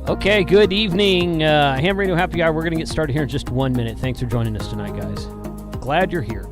Okay, good evening. Ham Radio Happy Hour. We're going to get started here in just 1 minute. Thanks for joining us tonight, guys. Glad you're here.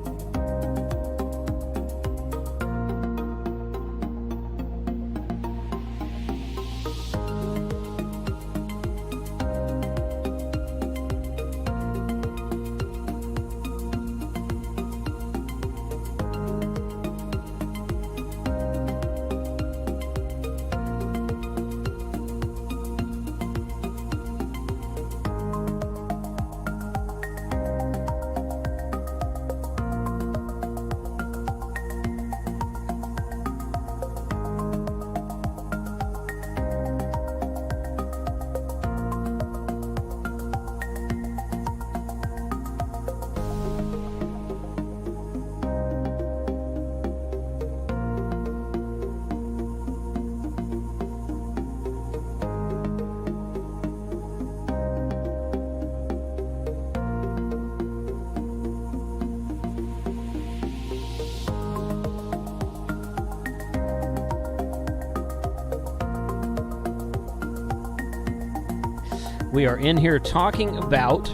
We are in here talking about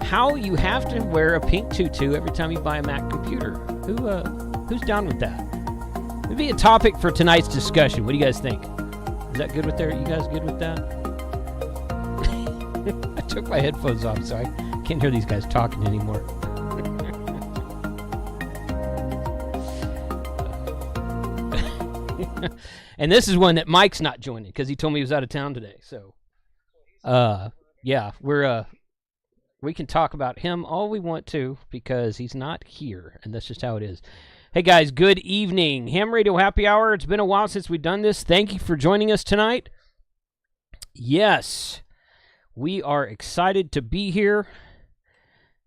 how you have to wear a pink tutu every time you buy a Mac computer. Who's down with that? It'd be a topic for tonight's discussion. What do you guys think? Is that good with there? You guys good with that? I took my headphones off, so I can't hear these guys talking anymore. And this is one that Mike's not joining because he told me he was out of town today. So, yeah, we can talk about him all we want to because he's not here, and that's just how it is. Hey, guys, good evening. Ham Radio Happy Hour. It's been a while since we've done this. Thank you for joining us tonight. Yes, we are excited to be here,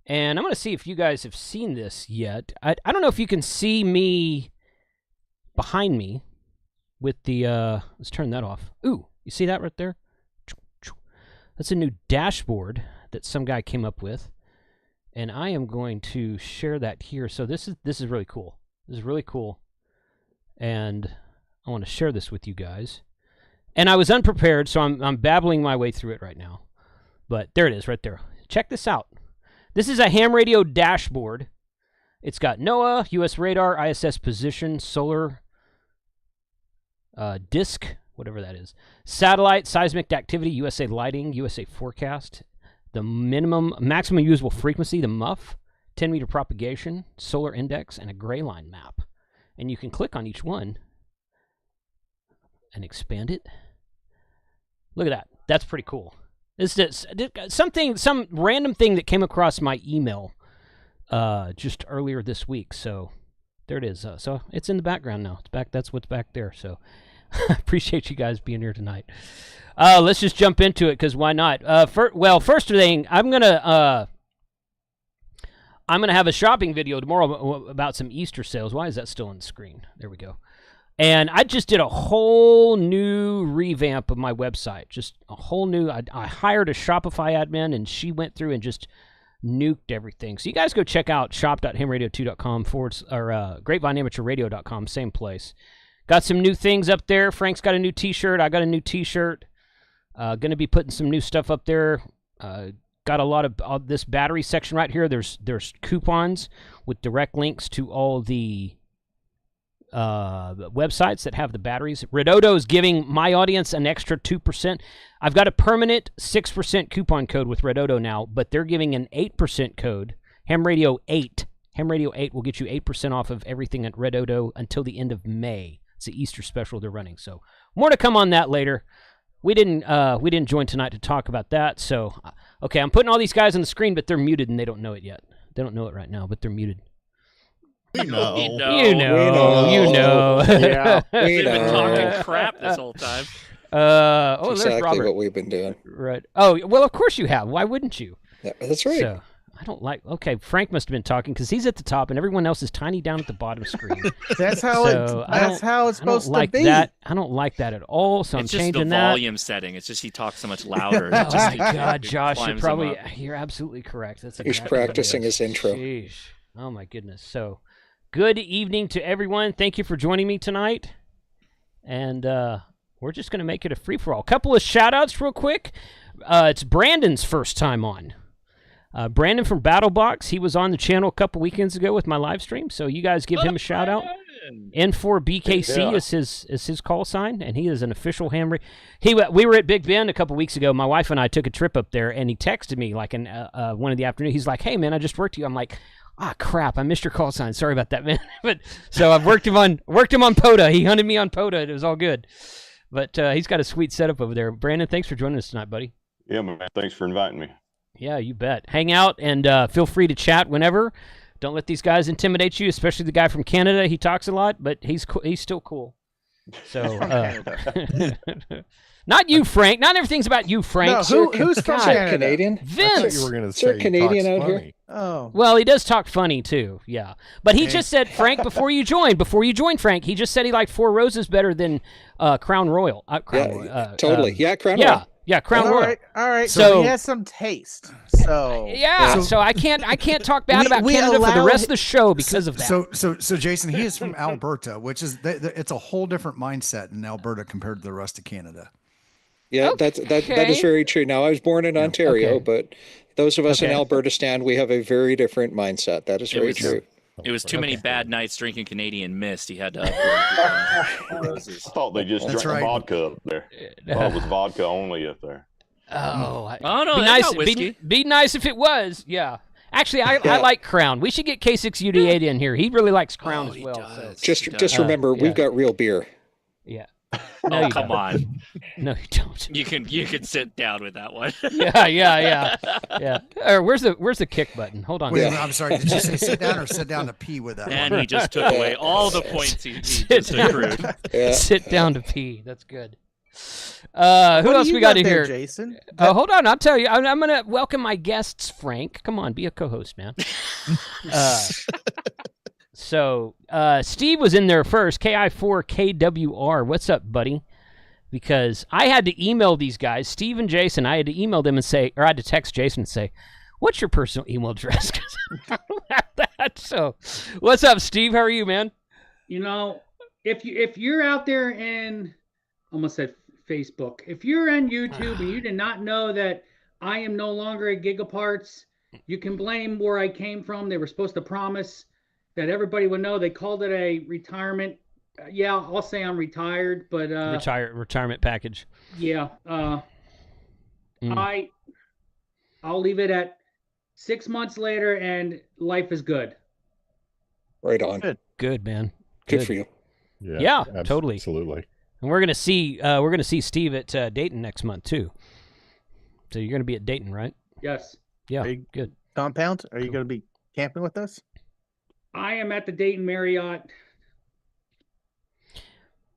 and I'm going to see if you guys have seen this yet. I don't know if you can see me behind me with the, let's turn that off. Ooh, you see that right there? That's a new dashboard that some guy came up with, and I am going to share that here. So this is really cool. This is really cool, and I want to share this with you guys. And I was unprepared, so I'm babbling my way through it right now. But there it is, right there. Check this out. This is a ham radio dashboard. It's got NOAA, U.S. radar, ISS position, solar, disk, whatever that is, satellite, seismic activity, USA lighting, USA forecast, the maximum usable frequency, the MUF, 10-meter propagation, solar index, and a gray line map. And you can click on each one and expand it. Look at that. That's pretty cool. This is some random thing that came across my email just earlier this week. So there it is. So it's in the background now. It's back. That's what's back there. So I appreciate you guys being here tonight. Let's just jump into it because why not? First thing, I'm gonna have a shopping video tomorrow about some Easter sales. Why is that still on the screen? There we go. And I just did a whole new revamp of my website. Just a whole new. I hired a Shopify admin, and she went through and just nuked everything. So you guys go check out shop.hamradio2.com or grapevineamateurradio.com. Same place. Got some new things up there. Frank's got a new T-shirt. I got a new T-shirt. Going to be putting some new stuff up there. Got a lot of this battery section right here. There's coupons with direct links to all the websites that have the batteries. Redodo is giving my audience an extra 2%. I've got a permanent 6% coupon code with Redodo now, but they're giving an 8% code. Ham Radio 8. Ham Radio 8 will get you 8% off of everything at Redodo until the end of May. It's the Easter special they're running. So more to come on that later. We didn't join tonight to talk about that. So, okay, I'm putting all these guys on the screen, but they're muted and they don't know it yet. They don't know it right now, but they're muted. We know. You know. Yeah, We've been talking crap this whole time. There's exactly Robert. what we've been doing. Right. Oh, well, of course you have. Why wouldn't you? Yeah, that's right. So, I don't like. Okay, Frank must have been talking because he's at the top and everyone else is tiny down at the bottom screen. That's how it's supposed to be. That. I don't like that at all. So It's I'm just changing the that. volume setting. It's just he talks so much louder. Oh my God, Josh, you're absolutely correct. That's He's exactly practicing what it is. his intro. Sheesh. Oh my goodness. So, good evening to everyone. Thank you for joining me tonight. And we're just going to make it a free-for-all. Couple of shout-outs real quick. It's Brandon's first time on. Brandon from BattleBox, he was on the channel a couple weekends ago with my live stream, so you guys give him a shout-out. N4BKC is his call sign, and he is an official hammer. We were at Big Bend a couple weeks ago. My wife and I took a trip up there, and he texted me like in one of the afternoon. He's like, "Hey man, I just worked you." I'm like, "Ah crap, I missed your call sign. Sorry about that, man." But so I've worked him on POTA. He hunted me on POTA. It was all good. But he's got a sweet setup over there. Brandon, thanks for joining us tonight, buddy. Yeah, man. Thanks for inviting me. Yeah, you bet. Hang out and feel free to chat whenever. Don't let these guys intimidate you, especially the guy from Canada. He talks a lot, but he's still cool. So, not you, Frank. Not everything's about you, Frank. No, who's from Canada? Canadian? Vince. You were going to say Canadian out here. Oh. Well, he does talk funny too. Yeah, but he just said, Frank, before you joined, Frank, he just said he liked Four Roses better than Crown Royal. Totally. Crown Royal. Yeah, Crown Royal. All right. So he has some taste. So so I can't talk bad about Canada for the rest of the show because of that. So Jason, he is from Alberta, which is it's a whole different mindset in Alberta compared to the rest of Canada. Yeah, that is very true. Now, I was born in Ontario, but those of us in Alberta we have a very different mindset. That is very true. It was too many bad nights drinking Canadian Mist. He had to upgrade. I thought they just drank vodka up there. I thought it was vodka only up there. Oh no, be that's nice. not whiskey. Be nice if it was. Yeah. Actually, I like Crown. We should get K6UD8 in here. He really likes Crown as well. So. Just remember, we've got real beer. Yeah. No, come on. No, you don't. You can sit down with that one. Yeah. Where's the kick button? Hold on. Wait, I'm sorry. Did you say sit down or sit down to pee with that? And he just took away all the points he just accrued. Sit down to pee. That's good. Who else we got in here? Jason? Hold on. I'll tell you. I'm going to welcome my guests, Frank. Come on, be a co-host, man. So, Steve was in there first, KI4KWR. What's up, buddy? Because I had to email these guys, Steve and Jason. I had to email them and say, or I had to text Jason and say, what's your personal email address? Because I don't have that. So, what's up, Steve? How are you, man? You know, if you're out there in, almost said Facebook, if you're on YouTube and you did not know that I am no longer at Gigaparts, you can blame where I came from. They were supposed to promise that everybody would know. They called it a retirement. Yeah, I'll say I'm retired, but retirement package. Yeah. I'll leave it at 6 months later, and life is good. Right on. Good man. Good for you. Yeah, totally. Absolutely. And we're gonna see Steve at Dayton next month too. So you're gonna be at Dayton, right? Yes. Yeah. Good. Compound? Are you going to be camping with us? I am at the Dayton Marriott.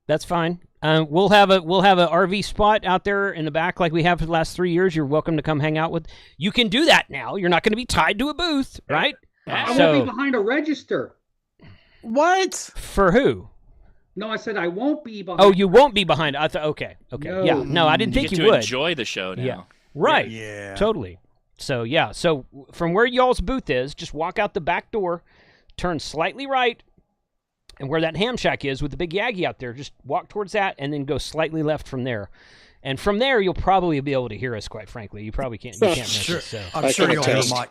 That's fine. We'll have a RV spot out there in the back like we have for the last 3 years. You're welcome to come hang out with. You can do that now. You're not going to be tied to a booth, right? I won't be behind a register. What? For who? No, I said I won't be behind. Oh, you won't be behind. I thought. Okay. No. Yeah. No, I didn't think you would. Enjoy the show now. Yeah. Right. Yeah. Totally. So yeah. So from where y'all's booth is, just walk out the back door, turn slightly right, and where that ham shack is with the big Yagi out there, just walk towards that and then go slightly left from there. And from there, you'll probably be able to hear us, quite frankly. You probably can't miss us. So. I'm sure you'll hear Mike.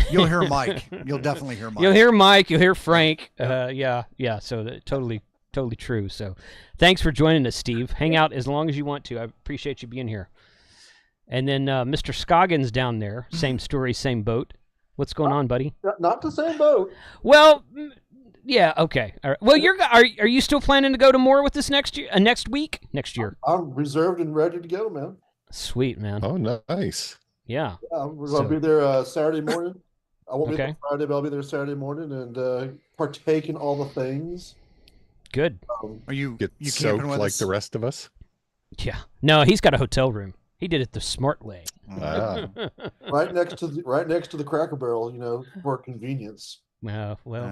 You'll hear Mike. You'll definitely hear Mike. You'll hear Mike. You'll hear Frank. Yeah. So totally true. So thanks for joining us, Steve. Hang out as long as you want to. I appreciate you being here. And then Mr. Scoggins down there, same story, same boat. What's going on, buddy? Not the same boat. Well, yeah, okay. All right. Well, are you still planning to go to more with this next year? Next year? I'm reserved and ready to go, man. Sweet, man. Oh, nice. Yeah. We're going to be there Saturday morning. I won't be there Okay. Friday, but I'll be there Saturday morning and partake in all the things. Good. Are you Get camping soaked with like us? the rest of us? Yeah. No, he's got a hotel room. He did it the smart way. Ah. right next to the Cracker Barrel, for convenience. Well. But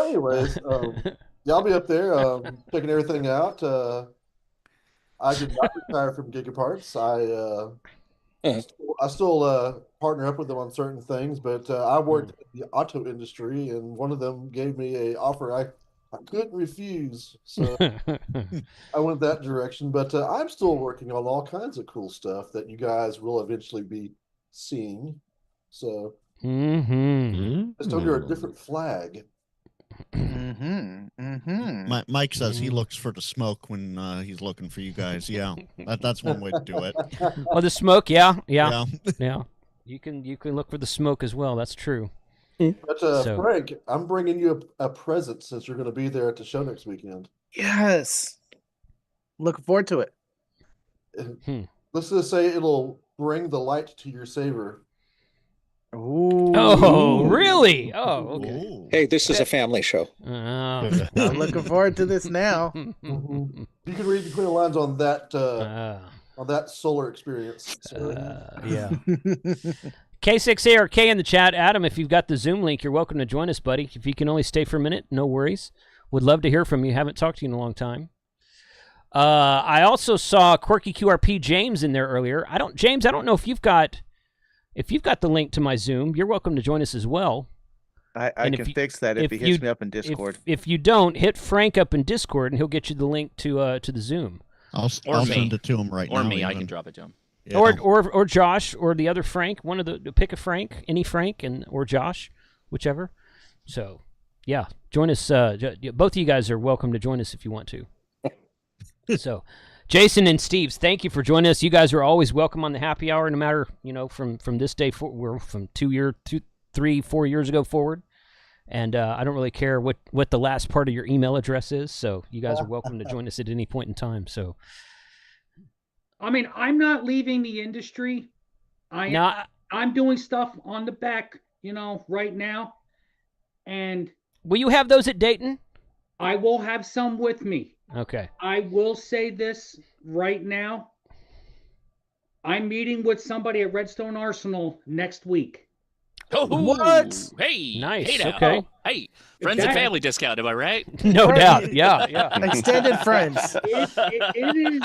anyways, I'll be up there checking everything out. I did not retire from Gigaparts. I still partner up with them on certain things, but I worked in the auto industry, and one of them gave me a offer I couldn't refuse, so I went that direction. But I'm still working on all kinds of cool stuff that you guys will eventually be seeing. So just under a different flag. Mike says he looks for the smoke when he's looking for you guys. Yeah, that's one way to do it. Well, the smoke, yeah. You can look for the smoke as well. That's true. But Frank, I'm bringing you a present since you're going to be there at the show next weekend. Yes. Looking forward to it. Let's just say it'll bring the light to your saver. Ooh. Oh, really? Oh, okay. Ooh. Hey, this is a family show. I'm looking forward to this now. You can read between the lines on that solar experience. Yeah. K6ARK in the chat. Adam, if you've got the Zoom link, you're welcome to join us, buddy. If you can only stay for a minute, no worries. Would love to hear from you. Haven't talked to you in a long time. I also saw Quirky QRP James in there earlier. James, I don't know if you've got the link to my Zoom. You're welcome to join us as well. I can fix that if he hits me up in Discord. If you don't, hit Frank up in Discord, and he'll get you the link to the Zoom. I'll send it to him right now. Or me, I can drop it to him. Yeah. Or Josh, or the other Frank, pick a Frank, any Frank, or Josh, whichever. So, yeah, join us. Both of you guys are welcome to join us if you want to. So, Jason and Steves, thank you for joining us. You guys are always welcome on the happy hour, no matter, from this day forward. We're from 3, 4 years ago forward. And I don't really care what the last part of your email address is. So you guys are welcome to join us at any point in time. So, I mean, I'm not leaving the industry. I'm doing stuff on the back, right now. And will you have those at Dayton? I will have some with me. Okay. I will say this right now. I'm meeting with somebody at Redstone Arsenal next week. Oh, what? Hey, nice. Hey now. Okay. Hey, friends and family discount. Am I right? No doubt. Yeah. Extended friends. It is.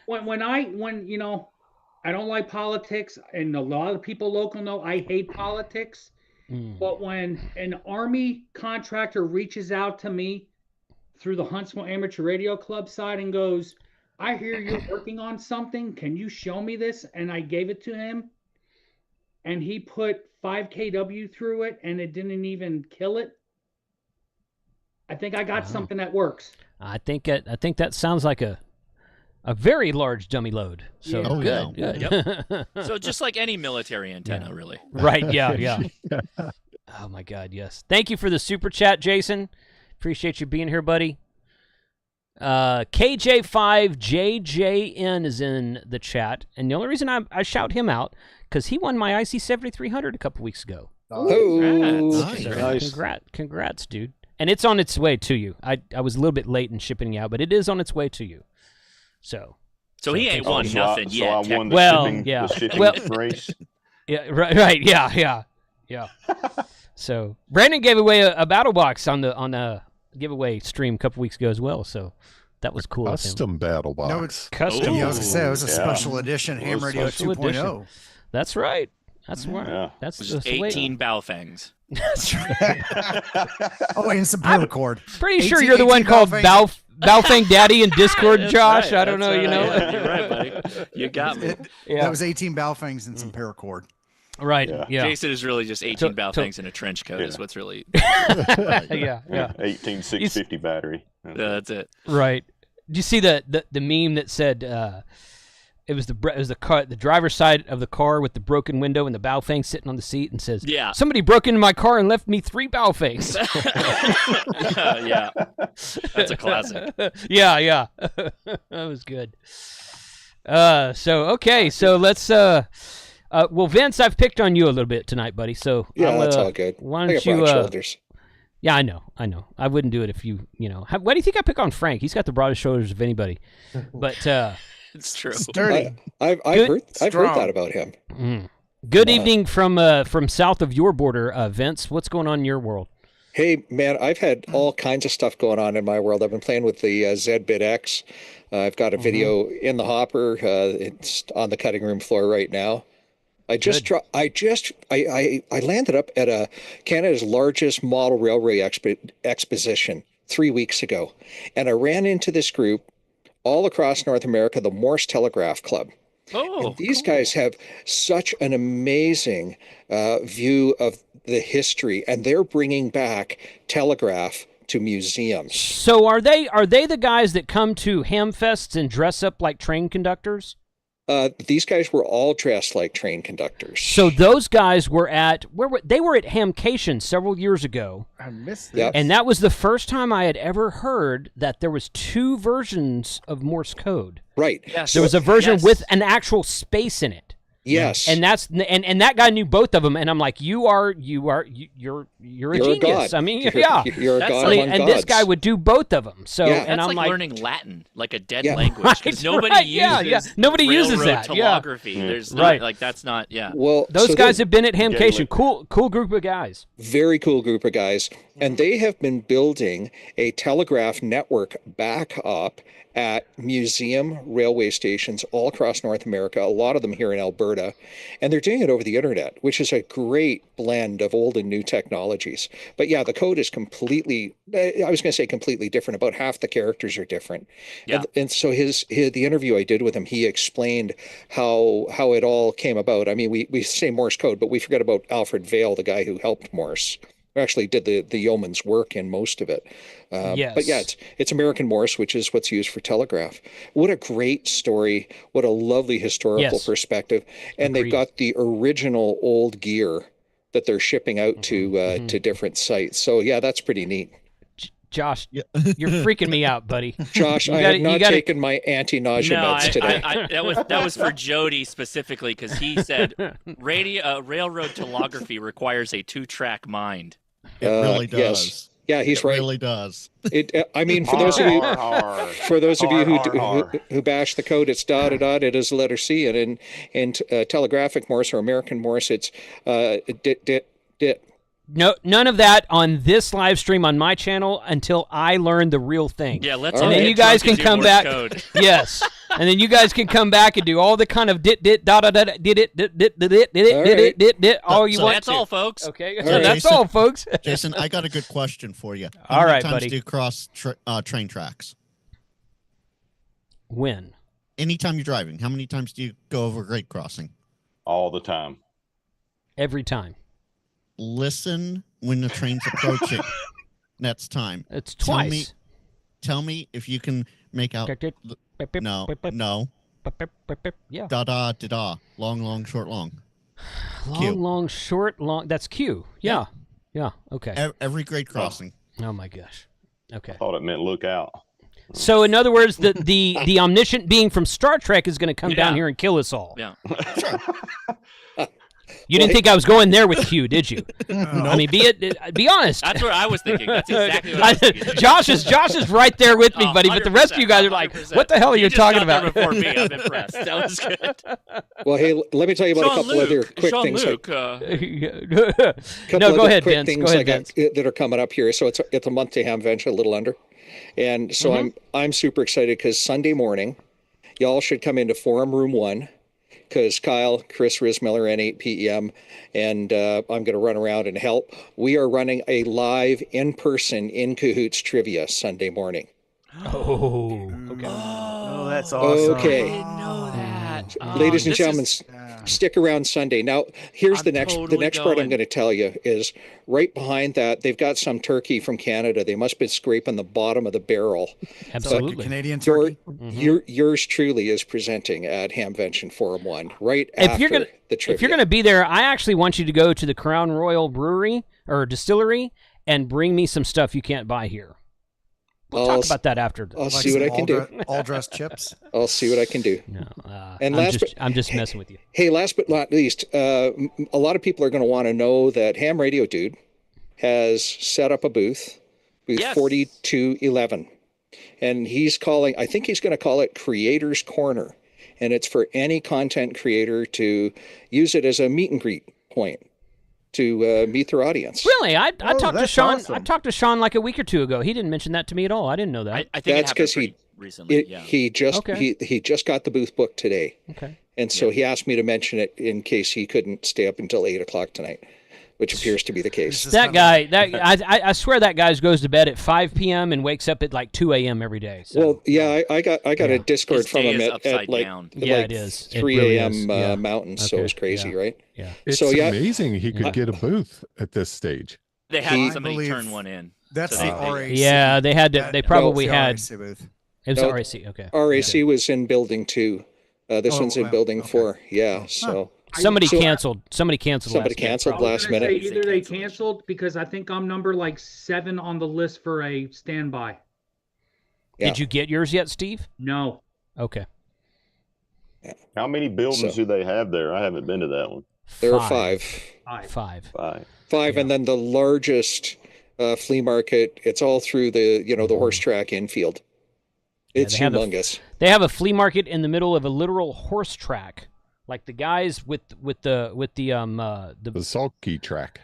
When I don't like politics, and a lot of people local know I hate politics. But when an Army contractor reaches out to me through the Huntsville Amateur Radio Club side and goes, "I hear you're working on something. Can you show me this?" And I gave it to him, and he put 5 kW through it, and it didn't even kill it. I think I got something that works. I think that sounds like a very large dummy load. So good. Yep. So just like any military antenna, really. Right. Yeah. Oh my God. Yes. Thank you for the super chat, Jason. Appreciate you being here, buddy. KJ5JJN is in the chat, and the only reason I shout him out because he won my IC7300 a couple weeks ago. Nice. Congrats, dude. And it's on its way to you. I was a little bit late in shipping you out, but it is on its way to you. So he ain't won nothing yet. So I won the shipping race. Yeah, right. Yeah. So Brandon gave away a battle box on the giveaway stream a couple weeks ago as well. So that was cool. Custom battle box. No, it's custom. Yeah, I was gonna say it was a special edition Ham Radio 2.0. That's right. That's right. Yeah. That's just 18 bow fangs. That's right. And some paracord. Pretty sure you're the one called Balfang Daddy in Discord, Josh. Right, I don't know. Right. You know. You're right, buddy. You got me. That was 18 Balfangs and some paracord. Right. Yeah. Jason is really just 18 Balfangs in a trench coat. Is what's really. Yeah. 18 650 battery. That's it. Right. Did you see the meme that said it was the car, the driver's side of the car with the broken window and the Balfang sitting on the seat, and says, "Yeah, somebody broke into my car and left me 3 Balfangs." Yeah, that's a classic. Yeah, that was good. So let's. Well, Vince, I've picked on you a little bit tonight, buddy. So yeah, that's all good. Why don't you? Shoulders. Yeah, I know. I wouldn't do it if you know. Why do you think I pick on Frank? He's got the broadest shoulders of anybody. But it's true. Sturdy. I've heard that about him. Good evening from south of your border, Vince. What's going on in your world? Hey, man, I've had all kinds of stuff going on in my world. I've been playing with the ZBit X. I've got a video in the hopper. It's on the cutting room floor right now. I landed up at Canada's largest model railway exposition 3 weeks ago, and I ran into this group all across North America, the Morse Telegraph Club. Oh, and these cool. guys have such an amazing view of the history, and they're bringing back telegraph to museums. So are they the guys that come to Hamfests and dress up like train conductors? These guys were all dressed like train conductors. So those guys were at they were at Hamcation several years ago. I missed that. Yep. And that was the first time I had ever heard that there was 2 versions of Morse code. Right. Yes. There was a version Yes. with an actual space in it. Yes. And that's and that guy knew both of them, and I'm like, you're a genius. God. I mean, You're yeah. a That's god like- among And gods. this guy would do both of them. So, Yeah. and That's I'm like learning Latin, like a dead Yeah. language, because Right, nobody right, uses yeah. Nobody uses railroad that, yeah. telegraphy. There's not, Right. that's not, yeah. Well, those so guys they're have been at Hamcation. Gaelic. Cool group of guys. very cool group of guys, and they have been building a telegraph network back up at museum railway stations all across North America, a lot of them here in Alberta, and they're doing it over the internet, which is a great blend of old and new technologies. But yeah, the code is completely, I was going to say completely different. About half the characters are different. Yeah. And so the interview I did with him, he explained how it all came about. I mean, we say Morse code, but we forget about Alfred Vail, the guy who helped Morse, who actually did the yeoman's work in most of it. Yes. But yeah, it's American Morse, which is what's used for telegraph. What a great story. What a lovely historical Yes. perspective. And Agreed. they've got the original old gear that they're shipping out to different sites. So yeah, that's pretty neat. Josh, you're freaking me out, buddy. Josh, I have not taken my anti-nausea No, meds today. that was for Jody specifically, because he said railroad telegraphy requires a 2-track mind. It really Yes. does. Yeah, he's It right. really does. I mean, for those of you, for those of you Har. who bash the code, it's dot. It is the letter C, and in telegraphic Morse or American Morse, it's dit. No, none of that on this live stream on my channel until I learn the real thing. Yeah, let's. All And then right. you guys can come back. Code. Yes, and then you guys can come back and do all the kind of dit dot dot dot dit all you So want. that's to. all, folks. Okay, All so right. that's Jason. all, folks. Jason, I got a good question for you. All How many right, times buddy. do you cross train tracks? When? Anytime you're driving, how many times do you go over grade crossing? All the time. Every time. Listen when the train's approaching. Next time. It's Tell me- twice. Tell me if you can make out. No, no. Yeah. Da da da da. Long, short, long. Q. Long, short, long. That's Q. Yeah. Yeah. Okay. Every grade crossing. Oh my gosh. Okay. I thought it meant look out. So in other words, the omniscient being from Star Trek is going to come down Yeah. here and kill us all. Yeah. You didn't think I was going there with Q, did you? I mean, be honest. That's what I was thinking. That's exactly what I was thinking. Josh is right there with me, buddy. But the rest of you guys are like, 100%. "What the hell are you just talking got there about?" Before me, I'm impressed. That was good. Well, hey, let me tell you about a couple other quick things. Jean-Luc, Couple No, go other ahead, quick Vince. things Go ahead, I got Vince. that are coming up here. So it's a month to Hamvention, a little under, and so I'm super excited because Sunday morning, y'all should come into Forum Room 1, because Kyle, Chris Rismiller, and 8 p.m. and I'm going to run around and help. We are running a live in-person In Cahoots trivia Sunday morning. Oh, okay. Oh, that's awesome. Okay. didn't know that. Ladies and This gentlemen, is- stick around Sunday. Now, here's I'm the next totally part I'm going. going to tell you is right behind that, they've got some turkey from Canada. They must have been scraping the bottom of the barrel. Absolutely. Canadian Your, turkey. yours truly is presenting at Hamvention Forum 1 right If after you're gonna the trivia. if you're gonna be there, I actually want you to go to the Crown Royal Brewery or Distillery and bring me some stuff you can't buy here. We'll I'll talk about that after. I'll Like see what I some can do. all dressed chips. I'll see what I can do. No, And I'm just messing with you. Hey, last but not least, a lot of people are going to want to know that Ham Radio Dude has set up a booth Yes. 4211. And he's calling, I think he's going to call it Creators Corner. And it's for any content creator to use it as a meet and greet point to meet their audience. Really, I talked to that's Sean. awesome. I talked to Sean like a week or two ago. He didn't mention that to me at all. I didn't know that. I think That's it happened 'cause pretty recently. He just Okay. he just got the booth booked today. Okay. And so he asked me to mention it in case he couldn't stay up until 8 o'clock tonight, which appears to be the case. That guy, I swear that guy goes to bed at 5 p.m. and wakes up at like 2 a.m. every day. So. Well, yeah, I got a Discord His from day him is at upside like, down. Yeah, like it is. 3 It really a.m. is. Yeah. Mountain, so Okay. it was crazy, Yeah. right? Yeah. It's So, yeah, amazing he could get a booth at this stage. They had I somebody believe turn one in. That's So the they- RAC. Yeah, they had to. They probably had. RAC booth. It was No, RAC. Okay. RAC was in building 2. This one's in wow. building Okay. 4. Yeah, so Somebody So- canceled. Somebody canceled. somebody last minute, canceled probably. last I was gonna minute. say either they canceled because I think I'm number like 7 on the list for a standby. Yeah. Did you get yours yet, Steve? No. Okay. How many buildings So- do they have there? I haven't been to that one. There are 5. Five. 5, and then the largest flea market. It's all through the the horse track infield. It's they have humongous. They have a flea market in the middle of a literal horse track, like the guys with the sulky track.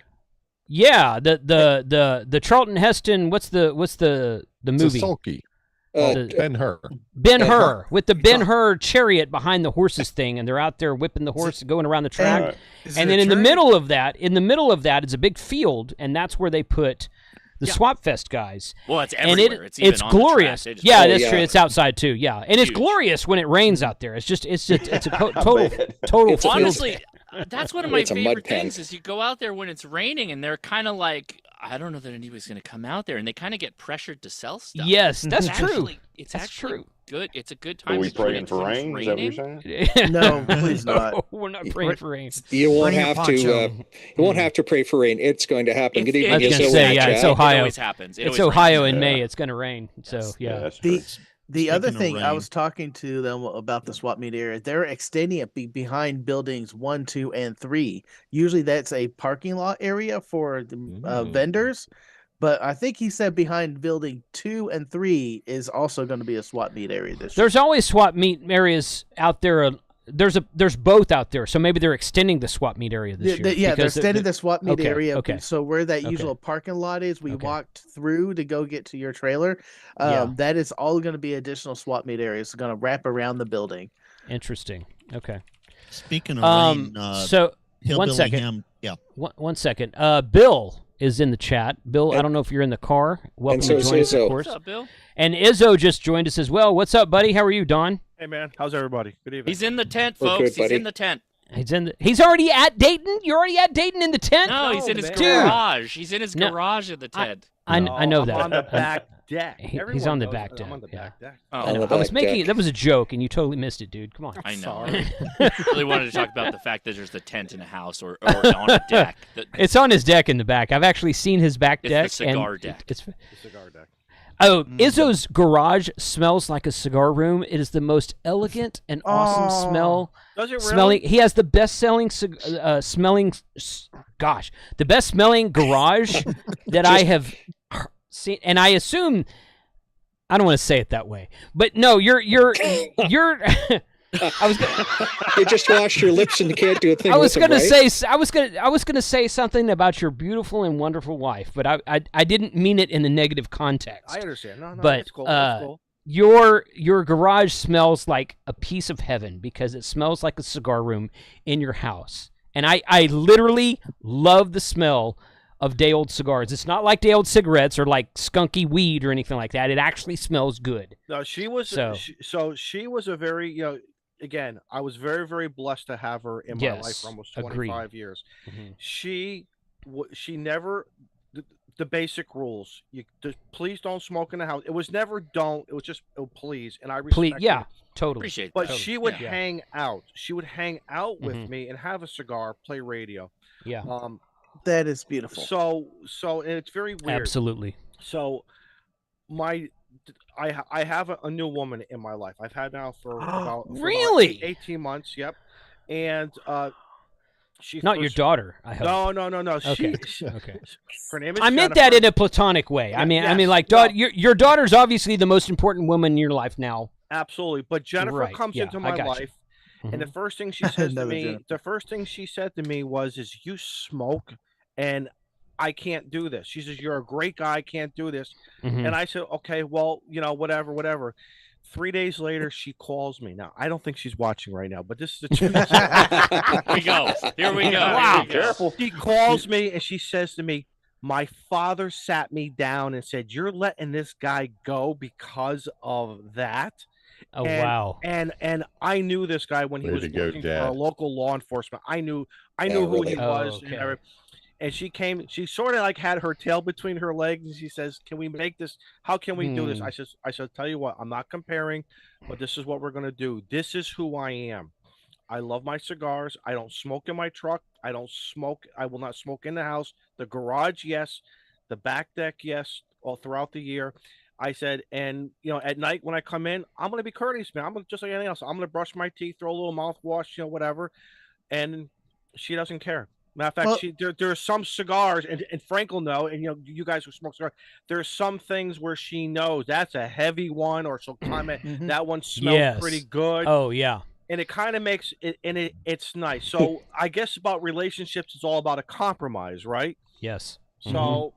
Yeah, the Charlton Heston. What's the movie? It's a sulky. Ben-Hur. Ben-Hur with the Ben-Hur chariot behind the horses thing, and they're out there whipping the horse, going around the track. And then in the middle of that is a big field, and that's where they put the Swap Fest guys. Well, it's and everywhere. It's even on the glorious. track. They just- Yeah, Oh, that's yeah. true. It's outside too. Yeah, and it's Huge. glorious when it rains out there. It's a total field. Honestly, that's one of my It's a mud favorite pen. things is you go out there when it's raining and they're kind of like, I don't know that anybody's going to come out there, and they kind of get pressured to sell stuff. Yes, that's It's true. actually- It's That's actually true. good. It's a good time. Are we to do it praying for when it's rain? Is that what you're raining. saying? No, please not. No, we're not praying for rain. You won't Bring a have to. poncho. You won't have to pray for rain. It's going to happen. Good evening. I was Izzo gonna and say, yeah, Chad. it's Ohio. It always happens. It It's always Ohio rains. in May. Yeah. It's gonna rain. So yeah. that's true. The other Speaking of thing, I rain. was talking to them about the swap meet area. They're extending it behind buildings 1, 2, and 3. Usually that's a parking lot area for the vendors. But I think he said behind building 2 and 3 is also going to be a swap meet area this year. There's always swap meet areas out there. There's both out there. So maybe they're extending the swap meet area this year. Yeah, they're because extending the swap meet okay, area. okay. So where that Okay. usual parking lot is, we Okay. walked through to go get to your trailer. Yeah. That is all going to be additional swap meet areas. It's going to wrap around the building. Interesting. Okay. Speaking of rain, So one Hillbilly second. Ham, yeah. One second. Bill is in the chat. Bill, I don't know if you're in the car. Welcome so to is join us, of Izzo. course. What's up, Bill? And Izzo just joined us as well. What's up, buddy? How are you, Don? Hey man, how's everybody? Good evening. He's in the tent, We're folks. good, He's buddy. in the tent. He's already at Dayton. You're already at Dayton in the tent. No, he's in his Dude. garage. He's in his No, garage of the tent. I know I'm that. on the back deck. He's Everyone on the knows back that deck. I'm on the yeah. back deck. Oh, On the I was back making deck. that was a joke, and you totally missed it, dude. Come on. I know. Sorry. Really wanted to talk about the fact that there's the tent in a house or on a deck. It's on his deck in the back. I've actually seen his back It's deck. the cigar and deck. It's The cigar deck. Oh, Izzo's garage smells like a cigar room. It is the most elegant and awesome smell. Does it really? Smelling. He has the best selling the best smelling garage that I have seen. And I assume I don't want to say it that way, but no, you're. I was gonna, You just washed your lips and you can't do a thing. I was with them, gonna right? say I was gonna say something about your beautiful and wonderful wife, but I didn't mean it in a negative context. I understand. No, But, it's cool. It's cool. Your garage smells like a piece of heaven because it smells like a cigar room in your house. And I literally love the smell of day old cigars. It's not like day old cigarettes or like skunky weed or anything like that. It actually smells good. No, she was So- she was a very again, I was very, very blessed to have her in my Yes, life for almost agreed. 25 years. Mhm. She never the basic rules. Please don't smoke in the house. It was never don't. It was just please. And I respect Yeah, it. totally. Appreciate But that. she would Yeah. hang out. She would hang out with Mhm. me and have a cigar, play radio. Yeah, That is beautiful. So and it's very weird. absolutely. So I have a new woman in my life. I've had now for about Really? 18 months. Yep. And she Not your first- daughter, I hope. No. Okay. She, Okay. her name is I meant that Jennifer. in a platonic way. I mean, yes, like, well- your daughter's obviously the most important woman in your life now. Absolutely. But Jennifer Right, comes yeah, into I my got you. life, and the Mhm. first thing she says to Another me, Jennifer. the first thing she said to me was, "You smoke, and I can't do this." She says, "You're a great guy, I can't do this." Mhm. And I said, "Okay, well, whatever." 3 days later, she calls me. Now, I don't think she's watching right now, but this is the truth. Here we go. Here we go. Wow. Careful. She calls me and she says to me, my father sat me down and said, you're letting this guy go because of that. Oh, wow. And I knew this guy when he was working for a local law enforcement. I knew who he was. Okay. And she came, she sort of like had her tail between her legs, and she says, can we make this, how can we do this? I said, tell you what, I'm not comparing, but this is what we're going to do. This is who I am. I love my cigars. I don't smoke in my truck. I don't smoke. I will not smoke in the house. The garage, yes. The back deck, yes. All throughout the year. I said, and at night when I come in, I'm going to be courteous, man. I'm gonna, just like anything else. I'm going to brush my teeth, throw a little mouthwash, whatever. And she doesn't care. Matter of fact, there are some cigars, and Frank will know, and you guys who smoke cigars, there's some things where she knows that's a heavy one, or she'll comment that one smells pretty good. Oh yeah. And it kind of makes it, and it's nice. So I guess about relationships, it's all about a compromise, right? Yes. So.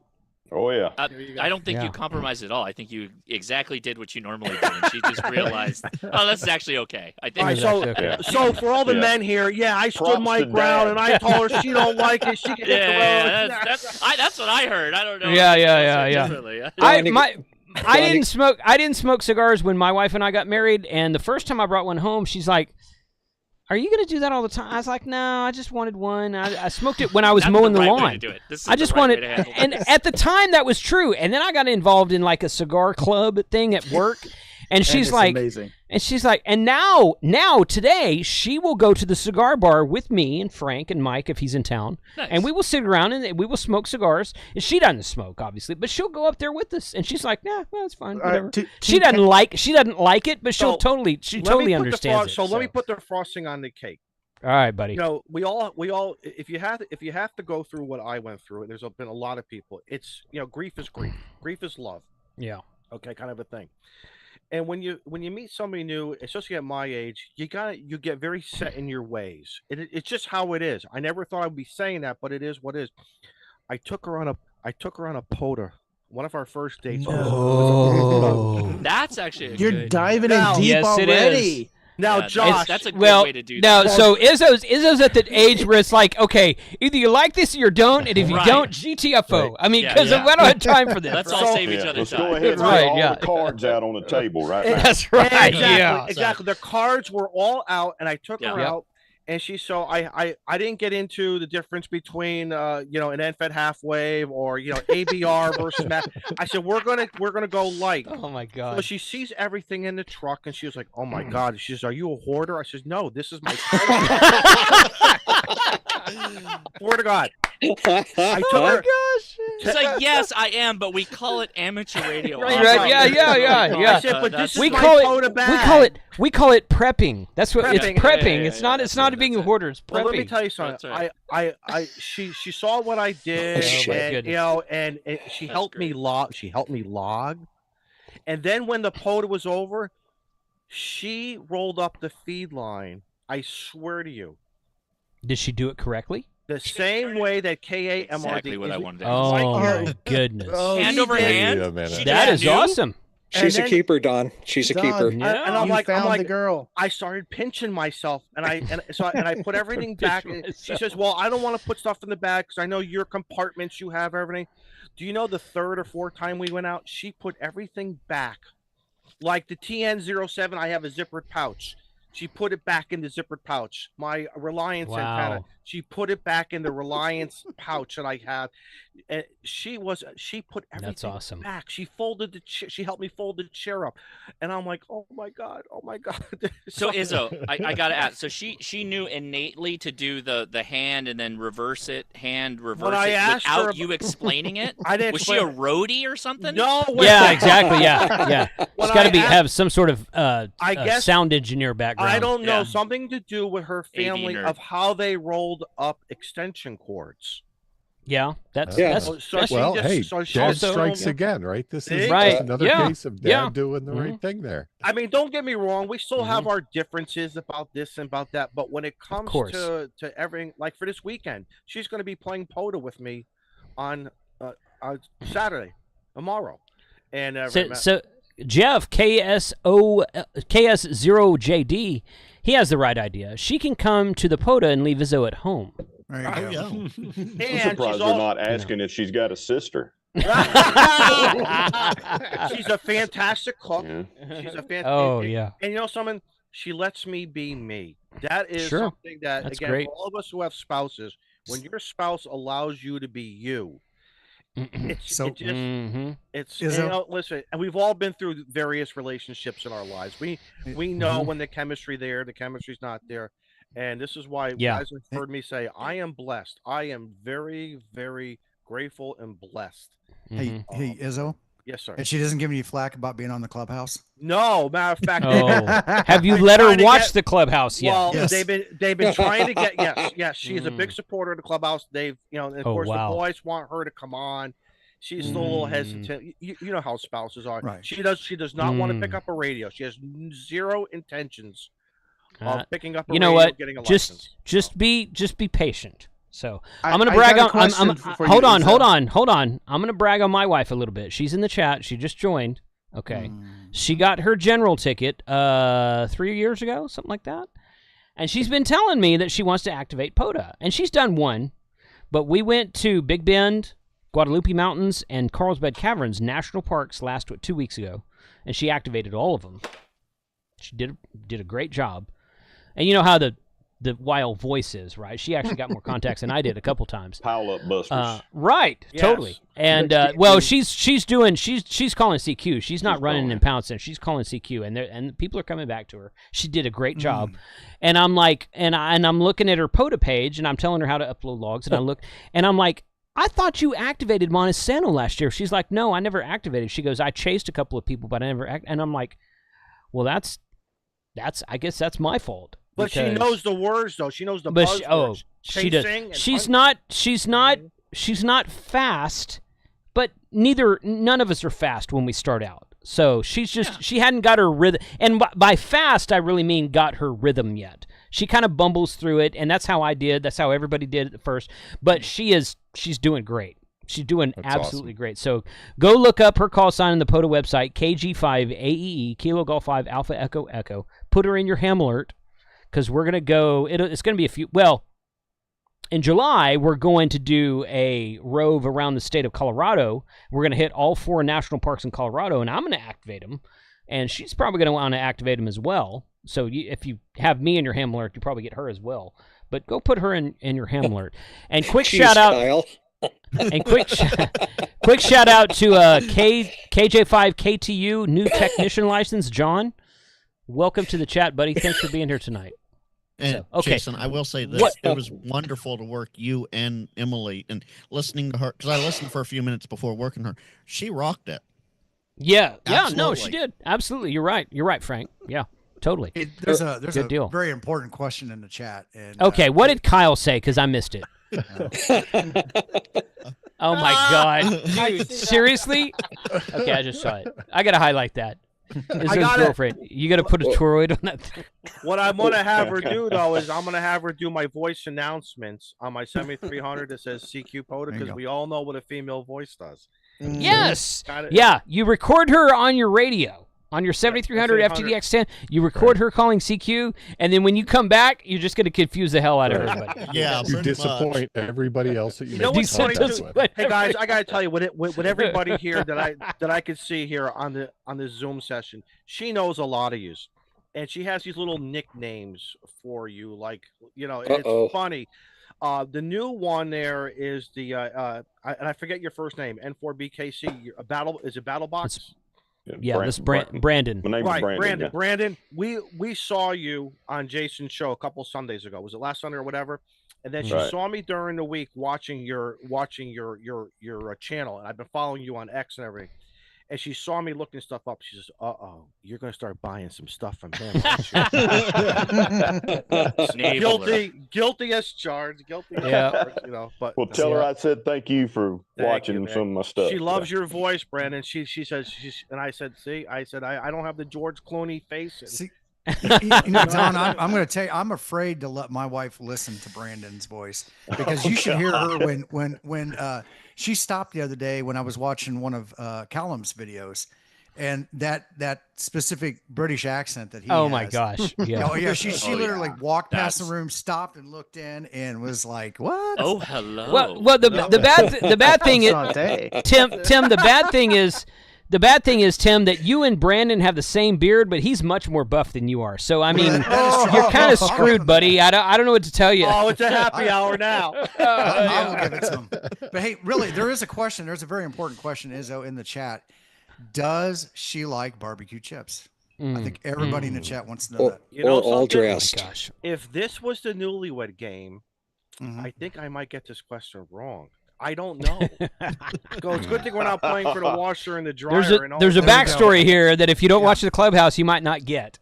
Oh yeah. I don't think you compromised at all. I think you exactly did what you normally do, and she just realized, oh, this is actually okay. I think. So for all the men here, I stood my ground, and I told her she don't like it. She can hit the road. That's what I heard. I don't know. Yeah. I didn't smoke cigars when my wife and I got married, and the first time I brought one home, she's like, are you going to do that all the time? I was like, no, I just wanted one. I smoked it when I was mowing the lawn. I just wanted, and at the time that was true. And then I got involved in like a cigar club thing at work. And she's like, amazing. And she's like, and now today she will go to the cigar bar with me and Frank and Mike if he's in town, and we will sit around and we will smoke cigars. And she doesn't smoke, obviously, but she'll go up there with us. And she's like, nah, well, it's fine, whatever. She doesn't like it, but she totally understands it. So let me put the frosting on the cake. All right, buddy. We all if you have to go through what I went through, and there's been a lot of people. It's grief is grief. Grief is love. Yeah. Okay, kind of a thing. And when you meet somebody new, especially at my age, you get very set in your ways. It's just how it is. I never thought I'd be saying that, but it is what it is. I took her on a POTA. One of our first dates. Oh, that's actually you're diving in deep already. Now, Josh, that's a good way to do that. So Izzo's at the age where it's like, okay, either you like this or you don't, and if you don't, GTFO. Right. I mean, because we don't have time for this. Let's all save each other Let's time. go ahead and get all the cards out on the table right now. That's right. Exactly. The cards were all out, and I took her out. And I didn't get into the difference between an NFET half wave or ABR versus MAP. I said we're gonna go light. Oh my god! So she sees everything in the truck and she was like, "Oh my god!" She says, "Are you a hoarder?" I says, "No, this is my." Swear to God. I told her, gosh! She's like, "Yes, I am, but we call it amateur radio." Right. Yeah. I said, but this is my POTA bag. We call it prepping. That's what it's prepping. Yeah, it's not being a hoarder. It's prepping. Well, let me tell you something. Right. She saw what I did, and she helped me log. She helped me log, and then when the POTA was over, she rolled up the feed line. I swear to you. Did she do it correctly? The same way that KAMRD. Exactly what I wanted to do. Oh my goodness! Hand over hand. That is awesome. She's a keeper, Don. She's a keeper. And I'm like, the girl. I started pinching myself, and I put everything back. She says, "Well, I don't want to put stuff in the bag because I know your compartments. You have everything." Do you know the third or fourth time we went out, she put everything back, like the TN07. I have a zippered pouch. She put it back in the zippered pouch. My Reliance antenna. She put it back in the Reliance pouch that I have. And she put everything That's awesome. back. She folded she helped me fold the chair up. And I'm like, oh my God. So Izzo, I gotta ask. So she knew innately to do the hand and then reverse it, without you explaining it? I didn't. Was she a roadie or something? No. Yeah, exactly. Yeah. She's got to have some sort of sound engineer background. I don't know, something to do with her family of how they rolled up extension cords. Yeah, that's well. Dad strikes again, right? This is another case of Dad doing the right thing there. I mean, don't get me wrong. We still have our differences about this and about that, but when it comes to everything, like for this weekend, she's going to be playing POTA with me on Saturday, tomorrow, and Jeff KS0JD, he has the right idea. She can come to the POTA and leave Izzo at home. There you go. I'm surprised they're not asking if she's got a sister. She's a fantastic cook. Yeah. She's a fantastic. Oh, yeah. And you know something? She lets me be me. That is Sure. something that, That's again, great. for all of us who have spouses, when your spouse allows you to be you, it's So- it just, it's Is you it- know, listen, and we've all been through various relationships in our lives. We know when the chemistry there, the chemistry's not there, and this is why Yeah. guys have heard me say I am blessed. I am very, very grateful and blessed. Hey, Izzo. Yes, sir. And she doesn't give you flack about being on the Clubhouse? No, matter of fact, Oh, have you let her watch the Clubhouse yet? Well, Yes. they've been trying to get yes. She is a big supporter of the Clubhouse. They've and of course wow. the boys want her to come on. She's still a little hesitant. You know how spouses are. Right. She does not want to pick up a radio. She has zero intentions of picking up a you radio. know what? Getting a license. Just be patient. So I'm I gonna brag got a on. question for you, Hold on. I'm gonna brag on my wife a little bit. She's in the chat. She just joined. Okay, she got her general ticket 3 years ago, something like that, and she's been telling me that she wants to activate POTA, and she's done one. But we went to Big Bend, Guadalupe Mountains, and Carlsbad Caverns National Parks 2 weeks ago, and she activated all of them. She did a great job, and you know how the wild voice is, right? She actually got more contacts than I did a couple times. Pile up busters. Right, Yes. totally. And well, she's calling CQ. She's not running in Pound Center. She's calling CQ, and people are coming back to her. She did a great job. And I'm like, and I'm looking at her POTA page, and I'm telling her how to upload logs, and I'm like, I thought you activated Montesano last year. She's like, no, I never activated. She goes, I chased a couple of people, but I never. And I'm like, well, that's I guess that's my fault. But she knows the words though. She knows the But buzzwords. she does. Chasing and She's hunting. not fast, but none of us are fast when we start out. So she's just she hadn't got her rhythm, and by fast I really mean got her rhythm yet. She kind of bumbles through it, and that's how I did. That's how everybody did at first. But she's doing great. She's doing absolutely great. So go look up her call sign on the POTA website, KG5AEE, Kilo Golf 5 Alpha Echo Echo. Put her in your ham alert, because we're going to go, it's going to be in July, we're going to do a rove around the state of Colorado. We're going to hit all 4 national parks in Colorado, and I'm going to activate them, and she's probably going to want to activate them as well. So if you have me in your ham alert, you probably get her as well. But go put her in your ham alert. And quick shout out. Kyle. And quick shout out to KJ5KTU, new technician license, John. Welcome to the chat, buddy. Thanks for being here tonight. And Jason, I will say this: it was wonderful to work you and Emily, and listening to her, because I listened for a few minutes before working her. She rocked it. Yeah, no, she did. Absolutely, you're right, Frank. Yeah, totally. There's a deal. very important question in the chat. And, okay, what did Kyle say? Because I missed it. Oh my God, dude! Seriously? Okay, I just saw it. I gotta highlight that. Is his girlfriend? You gotta put a toroid on that thing. What I'm gonna have her do though is I'm gonna have her do my voice announcements on my 7300 that says CQ POTA, because we all know what a female voice does. Yes. Yeah, you record her on your radio. On your 7300 FTDX10, you record her calling CQ, and then when you come back, you're just going to confuse the hell out of everybody. Yeah, you disappoint everybody else that you know what's funny too? with. Hey guys, I got to tell you, with everybody here that I could see here on the Zoom session, she knows a lot of you, and she has these little nicknames for you, like it's funny. The new one there is the and I forget your first name, N4BKC. Is it BattleBox? Yeah, this Brandon. My name's Brandon. Yeah. Brandon, we saw you on Jason's show a couple Sundays ago. Was it last Sunday or whatever? And then she saw me during the week watching your channel, and I've been following you on X and everything. And she saw me looking stuff up. She says, "Uh-oh, you're gonna start buying some stuff from him." guilty as charged. Guilty as charged, But well, tell her I said thank you for watching some of my stuff. She loves your voice, Brandon. She says and I said, I don't have the George Clooney face. See, Don, I'm going to tell you, I'm afraid to let my wife listen to Brandon's voice, because you should hear her when she stopped the other day when I was watching one of Callum's videos, And that specific British accent that he Oh has. my gosh. Yeah. Oh yeah. She literally walked past the room, stopped and looked in and was like, what? Oh, hello. Well, the bad thing is, Tim, the bad thing is, Tim, that you and Brandon have the same beard, but he's much more buff than you are. So, I mean, you're kind of screwed, buddy. I don't know what to tell you. Oh, it's a happy hour now. I'll give it to him. But hey, really, there is a question. There's a very important question, Izzo, in the chat. Does she like barbecue chips? I think everybody in the chat wants to know that. You know, all dressed. Oh my gosh. If this was the Newlywed Game, I think I might get this question wrong. I don't know. So it's a good thing we're not playing for the washer and the dryer. There's a backstory here that if you don't watch the Clubhouse, you might not get.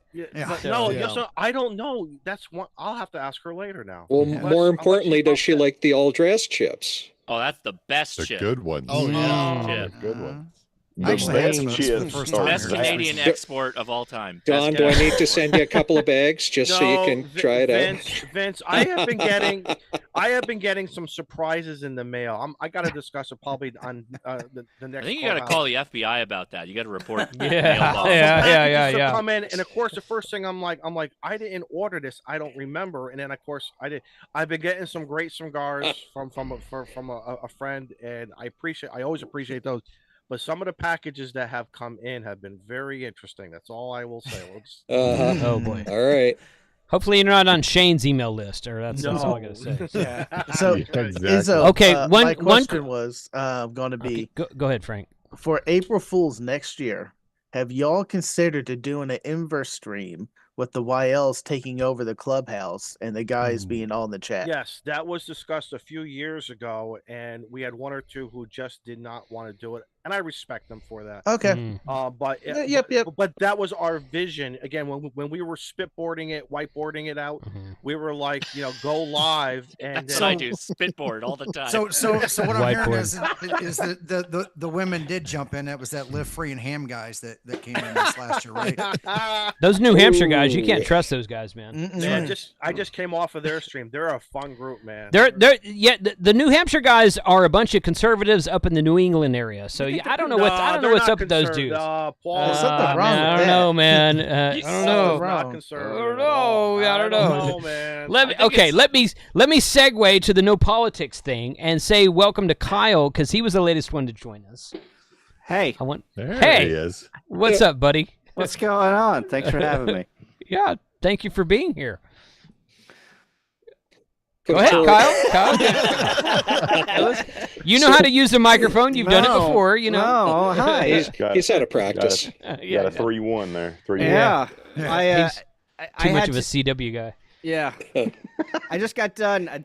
So I don't know. That's one. I'll have to ask her later now. Well, more importantly, does she like the all dressed chips? Oh, that's the best The chip. good ones. Oh, yeah. Good ones. Best Canadian export of all time. Don, do I need to send you a couple of bags just so you can try it out? Vince, I have been getting some surprises in the mail. I got to discuss it probably on the next. I think you got to call the FBI about that. You got to report. Yeah. Come in, and of course, the first thing I'm like, I didn't order this. I don't remember. And then of course I did. I've been getting some great cigars from a friend, and I always appreciate those. But some of the packages that have come in have been very interesting. That's all I will say. Oh boy! All right. Hopefully you're not on Shane's email list, or that's all I gotta say. So, Izzo, okay. My question was going to be. Go ahead, Frank. For April Fools next year, have y'all considered doing an inverse stream with the YLs taking over the Clubhouse and the guys being all in the chat? Yes, that was discussed a few years ago, and we had one or two who just did not want to do it, and I respect them for that. Okay. But that was our vision. Again, when we were spitboarding it, whiteboarding it out, we were like, go live. And that's what I do, spitboard all the time. So what I'm hearing is that the women did jump in. That was that Live Free and Ham guys that came in this last year, right? Those New Hampshire guys, you can't trust those guys, man. Yeah, I just came off of their stream. They're a fun group, man. The New Hampshire guys are a bunch of conservatives up in the New England area. So I don't know what's up with those dudes. There's something wrong with I don't know, man. I don't know. I don't know. Man. Let me segue to the no politics thing and say welcome to Kyle, because he was the latest one to join us. Hey. Hey. He is. What's up, buddy? What's going on? Thanks for having me. Yeah, thank you for being here. Go ahead, Kyle. You know how to use a microphone. You've done it before. No, hi. He's out of practice. Got a 3-1 there. 3-1. Yeah. He's too much of a CW guy. Yeah. I just got done.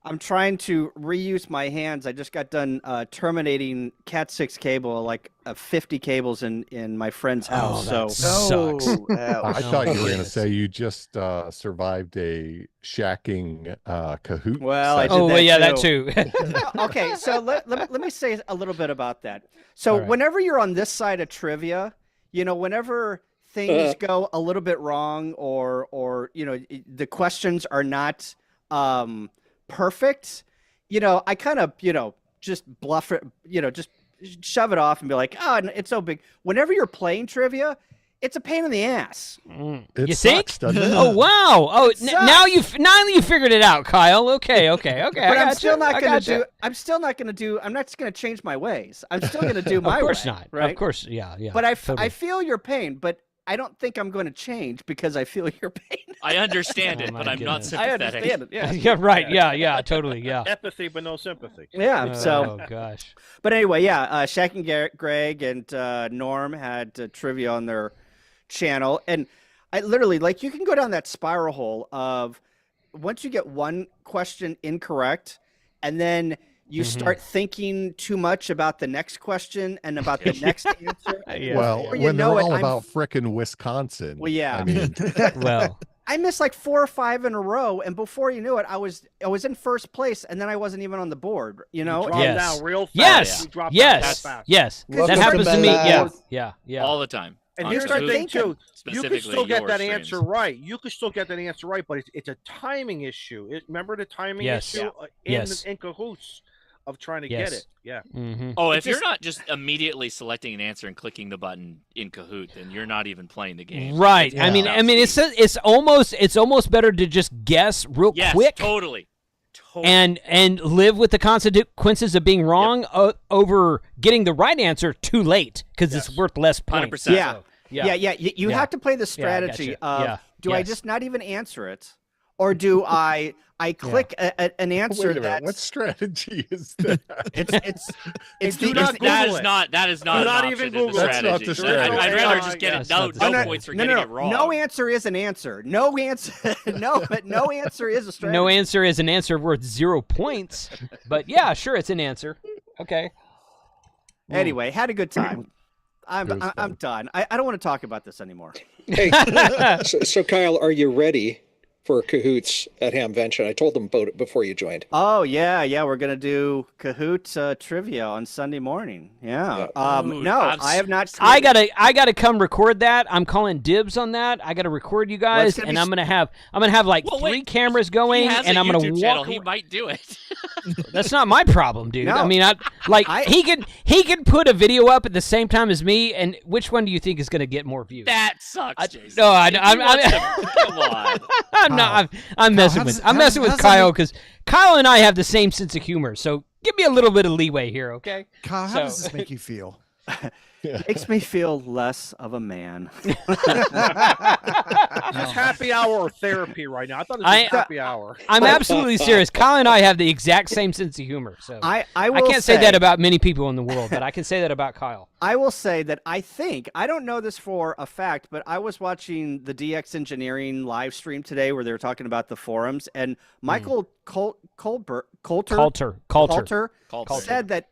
I'm trying to reuse my hands. I just got done terminating Cat 6 cable, like 50 cables in my friend's house. Sucks. I thought you were going to say you just survived a shacking Kahoot. Well, I did that too. Okay, so let me say a little bit about that. So whenever you're on this side of trivia, whenever things go a little bit wrong, or the questions are not perfect, I kind of, just bluff it, just shove it off and be like, it's so big. Whenever you're playing trivia, it's a pain in the ass. It you sucks, think? doesn't it? Oh wow! Oh, now you figured it out, Kyle. Okay. But I'm still not going to do. I'm not just going to change my ways. I'm still going to do my way. Of course not. Right? Of course, yeah. But I totally. feel your pain, but I don't think I'm going to change because I feel your pain. I understand it, but I'm not sympathetic. I understand it. Yeah. Yeah. Right. Yeah. Totally. Yeah. Empathy, but no sympathy. Yeah. Oh gosh. But anyway, yeah. Shaq and Greg and Norm had trivia on their channel, and I literally, like, you can go down that spiral hole of once you get one question incorrect, and then you start thinking too much about the next question and about the next answer. Well, when they're all about frickin' Wisconsin. Well, yeah. I mean, I missed like 4 or 5 in a row, and before you knew it, I was in first place, and then I wasn't even on the board. You dropped down real fast. Yes. That happens to me. Yeah. All the time. And here's the thing too: you can still get that answer right. But it's a timing issue. Remember the timing issue in Cahoots. of trying to Yes. get it. Yeah. Mm-hmm. Oh, if you're not just immediately selecting an answer and clicking the button in Kahoot, then you're not even playing the game. Right. I mean, it's almost better to just guess real quick. Totally. And live with the consequences of being wrong over getting the right answer too late because it's worth less points. 100%. Yeah. You have to play the strategy of do I just not even answer it, or do I click an answer? Wait a minute, what strategy is that? That is not not an even option in Google. the That's not strategy. the strategy. I'd rather just get it. No points for getting it wrong. No answer is an answer. No answer. No answer is a strategy. No answer is an answer worth 0 points. But yeah, sure, it's an answer. Okay. Anyway, had a good time. I'm done. I don't want to talk about this anymore. Hey, so Kyle, are you ready for Kahoots at Hamvention? I told them about it before you joined. Oh yeah, we're gonna do Kahoot trivia on Sunday morning. Yeah. No, I have not. I gotta come record that. I'm calling dibs on that. I gotta record you guys, and I'm gonna have like 3 cameras going, and I'm gonna walk. He might do it. That's not my problem, dude. No. I mean, he can put a video up at the same time as me, and which one do you think is gonna get more views? That sucks, Jason. No, Come on. I'm messing with Kyle because Kyle and I have the same sense of humor. So give me a little bit of leeway here, okay? Kyle, how does this make you feel? Makes me feel less of a man. This is happy hour therapy right now. I thought it was happy hour. I'm absolutely serious. Kyle and I have the exact same sense of humor. So I can't say that about many people in the world, but I can say that about Kyle. I will say that I don't know this for a fact, but I was watching the DX Engineering live stream today where they were talking about the forums, and Michael Coulter said that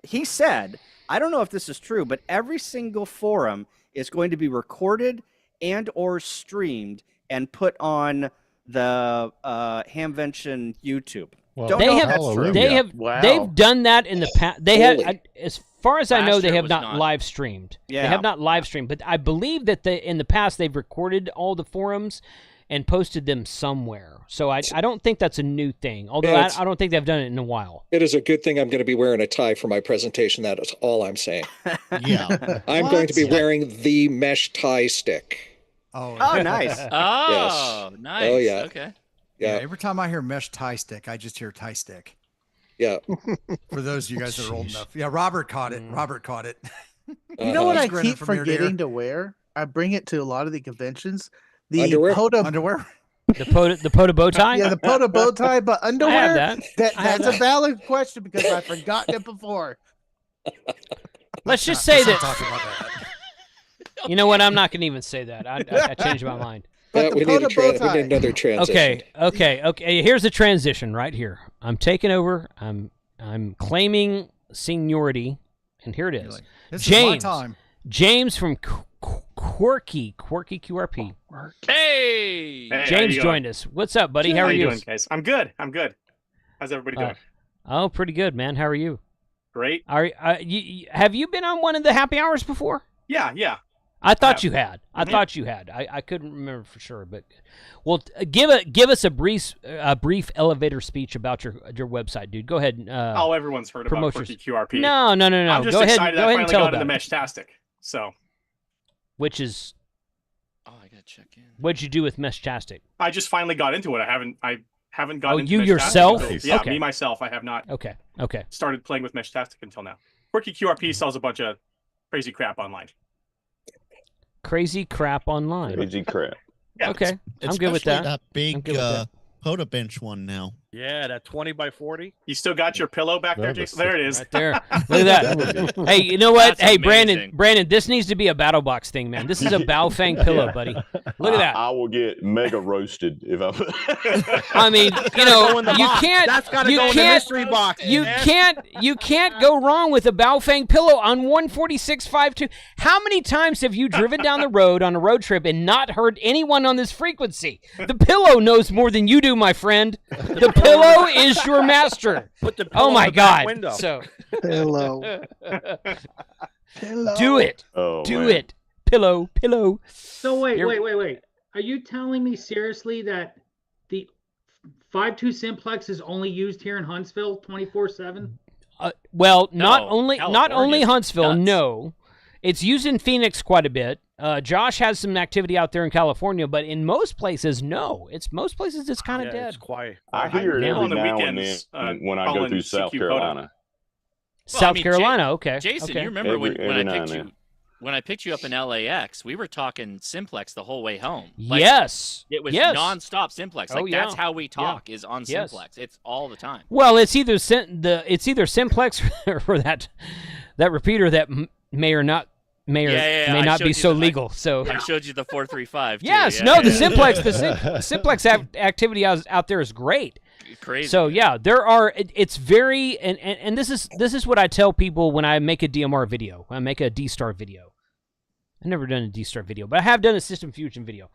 he said, I don't know if this is true, but every single forum is going to be recorded and or streamed and put on the Hamvention YouTube. Well, they've done that in the past. They have, as far as I know, they have not live streamed. Yeah. They have not live streamed, but I believe that in the past they've recorded all the forums and posted them somewhere. So I don't think that's a new thing, although I don't think they've done it in a while. It is a good thing I'm going to be wearing a tie for my presentation. That is all I'm saying. Yeah. I'm going to be wearing the mesh tie stick. Oh, nice. Oh, yes. Nice. Oh, yeah. Okay. Yeah. Every time I hear mesh tie stick, I just hear tie stick. Yeah. For those of you guys that are old enough. Yeah, Robert caught it. You know what I keep forgetting to wear? I bring it to a lot of the conventions. The underwear? Underwear? The POTA bow tie? Yeah, the POTA bow tie, but underwear? I have that. That's a valid question because I've forgotten it before. Let's just say that. You know what? I'm not going to even say that. I changed my mind. But we need another transition. Okay. Here's the transition right here. I'm taking over. I'm claiming seniority, and here it is. Like, this James. is my time. James from Quirky QRP. Hey, James joined us. What's up, buddy? How are you doing, guys? I'm good. How's everybody doing? Oh, pretty good, man. How are you? Great. Have you been on one of the happy hours before? Yeah. I thought you had. I couldn't remember for sure, but well, give us a brief elevator speech about your website, dude. Go ahead. Everyone's heard about Quirky QRP. No. I'm just excited. I finally got into it. Meshtastic. So, which is, I gotta check in. What'd you do with Meshtastic? I just finally got into it. I haven't gotten into you Meshtastic yourself? Until, me myself. I have not. Okay. Started playing with Meshtastic until now. Quirky QRP sells a bunch of crazy crap online. Crazy crap online. Crazy crap. Yeah, okay, I'm good with that. That big POTA bench one now. Yeah, that 20 by 40. You still got your pillow back there, Jason? There it is. Right there. Look at that. Hey, you know what? Hey, Brandon, this needs to be a battle box thing, man. This is a Baofeng pillow, buddy. Look at that. I will get mega roasted if I'm. I mean, you can't. That's got to go in the mystery box. You can't go wrong with a Baofeng pillow on 146.52. How many times have you driven down the road on a road trip and not heard anyone on this frequency? The pillow knows more than you do, my friend. The pillow is your master. Put the pillow oh my in the God! window. So Pillow. do it. Oh, do man. it. Pillow. So wait. Are you telling me seriously that the 5.2 simplex is only used here in Huntsville 24/7? Well, No, not only California's Huntsville. nuts. No, it's used in Phoenix quite a bit. Josh has some activity out there in California, but in most places, no. Most places it's kind of dead. It's quiet. I hear it Yeah. every On the now and weekends, then when I go calling through South CQ POTA. Carolina. South Carolina, okay. Jason, okay. you remember when Every I now picked and you then. when I picked you up in LAX? We were talking simplex the whole way home. Like, Yes. it was yes. nonstop simplex. Like Oh, yeah. that's how we talk is on Yes. simplex. It's all the time. Well, it's either simplex or that repeater that may or may I not showed be you so the- legal. So I showed you the 435. Too. yes, Yeah, no, yeah. the simplex, simplex activity out there is great. Crazy. So yeah, there are. It's very and this is what I tell people when I make a DMR video. When I make a D-Star video. I've never done a D-Star video, but I have done a System Fusion video.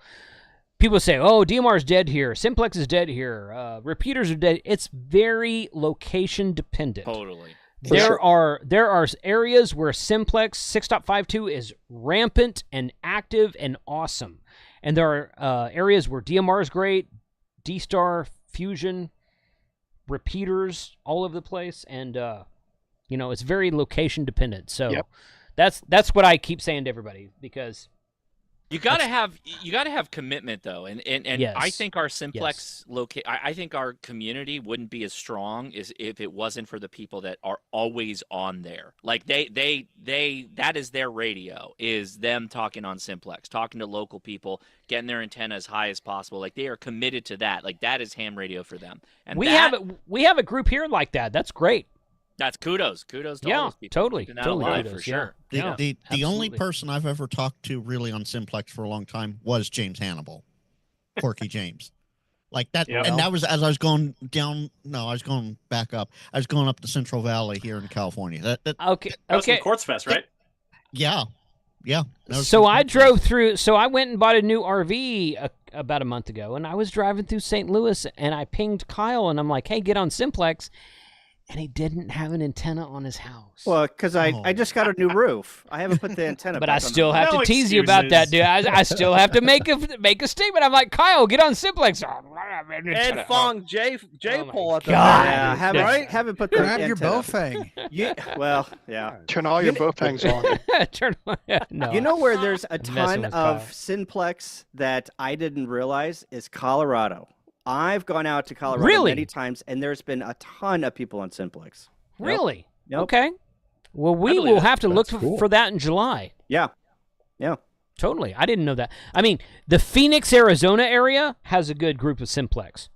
People say, "Oh, DMR is dead here. Simplex is dead here. Repeaters are dead." It's very location dependent. Totally. There are areas where simplex 6.52 is rampant and active and awesome, and there are areas where DMR is great, D-Star, Fusion, repeaters all over the place, and it's very location dependent. So that's what I keep saying to everybody, because You gotta have commitment though, and Yes. I think our simplex I think our community wouldn't be as strong as if it wasn't for the people that are always on there. Like they that is their radio, is them talking on simplex, talking to local people, getting their antenna as high as possible. Like they are committed to that. Like that is ham radio for them. And we have a group here like that. That's great. That's kudos to all Yeah, those people. totally, Keeping that totally alive kudos, for yeah. sure. The only person I've ever talked to really on simplex for a long time was James Hannibal, Porky James, like that. Yeah. And that was as I was going down. No, I was going back up. I was going up the Central Valley here in California. Oh, Okay. That was from Quartz Fest, right? Yeah. That was So from I Quartz drove Fest. through. So I went and bought a new RV about a month ago, and I was driving through St. Louis, and I pinged Kyle, and I'm like, "Hey, get on simplex," and he didn't have an antenna on his house. Well, because I just got a new roof. I haven't put the antenna. But back I on still the have roof. to tease you about that, dude. I still have to make a statement. I'm like, Kyle, get on simplex. Ed Fong, J Pole at the God. back. Yeah, haven't put the Grab your antenna. Bowfang. Well, yeah. Turn all your Bowfangs on. Turn on. No. You know where there's a messing ton with of Kyle. simplex that I didn't realize is Colorado. I've gone out to Colorado Really? many times, and there's been a ton of people on simplex. Really? Yep. Okay. Well, we believe will it. have to look That's cool. for that in July. Yeah. Yeah. Totally. I didn't know that. I mean, the Phoenix, Arizona area has a good group of simplex.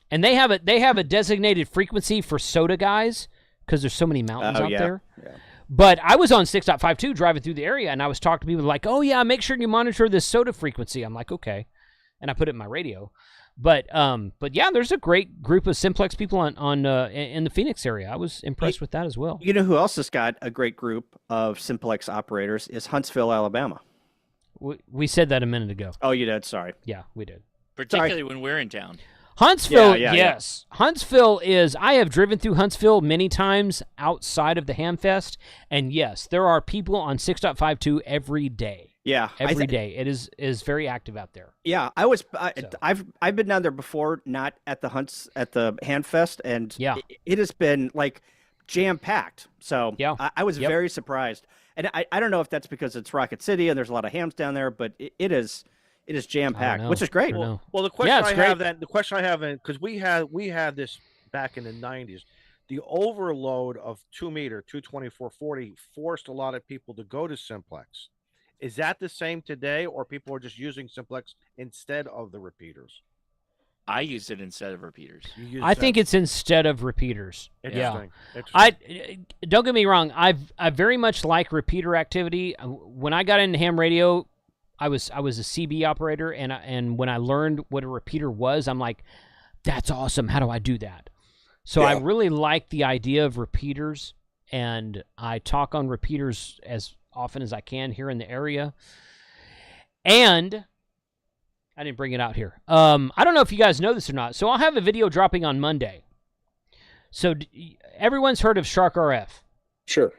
And they have a designated frequency for SOTA guys because there's so many mountains out there. Yeah. But I was on 6.52 driving through the area, and I was talking to people like, "Oh yeah, make sure you monitor this SOTA frequency." I'm like, "Okay," and I put it in my radio. But yeah, there's a great group of simplex people on in the Phoenix area. I was impressed with that as well. You know who else has got a great group of simplex operators is Huntsville, Alabama. We said that a minute ago. Oh, you did? Sorry. Yeah, we did. Particularly when we're in town. Huntsville, Yeah. yes. Huntsville is, I have driven through Huntsville many times outside of the Hamfest, and yes, there are people on 6.52 every day. Yeah. Every day. It is very active out there. Yeah, I've been down there before, not at the Hamfest, and Yeah. it has been like jam packed. So Yeah. I was Yep. very surprised, and I don't know if that's because it's Rocket City and there's a lot of hams down there, but it is jam packed, know. which is great. I don't know. Well, the question Yeah, it's I great. have then, because we had this back in the 90s, the overload of 2 meter 224/40 forced a lot of people to go to simplex. Is that the same today, or people are just using simplex instead of the repeaters? I used it instead of repeaters. I think it's instead of repeaters. Yeah. Interesting. Don't get me wrong. I very much like repeater activity. When I got into ham radio, I was a CB operator, and when I learned what a repeater was, I'm like, that's awesome. How do I do that? So I really like the idea of repeaters, and I talk on repeaters as often as I can here in the area. And I didn't bring it out here. I don't know if you guys know this or not. So I'll have a video dropping on Monday. So everyone's heard of Shark RF. Sure.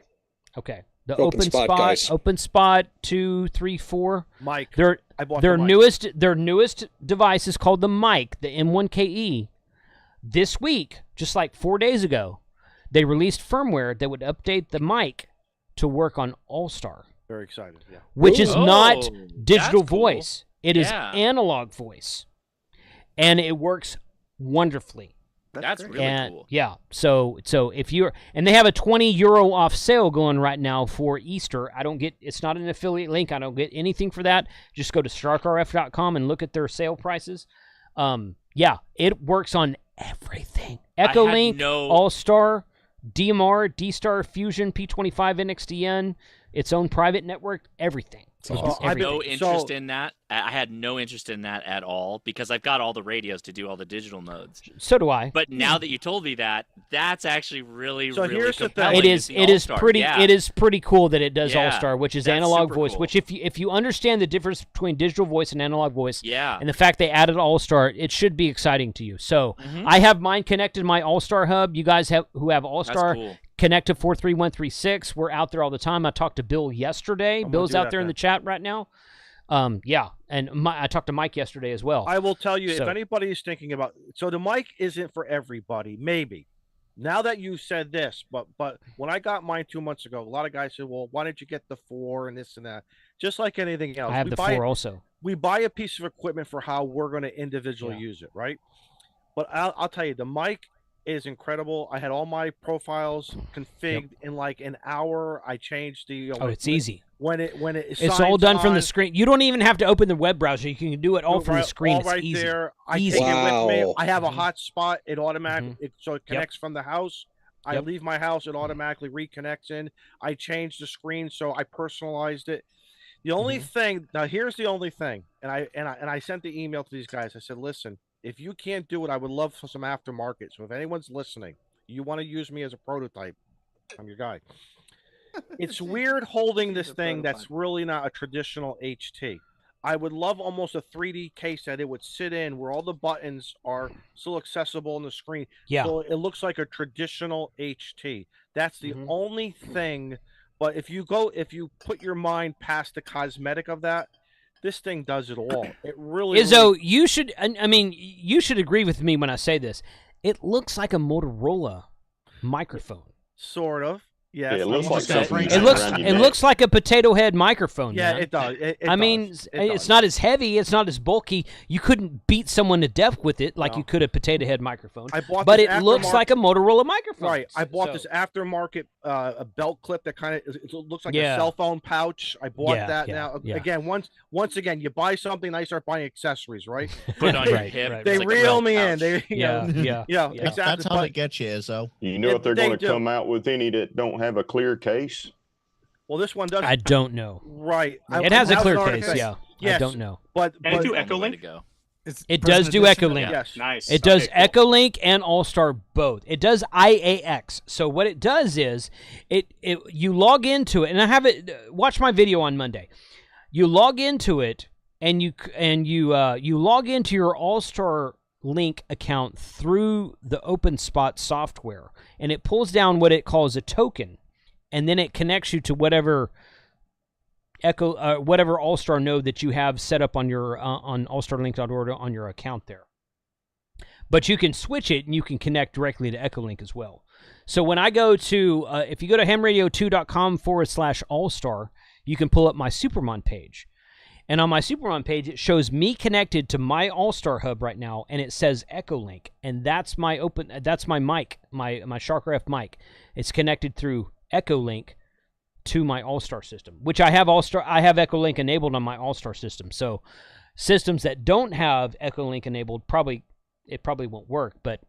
Okay. The Open spot guys. Open Spot 2, 3, 4. Mike. Their I bought the mic. newest device is called the mic, the M1KE. this week, just like 4 days ago, they released firmware that would update the mic to work on All-Star. Very excited, yeah. Which is not digital that's cool. voice. It is Yeah. analog voice. And it works wonderfully. That's really And cool. yeah, so if you're, and they have a €20 off sale going right now for Easter. It's not an affiliate link. I don't get anything for that. Just go to sharkrf.com and look at their sale prices. Yeah, it works on everything. Echolink, All-Star, DMR, D-Star, Fusion, P25, NXDN, its own private network, everything. I had no interest in that. I had no interest in that at all because I've got all the radios to do all the digital modes. So do I. But now that you told me that, that's actually really, really here's the thing. compelling. It is pretty cool that it does Yeah, All-Star, which is that's analog super voice. cool. Which if you understand the difference between digital voice and analog voice, Yeah. and the fact they added All-Star, it should be exciting to you. So I have mine connected to my All-Star hub. You guys who have All-Star, cool. connect to 43136. We're out there all the time. I talked to Bill yesterday. Bill's out there in the chat right now. Yeah, and I talked to Mike yesterday as well. I will tell you, if So- anybody is thinking about, so the mic isn't for everybody, maybe. Now that you said this, but when I got mine 2 months ago, a lot of guys said, well, why didn't you get the 4 and this and that? Just like anything else. I have the 4 also. We buy a piece of equipment for how we're going to individually use it, right? But I'll tell you, the mic is incredible. I had all my profiles configured in like an hour. I changed the. It's easy. When it It's all done from the on, screen. You don't even have to open the web browser. You can do it all from the screen. All It's right easy. there. I Easy. take it with me. I have a hotspot. It automatically so it Yep. connects from the house. I Yep. leave my house. It automatically reconnects in. I changed the screen, so I personalized it. The only thing now, here's the only thing, and I sent the email to these guys. I said, listen, if you can't do it, I would love for some aftermarket. So if anyone's listening, you want to use me as a prototype, I'm your guy. It's weird holding this thing that's really not a traditional HT. I would love almost a 3D case that it would sit in where all the buttons are still accessible on the screen. Yeah. So it looks like a traditional HT. That's the only thing. But if you put your mind past the cosmetic of that, this thing does it all. It really Izzo, you should. I mean, you should agree with me when I say this. It looks like a Motorola microphone. Sort of. Yes. Yeah, it looks like something. It looks like a potato head microphone. Yeah, man. it does. I mean, it's not as heavy. It's not as bulky. You couldn't beat someone to death with it like you could a potato head microphone. But it looks like a Motorola microphone. Right. I bought this aftermarket a belt clip that kind of it looks like a cell phone pouch. I bought that now. Again, once again, you buy something, I start buying accessories. Right. Put it on your hip. They like reel me in. They, yeah. Exactly. That's how they get you, Izzo. You know if they're going to come out with any that don't have a clear case? Well, this one does. I don't know. Right. It has a clear case. Yeah. Yes. I don't know. But Can it do Echolink? It does do Echolink. Yes. Nice. It does Okay, cool. Echolink and All-Star both. It does IAX. So what it does is you log into it, and I have it. Watch my video on Monday. You log into it, and you log into your All-Star Link account through the OpenSpot software, and it pulls down what it calls a token, and then it connects you to whatever whatever All-Star node that you have set up on your on allstarlink.org on your account there. But you can switch it and you can connect directly to Echolink as well. So when I go to if you go to hamradio2.com/allstar, you can pull up my Supermon page. And on my Supermon page, it shows me connected to my All-Star hub right now, and it says Echolink, and that's my mic, my SharkRF mic. It's connected through Echolink to my All-Star system, which I have Echolink enabled on my All-Star system. So systems that don't have Echolink enabled probably won't work, but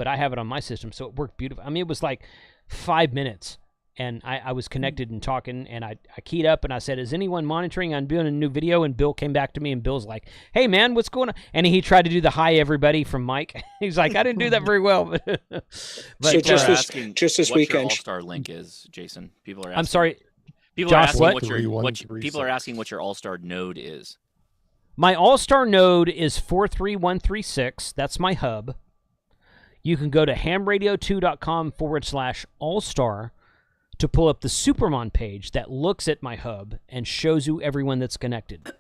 I have it on my system, so it worked beautifully. I mean, it was like 5 minutes. And I was connected and talking, and I keyed up, and I said, is anyone monitoring? I'm doing a new video, and Bill came back to me, and Bill's like, hey, man, what's going on? And he tried to do the hi, everybody from Mike. He's like, I didn't do that very well. But so just this what weekend. Your All-Star link is, Jason. People are asking. I'm sorry. People Josh, are asking what? People are asking what your All-Star node is. My All-Star node is 43136. That's my hub. You can go to hamradio2.com/allstar to pull up the Supermon page that looks at my hub and shows you everyone that's connected.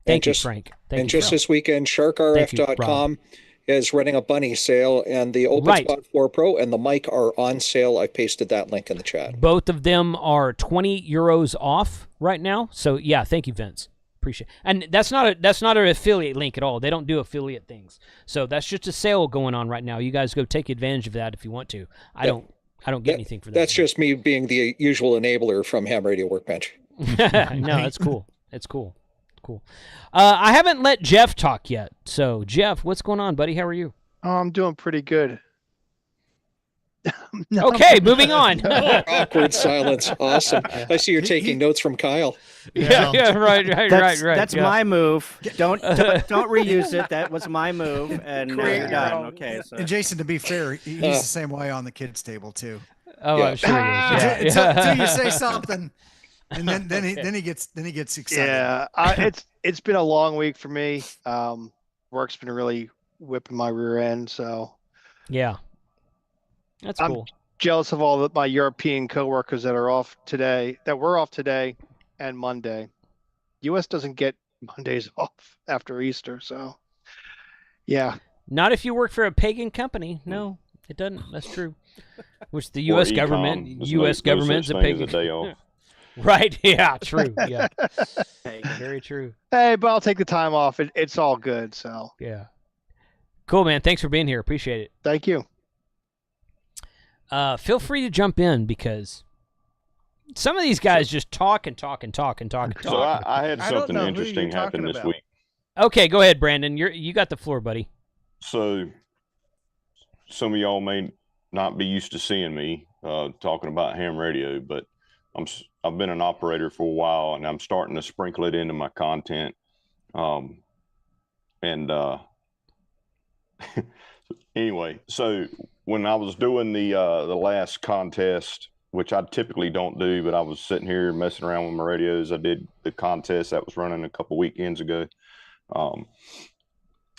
Thank you, Frank. This weekend, sharkrf.com is running a bunny sale, and the OpenSpot 4 Pro and the mic are on sale. I pasted that link in the chat. Both of them are 20 euros off right now. So yeah, thank you, Vince. Appreciate it. And that's not an affiliate link at all. They don't do affiliate things. So that's just a sale going on right now. You guys go take advantage of that if you want to. I don't get anything for that. That's just me being the usual enabler from Ham Radio Workbench. No, that's cool. It's cool. Cool. I haven't let Jeff talk yet. So, Jeff, what's going on, buddy? How are you? Oh, I'm doing pretty good. Okay, moving on. Awkward silence. Awesome. I see you're taking notes from Kyle. Yeah, right. That's my move. Don't reuse it. That was my move, and now you're done. Okay. So. And Jason, to be fair, he's the same way on the kids' table too. Oh, I'm sure he is. Until you say something. And then he gets excited. Yeah, it's been a long week for me. Work's been really whipping my rear end, so yeah, that's cool. I'm jealous of all my European coworkers that are off today. That were off today and Monday. U.S. doesn't get Mondays off after Easter, so yeah. Not if you work for a pagan company. No, it doesn't. That's true. Which the U.S. government, U.S. government's a pagan day off. Right. Yeah. True. Yeah. Very true. Hey, but I'll take the time off. It's all good. So. Yeah. Cool, man. Thanks for being here. Appreciate it. Thank you. Feel free to jump in because some of these guys just talk and talk and talk and talk and talk. So I had something interesting happen this week. Okay, go ahead, Brandon. You got the floor, buddy. So some of y'all may not be used to seeing me talking about ham radio, but I've been an operator for a while, and I'm starting to sprinkle it into my content. Anyway, so when I was doing the last contest, which I typically don't do, but I was sitting here messing around with my radios. I did the contest that was running a couple weekends ago,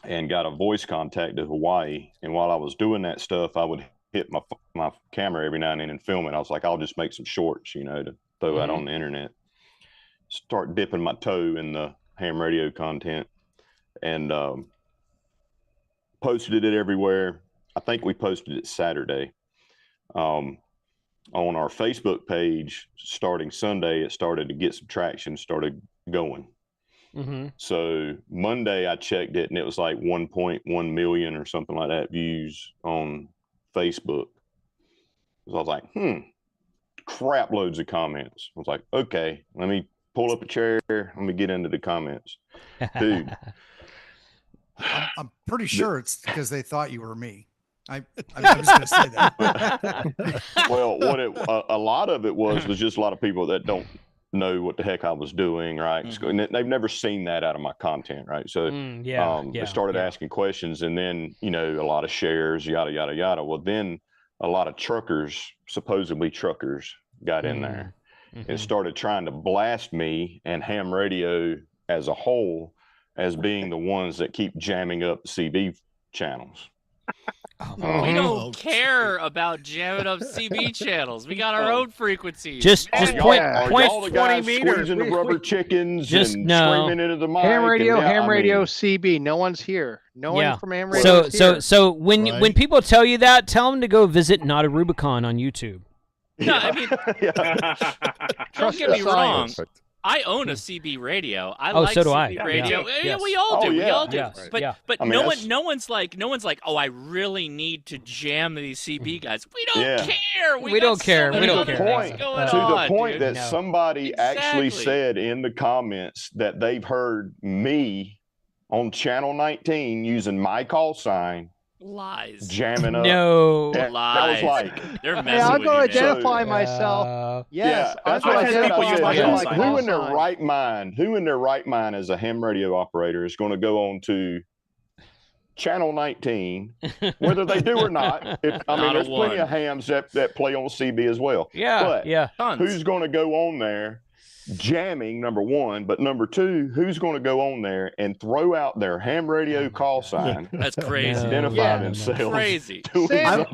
and got a voice contact to Hawaii. And while I was doing that stuff, I would hit my camera every now and then and film it. I was like, I'll just make some shorts, to throw out on the internet. Start dipping my toe in the ham radio content, and posted it everywhere. I think we posted it Saturday. On our Facebook page, starting Sunday, it started to get some traction, started going. Mm-hmm. So Monday I checked it, and it was like 1.1 million or something like that views on Facebook. So I was like, crap loads of comments. I was like, okay, let me pull up a chair. Let me get into the comments. Dude. I'm pretty sure it's because they thought you were me. I'm just going to say that. Well, a lot of it was just a lot of people that don't know what the heck I was doing, right? Mm-hmm. And they've never seen that out of my content, right? So they started asking questions, and then, a lot of shares, yada, yada, yada. Well, then a lot of supposedly truckers got in there and started trying to blast me and ham radio as a whole as being the ones that keep jamming up CB channels. We don't care about jamming up CB channels. We got our own frequencies. Just point all the 20 meters squeezing the rubber chickens and screaming into the mic. Ham radio, CB. No one's here. No one from ham radio. So when people tell you that, tell them to go visit Not a Rubicon on YouTube. No, I mean, don't get me wrong. I own a CB radio. I like so do CB I. radio. Yeah. We all do. Oh, yeah. We all do. Yes. But no one's like, oh, I really need to jam these CB guys. We don't care. We don't care. To the point that somebody actually said in the comments that they've heard me on channel 19 using my call sign. Lies. Jamming up. No. Lies. That was like, they're messing I'm with going you, to identify myself. Yes. That's what I said. Who in their right mind as a ham radio operator is going to go on to channel 19, whether they do or not? There's plenty of hams that play on CB as well. But who's going to go on there jamming, number one, but number two, who's going to go on there and throw out their ham radio call sign? That's crazy. Identify themselves. Crazy.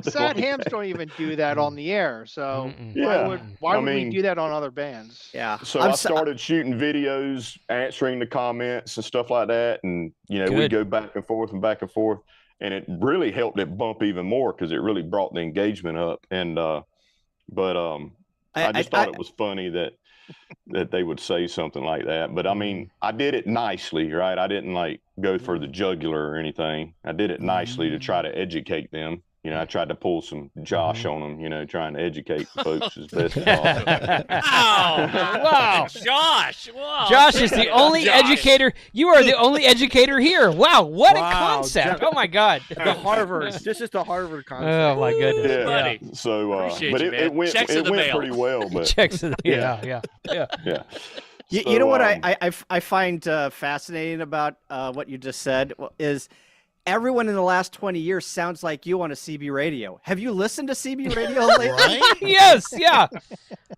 Sad hams don't even do that on the air. So why would we do that on other bands? Yeah. So I started shooting videos, answering the comments and stuff like that, and we'd go back and forth. and it really helped it bump even more because it really brought the engagement up. And I just thought it was funny that they would say something like that. But I mean, I did it nicely, right? I didn't like go for the jugular or anything. I did it nicely to try to educate them. You know, I tried to pull some Josh on them, you know, trying to educate the folks as best as possible. Wow. Josh. Wow. Josh is the only educator. You are the only educator here. Wow. What a concept. Oh, my God. The Harvard. This is the Harvard concept. Oh, my goodness. Yeah. Buddy. So, Appreciate but you, it went pretty well. But Checks in the yeah. You know what I find fascinating about what you just said is everyone in the last 20 years sounds like you on a CB radio. Have you listened to CB radio lately? Right? Yes, yeah.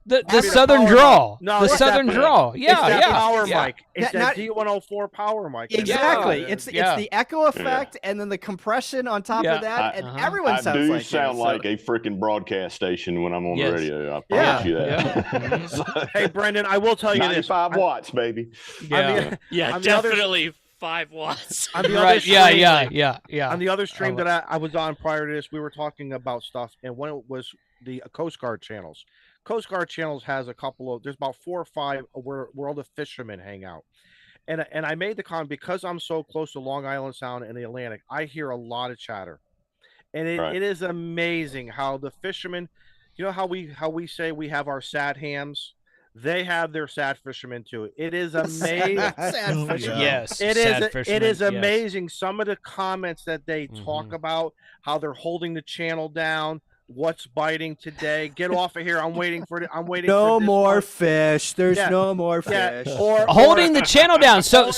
The southern drawl. No, the it's southern that- drawl. Yeah, It's that yeah. power yeah. mic. It's that D104 power mic. Exactly. Yeah. It's the echo effect and then the compression on top of that, and everyone sounds I do like sound you, like a freaking broadcast station when I'm on the radio. I promise you that. Hey, Brendan, I will tell you 95 this. watts, baby. Yeah, definitely 5 watts. On the Right. other stream, Yeah. On the other stream that I was on prior to this, we were talking about stuff, and when it was the Coast Guard channels. Coast Guard channels has a couple of, there's about 4 or 5 where all the fishermen hang out. And I made the comment, because I'm so close to Long Island Sound and the Atlantic, I hear a lot of chatter. And it is amazing how the fishermen, you know how we say we have our sad hams? They have their sad fishermen too. It is amazing. Sad fishermen. Yes. It is yes. amazing. Some of the comments that they talk about, how they're holding the channel down, what's biting today. Get off of here. I'm waiting for no for this more one. fish. There's no more fish. Or holding the channel down. So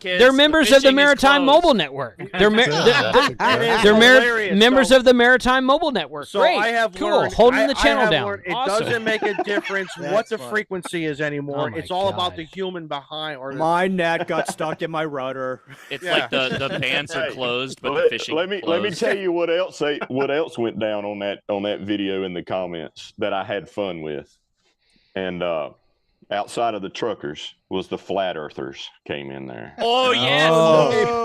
they're members of the Maritime Mobile Network. They're members of the Maritime Mobile Network. So Great. I have cool. learned, Holding the channel down. Learned, it awesome. doesn't make a difference what the frequency is anymore. Oh it's all about the human behind. Or my net got stuck in my rudder. It's like the bands are closed, but the fishing. Let me tell you what else went down on that video in the comments that I had fun with. And outside of the truckers was the flat earthers came in there. Oh yes,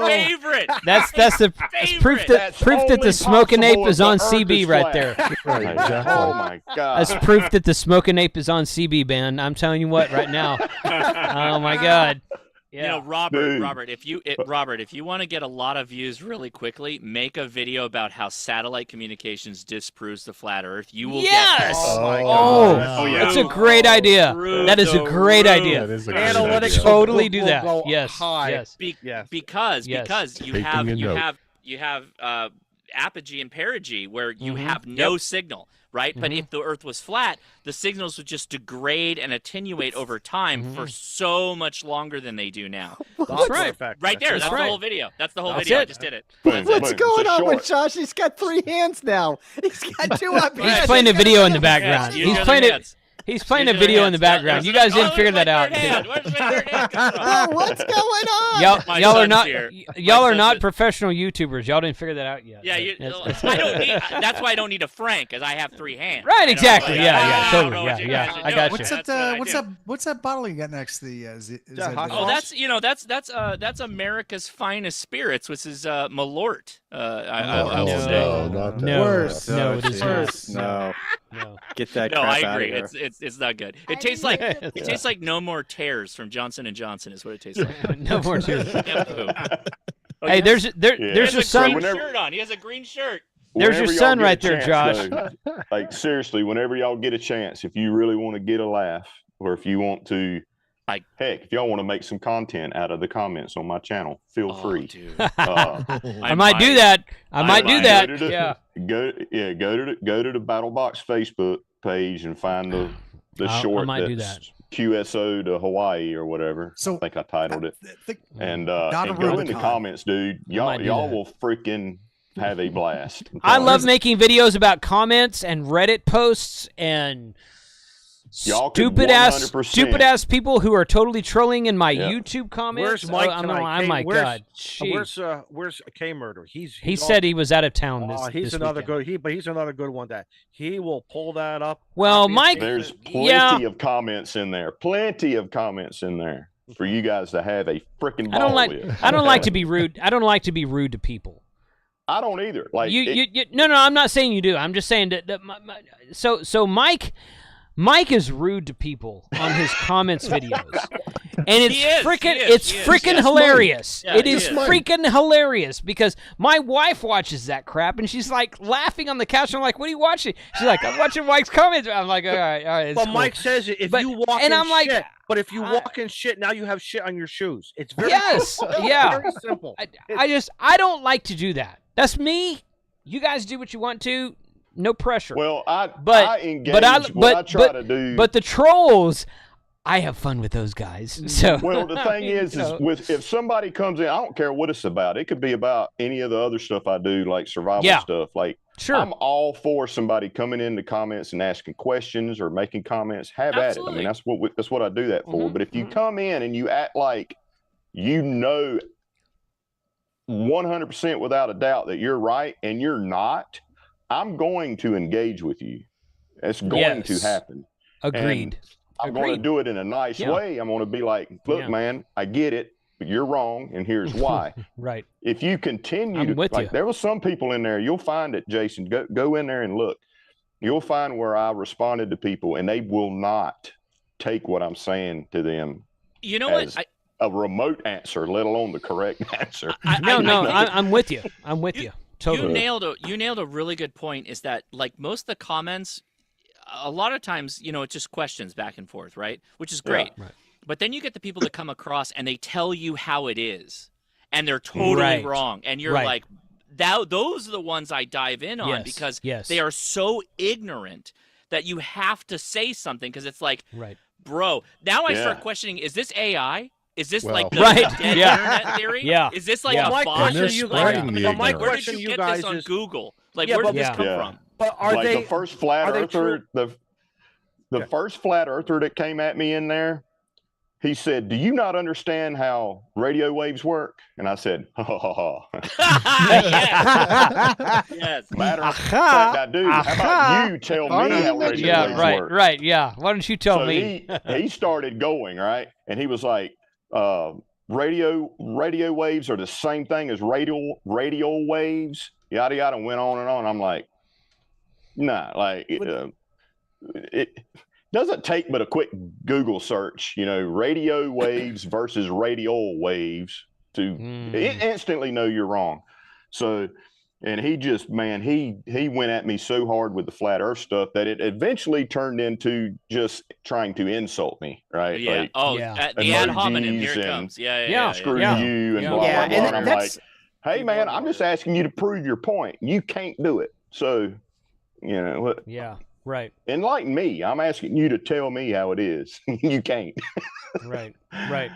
favorite. That's the proof that the smoking ape is on CB right there. Oh my God. That's proof that the smoking ape is on CB, man. I'm telling you what, right now. Oh my God. Yeah. You know, Robert, if you want to get a lot of views really quickly, make a video about how satellite communications disproves the flat Earth. You will get that's a great idea. That is a great idea. That is a Analytics great idea. Totally do that. Go Yes. high. Yes. Because you have apogee and perigee where you have no signal, right? But if the Earth was flat, the signals would just degrade and attenuate over time for so much longer than they do now. That's right. Right there. That's the whole video. That's the whole video. it. I just did it. What's going on with Josh? He's got 3 hands now. He's got 2 up here. He's playing a video in the background. Yes, He's playing it. He's playing a video in the background. You guys didn't figure that out. What's going on? Y'all are not professional YouTubers. Y'all didn't figure that out yet. Yeah, I don't need. That's why I don't need a Frank, because I have 3 hands. Right, exactly. Totally. Yeah, I got you. What's that bottle you got next to the? That's America's finest spirits, which is Malort. No, it is worse. No. Get that. No, crap I agree. Out of here. It's not good. It tastes like No More Tears from Johnson & Johnson is what it tastes like. No more tears. Hey, there's your son. Green shirt on. He has a green shirt. There's your son right there, Josh. Though, like seriously, whenever y'all get a chance, if you really want to get a laugh, or if you want to, heck, if y'all want to make some content out of the comments on my channel, feel free. I might do that. I might do that. Go to the BattleBox Facebook page and find the short that's QSO to Hawaii or whatever. So I think I titled it. And go in the comments, dude. Y'all will freaking have a blast. I love making videos about comments and Reddit posts and stupid ass people who are totally trolling in my YouTube comments. Where's Mike tonight? Oh my God! Where's K Murder? He said he was out of town. He's another good. He's another good one that he will pull that up. Well, Mike, there's plenty of comments in there. Plenty of comments in there. for you guys to have a freaking ball with. I don't like to be rude. I don't like to be rude to people. I don't either. Like no, I'm not saying you do. I'm just saying that so Mike is rude to people on his comments videos. And it's freaking hilarious. Yeah, it is freaking hilarious because my wife watches that crap and she's like laughing on the couch. I'm like, "What are you watching?" She's like, "I'm watching Mike's comments." I'm like, "All right." But cool. Mike says if you walk in shit, but if you walk in shit, now you have shit on your shoes. It's very very simple. I don't like to do that. That's me. You guys do what you want to. No pressure. Well, I engage what I try to do. But the trolls, I have fun with those guys. So well, the thing is if somebody comes in, I don't care what it's about. It could be about any of the other stuff I do, like survival stuff. Like, I'm all for somebody coming in the comments and asking questions or making comments. Have Absolutely. at it. I mean, that's what I do that for. But if you come in and you act like 100% without a doubt that you're right and you're not, I'm going to engage with you. It's going to happen. Agreed. And I'm going to do it in a nice way. I'm going to be like, look, man, I get it, but you're wrong, and here's why. Right. If you continue there was some people in there, you'll find it, Jason. Go in there and look. You'll find where I responded to people, and they will not take what I'm saying to them. You know what? A remote answer, let alone the correct answer. I'm with you. I'm with you. Totally. You nailed a really good point. Is that like most of the comments, a lot of times, it's just questions back and forth, right? Which is great. Yeah, right. But then you get the people that come across and they tell you how it is, and they're totally wrong, and you're like, those are the ones I dive in on because they are so ignorant that you have to say something because it's like, bro. Now I start questioning: is this AI? Is this like the dead internet theory? Yeah. Is this like a my bot? question to you guys, where did you get this on Google? Like, where did this come from? But are the first flat earther? The first flat earther that came at me in there, he said, "Do you not understand how radio waves work?" And I said, "Ha ha ha." Yes. Matter of fact, I do. How about you tell me how radio waves work? Right. Yeah. Why don't you tell me? He started going right, and he was like, radio waves are the same thing as radial waves, yada yada, and went on and on. I'm like, nah, like it doesn't take but a quick Google search, radio waves versus radial waves to instantly know you're wrong. So, and he just, man, he went at me so hard with the flat earth stuff that it eventually turned into just trying to insult me, right? Yeah. Like, the ad hominem, here it comes. Yeah. Screw you and blah, blah, blah. And I'm like, hey, man, I'm just asking you to prove your point. You can't do it. So, what? Yeah, right. Enlighten me. I'm asking you to tell me how it is. You can't. Right. I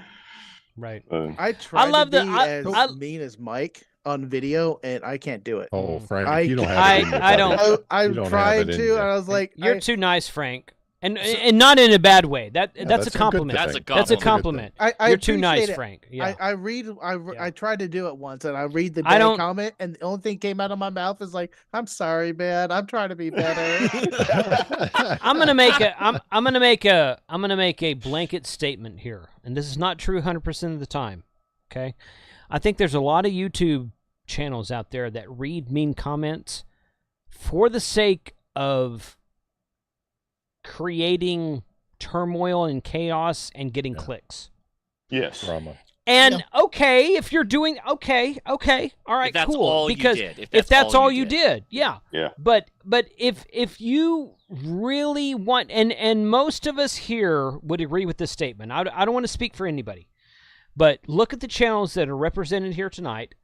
try to be as mean as Mike on video, and I can't do it. Oh, Frank, you don't have it in I don't. I'm trying to, and I was like, "You're too nice, Frank," and not in a bad way. That's a compliment. That's a compliment. You're too nice, Frank. Yeah. I tried to do it once, and I read the bad comment, and the only thing came out of my mouth is like, "I'm sorry, man. I'm trying to be better." I'm gonna make a blanket statement here, and this is not true 100% of the time. Okay. I think there's a lot of YouTube channels out there that read mean comments for the sake of creating turmoil and chaos and getting clicks. Yes. Drama. And okay, if you're doing all right, cool. Because if that's all you did, yeah. But if you really want, and most of us here would agree with this statement. I don't want to speak for anybody. But look at the channels that are represented here tonight,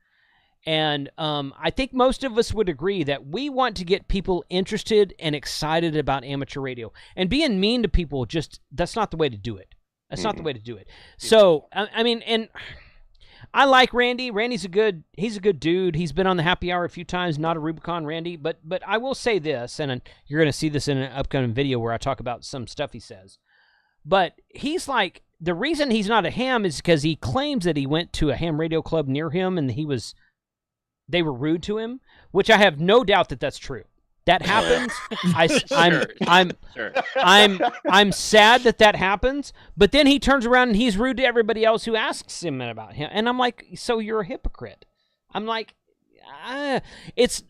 and I think most of us would agree that we want to get people interested and excited about amateur radio. And being mean to people, that's not the way to do it. That's not the way to do it. So, I mean, and I like Randy. Randy's he's a good dude. He's been on the happy hour a few times, not a Rubicon Randy. But I will say this, and you're going to see this in an upcoming video where I talk about some stuff he says. But he's like, the reason he's not a ham is because he claims that he went to a ham radio club near him and they were rude to him, which I have no doubt that that's true. That happens. I'm sad that happens. But then he turns around and he's rude to everybody else who asks him about him. And I'm like, so you're a hypocrite. I'm like, it's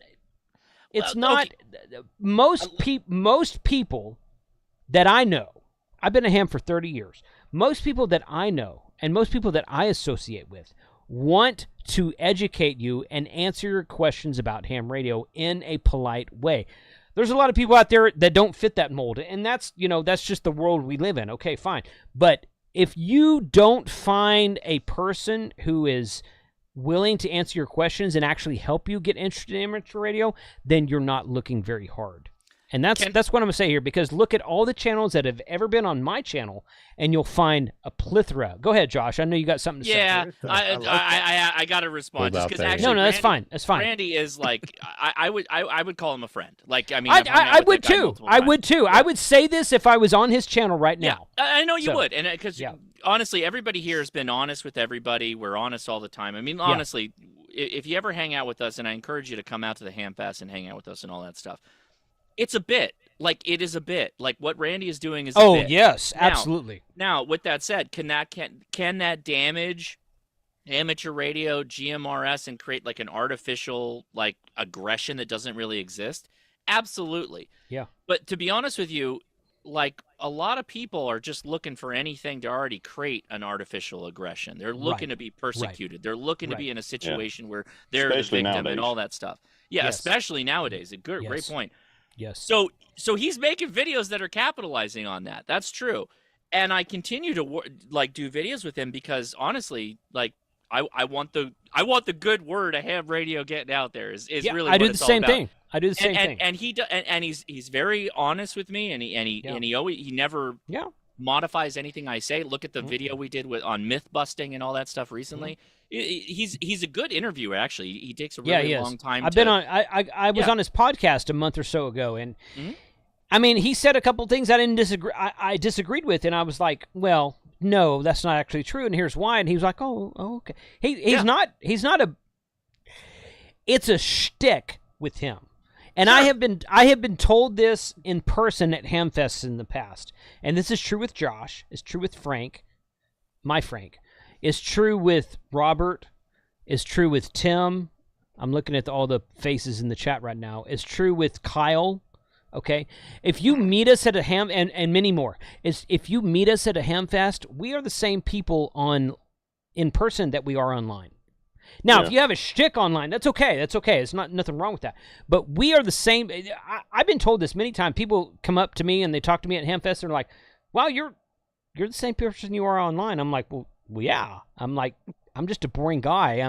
not. Okay. Most people that I know, I've been a ham for 30 years. Most people that I know and most people that I associate with want to educate you and answer your questions about ham radio in a polite way. There's a lot of people out there that don't fit that mold, and that's just the world we live in. Okay, fine. But if you don't find a person who is willing to answer your questions and actually help you get interested in amateur radio, then you're not looking very hard. And that's what I'm going to say here, because look at all the channels that have ever been on my channel, and you'll find a plethora. Go ahead, Josh. I know you got something to say. Yeah, I got to respond. Just because actually, no, that's fine. That's fine. Randy is like, I would call him a friend. Like, I mean, I would too. I would too. I would say this if I was on his channel right now. Yeah, I know you would, and because honestly, everybody here has been honest with everybody. We're honest all the time. I mean, honestly, if you ever hang out with us, and I encourage you to come out to the Hamfest and hang out with us and all that stuff. It's a bit. Like, it is a bit. Like, what Randy is doing is a bit. Oh, yes, absolutely. Now, with that said, can that damage amateur radio, GMRS, and create, like, an artificial, like, aggression that doesn't really exist? Absolutely. Yeah. But to be honest with you, like, a lot of people are just looking for anything to already create an artificial aggression. They're looking to be persecuted. They're looking to be in a situation where they're especially the victim and all that stuff. Yeah, especially nowadays. Great point. Yes. So he's making videos that are capitalizing on that. That's true. And I continue to do videos with him because honestly, like I want the good word of ham radio getting out there is really what I do it's the all same about. thing. I do the same thing. And he's very honest with me, and he never modifies anything I say. Look at the video we did on myth busting and all that stuff recently. He's a good interviewer, actually. He takes a really long time. I was on his podcast a month or so ago, and I mean, he said a couple things I disagreed with, and I was like, well, no, that's not actually true, and here's why. And he was like, oh okay. He's not a. It's a shtick with him. And I have been told this in person at Hamfest in the past. And this is true with Josh. It's true with Frank. My Frank. It's true with Robert. It's true with Tim. I'm looking at all the faces in the chat right now. It's true with Kyle. Okay? If you meet us at a and many more. If you meet us at a Hamfest, we are the same people in person that we are online. Now, if you have a shtick online, that's okay. That's okay. It's nothing wrong with that. But we are the same. I've been told this many times. People come up to me and they talk to me at Hamfest. They're like, "Wow, you're the same person you are online." I'm like, "Well, yeah." I'm like, "I'm just a boring guy. I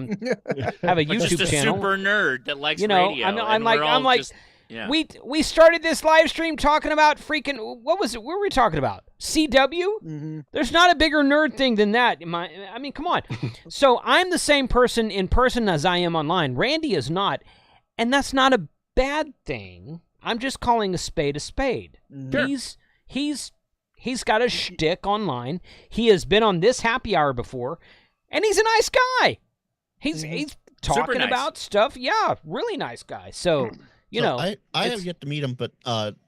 have a YouTube just a channel. Super nerd that likes radio." I'm like. Yeah. We started this live stream talking about freaking, what was it? What were we talking about? CW? Mm-hmm. There's not a bigger nerd thing than that. I mean, come on. So I'm the same person in person as I am online. Randy is not, and that's not a bad thing. I'm just calling a spade a spade. Mm-hmm. He's got a shtick online. He has been on this happy hour before, and he's a nice guy. He's talking nice about stuff. Yeah, really nice guy. So. I have yet to meet him, but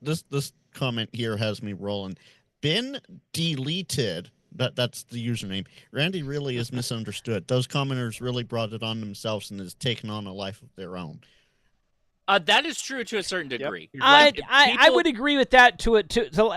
this comment here has me rolling. Been deleted. That's the username. Randy really is misunderstood. Those commenters really brought it on themselves and has taken on a life of their own. That is true to a certain degree. Yep. I would agree with that. So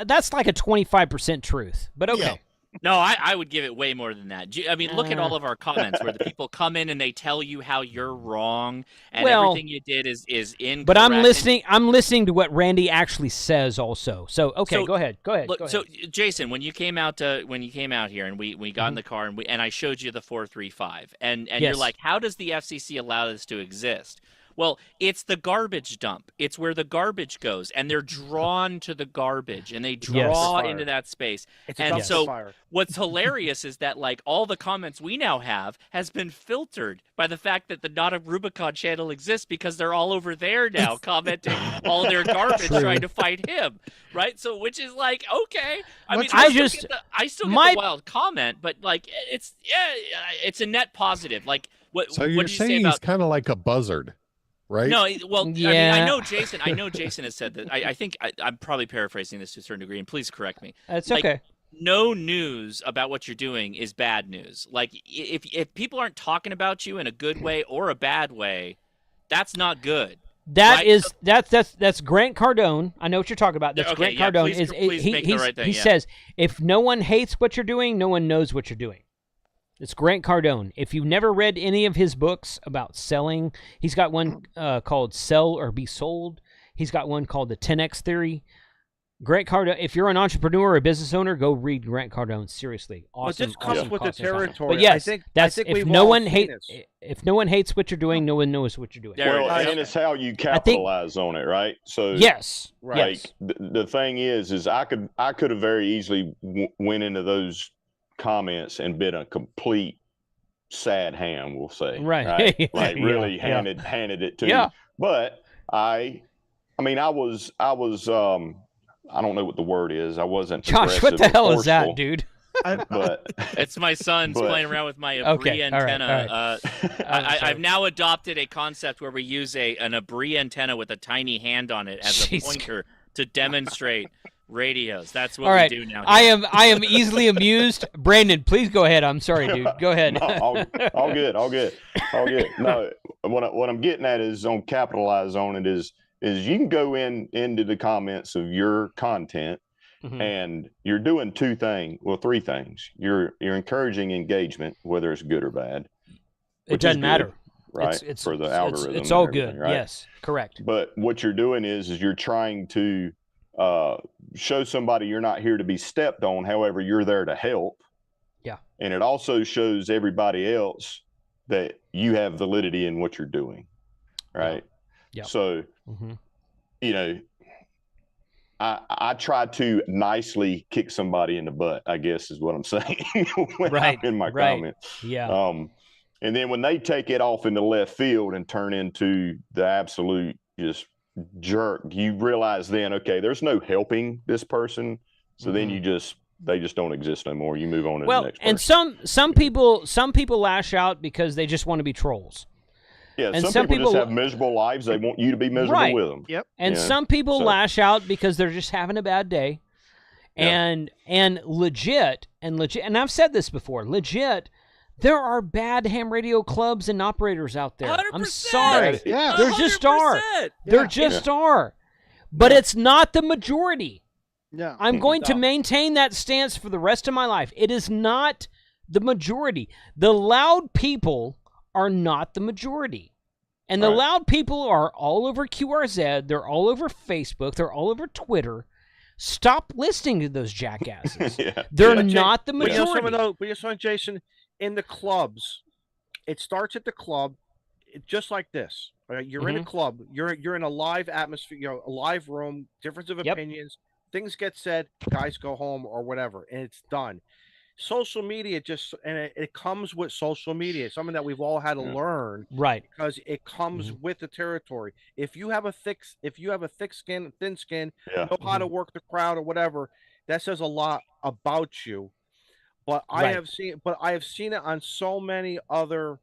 that's like a 25% truth. But okay. Yeah. No, I would give it way more than that. I mean, look at all of our comments where the people come in and they tell you how you're wrong and everything you did is incorrect. But I'm listening to what Randy actually says also. So go ahead. Look, so Jason, when you came out here and we got in the car and I showed you the 435 and you're like, how does the FCC allow this to exist? Well, it's the garbage dump. It's where the garbage goes, and they're drawn to the garbage, and they draw into that space. And so what's hilarious is that, like, all the comments we now have has been filtered by the fact that the Not a Rubicon channel exists because they're all over there now commenting all their garbage trying to fight him, right? So, which is like, okay. I mean, I still get the wild comment, but, like, it's a net positive. Like, so you're saying he's kind of like a buzzard. right? No, well, Yeah. I mean, I know Jason has said that. I think I'm probably paraphrasing this to a certain degree, and please correct me. That's Like, okay. no news about what you're doing is bad news. Like, if people aren't talking about you in a good way or a bad way, that's not good. That's Grant Cardone. I know what you're talking about. That's Okay, Grant Cardone. please make the right thing, he yeah. says, if no one hates what you're doing, no one knows what you're doing. It's Grant Cardone. If you've never read any of his books about selling, he's got one called Sell or Be Sold. He's got one called The 10X Theory. Grant Cardone, if you're an entrepreneur or a business owner, go read Grant Cardone. Seriously. Awesome. But this comes with the territory. But yes, I think if we've no all one seen if no one hates what you're doing, no one knows what you're doing. Well, and it's how you capitalize on it, right? So yes, like the thing is I could have very easily went into those comments and been a complete sad ham, we'll say, right? Like really handed it to you. But I mean, I was I don't know what the word is. I wasn't. Josh, what the hell is that, dude? But it's my son's playing around with my Abri antenna. All right. I've now adopted a concept where we use an Abri antenna with a tiny hand on it as a pointer to demonstrate radios. That's what we do now. I am easily amused. Brandon, please go ahead. I'm sorry, dude. Go ahead. No, all good. No, what I'm getting at is on capitalize on it is you can go into the comments of your content and you're doing three things. You're encouraging engagement, whether it's good or bad. It doesn't matter. Right. It's for the algorithm. It's all good. Right? Yes, correct. But what you're doing is you're trying to show somebody you're not here to be stepped on. However, you're there to help. Yeah. And it also shows everybody else that you have validity in what you're doing. Right. Yeah. So, you know, I try to nicely kick somebody in the butt, I guess is what I'm saying in my comments. Yeah. And then when they take it off into left field and turn into the absolute just jerk, you realize then, okay, there's no helping this person. So then they just don't exist no more. You move on to the next person. And some people lash out because they just want to be trolls. Yeah, and some people just have miserable lives. They want you to be miserable with them. Yep. And some people lash out because they're just having a bad day. And legit, and I've said this before, legit, there are bad ham radio clubs and operators out there. 100%. I'm sorry. Yeah. There just are. There just are. But it's not the majority. Yeah. I'm going to maintain that stance for the rest of my life. It is not the majority. The loud people are not the majority. And the loud people are all over QRZ. They're all over Facebook. They're all over Twitter. Stop listening to those jackasses. They're not the majority. But you're saying, Jason, in the clubs, it starts at the club, just like this. Right? You're in a club. You're in a live atmosphere, a live room, difference of opinions. Things get said, guys go home or whatever, and it's done. Social media it comes with social media, something that we've all had to learn, right? Because it comes with the territory. If you have a thick skin, thin skin, know how to work the crowd or whatever, that says a lot about you. But I have seen it on so many other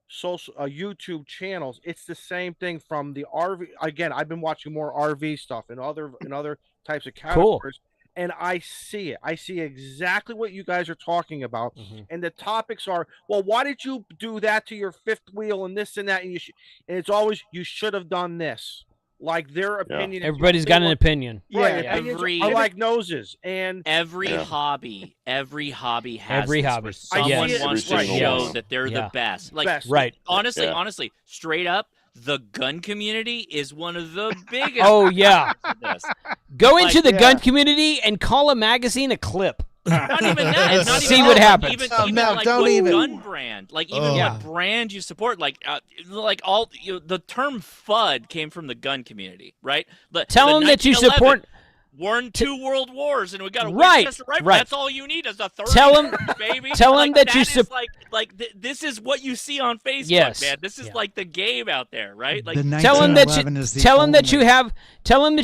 social YouTube channels. It's the same thing from the RV. Again, I've been watching more RV stuff and other types of categories. And I see it. I see exactly what you guys are talking about. And the topics are, well, why did you do that to your fifth wheel and this and that? And it's always, you should have done this. Like their opinion. Everybody's got an opinion. Right. I like noses. And every hobby has where someone wants to Right. show that they're the best. Like, honestly, straight up, the gun community is one of the biggest. Oh yeah. Go into the gun community and call a magazine a clip. Not even that. And see what happens. Even like what gun brand, like even what brand you support, like all the term FUD came from the gun community, right? Tell them that you support. won 2 world wars, and we got a Right, Winchester rifle. right. That's all you need is a 30, baby. Tell him that you this is what you see on Facebook, Yes. man. This is like the game out there, right? Like tell him that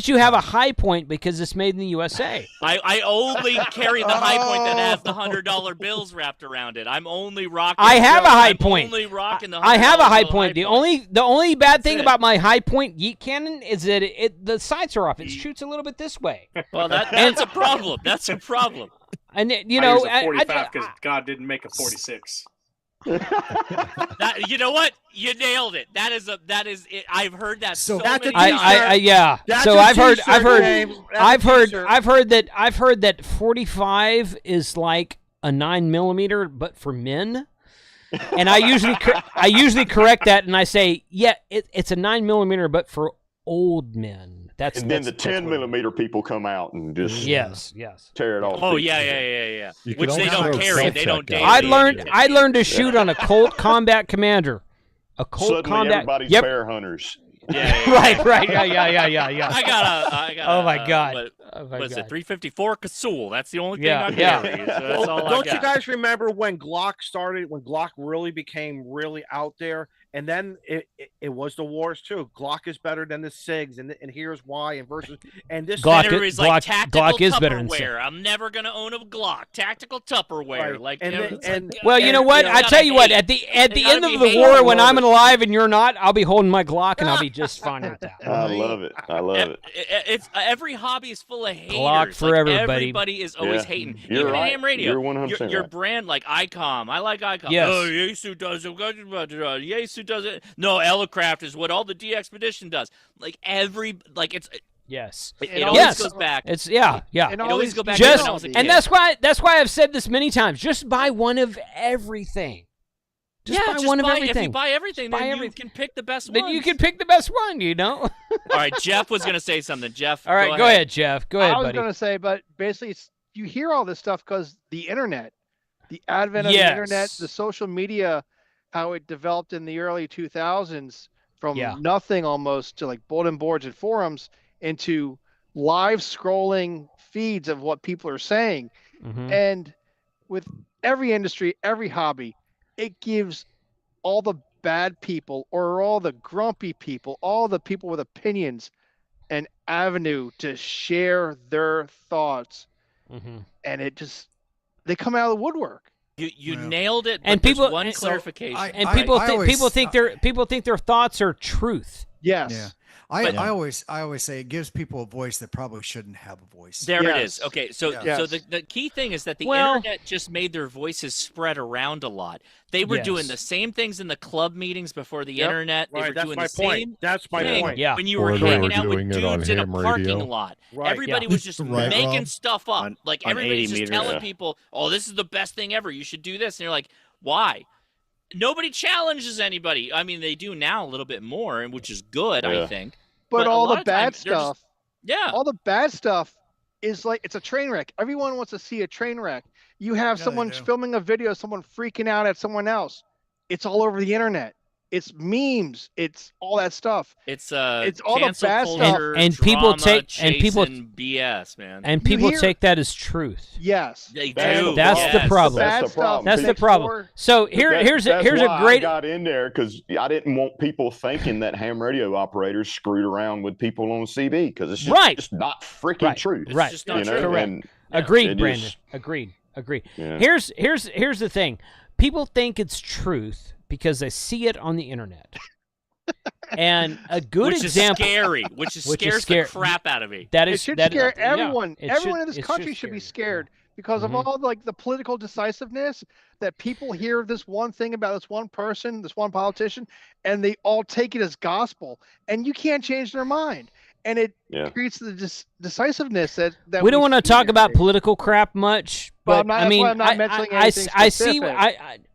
you have a high point because it's made in the USA. I only carry the high point that has the $100 bills wrapped around it. I'm only rocking. I have a high point. Only rocking the I have a high $100 point. The only bad thing about my high point yeet cannon is that the sights are off. It shoots a little bit this way. Well, that's a problem. That's a problem. And you I know, use a 45 because God didn't make a 46. You know what? You nailed it. That is it. I've heard that so many times. So I've heard that 45 is like a 9mm, but for men. And I usually correct that, and I say, yeah, it's a 9mm, but for old men. And then the 10mm people come out and just tear it off. Oh yeah. Which they don't carry. They don't. I learned to shoot on a Colt Combat Commander. A Colt Suddenly Combat. everybody's bear hunters. Yeah. Right. Yeah. I got Oh my God. What is it? 354 Casul. That's the only thing I carry. That's all Don't I got. you guys remember when Glock started? When Glock really became really out there, and then it was the wars too. Glock is better than the SIGs, and here's why. And versus and this everybody's like tactical Glock is better than SIG. Tupperware. I'm never gonna own a Glock. Tactical Tupperware. Right. Like well, you know what? I tell you what. At the end of the war, when I'm alive and you're not, I'll be holding my Glock and I'll be just fine with that. I love it. It's every hobby is full of haters. Glock for everybody. Everybody is always hating. You're Even right. ham radio. You're 100% Your right. brand, like ICOM. I like ICOM. Yes. Oh, Yaesu does it. Yaesu does it. No, Elecraft is what all the D Expedition does. It's. Yes. It always goes back. It's yeah. It always goes back. Just, to when I was a kid. and that's why I've said this many times. Just buy one of everything. Just buy one of everything. If you buy everything, then you can pick the best one. Then you can pick the best one, you know? All right, Jeff was going to say something. Jeff, all right, go ahead, Jeff. Go ahead, buddy. I was going to say, but basically, you hear all this stuff because the internet, the advent of the internet, the social media, how it developed in the early 2000s from nothing almost to like bulletin boards and forums into live scrolling feeds of what people are saying. Mm-hmm. And with every industry, every hobby, it gives all the bad people or all the grumpy people, all the people with opinions, an avenue to share their thoughts. Mm-hmm. And they come out of the woodwork. You nailed it. And people, one clarification. People think their thoughts are truth. Yes. Yeah. I always say it gives people a voice that probably shouldn't have a voice. There it is. Okay, so the key thing is that the internet just made their voices spread around a lot. They were doing the same things in the club meetings before the internet. They were doing the same That's my thing point. Yeah. when you were hanging out with dudes in a parking lot. Right. Everybody was just making Rob? stuff up. Like on everybody's 80 just meters. telling people, "Oh, this is the best thing ever. You should do this." And you're like, "Why?" Nobody challenges anybody. I mean, they do now a little bit more, which is good, I think. But a all lot the of bad times they're stuff, just- all the bad stuff is like, it's a train wreck. Everyone wants to see a train wreck. You have someone filming a video, someone freaking out at someone else. It's all over the internet. It's memes. It's all that stuff. It's all the cancel bad culture, stuff. And people drama, take BS, man. And people take that as truth. Yes. They That's do. That's the problem. That's the problem. That's the problem. So here's a why great. I got in there because I didn't want people thinking that ham radio operators screwed around with people on CB because it's just not freaking true. Right. It's just not true. Correct. Agreed, Brandon. Agreed. Yeah. Here's the thing. People think it's truth because they see it on the internet. And a good example, which scares the crap out of me. It should scare everyone. Everyone in this it country should be scared because of all like the political decisiveness that people hear this one thing about this one person, this one politician, and they all take it as gospel, and you can't change their mind. And it creates the decisiveness that we don't want to talk about political crap much. But I'm not mentioning anything specific.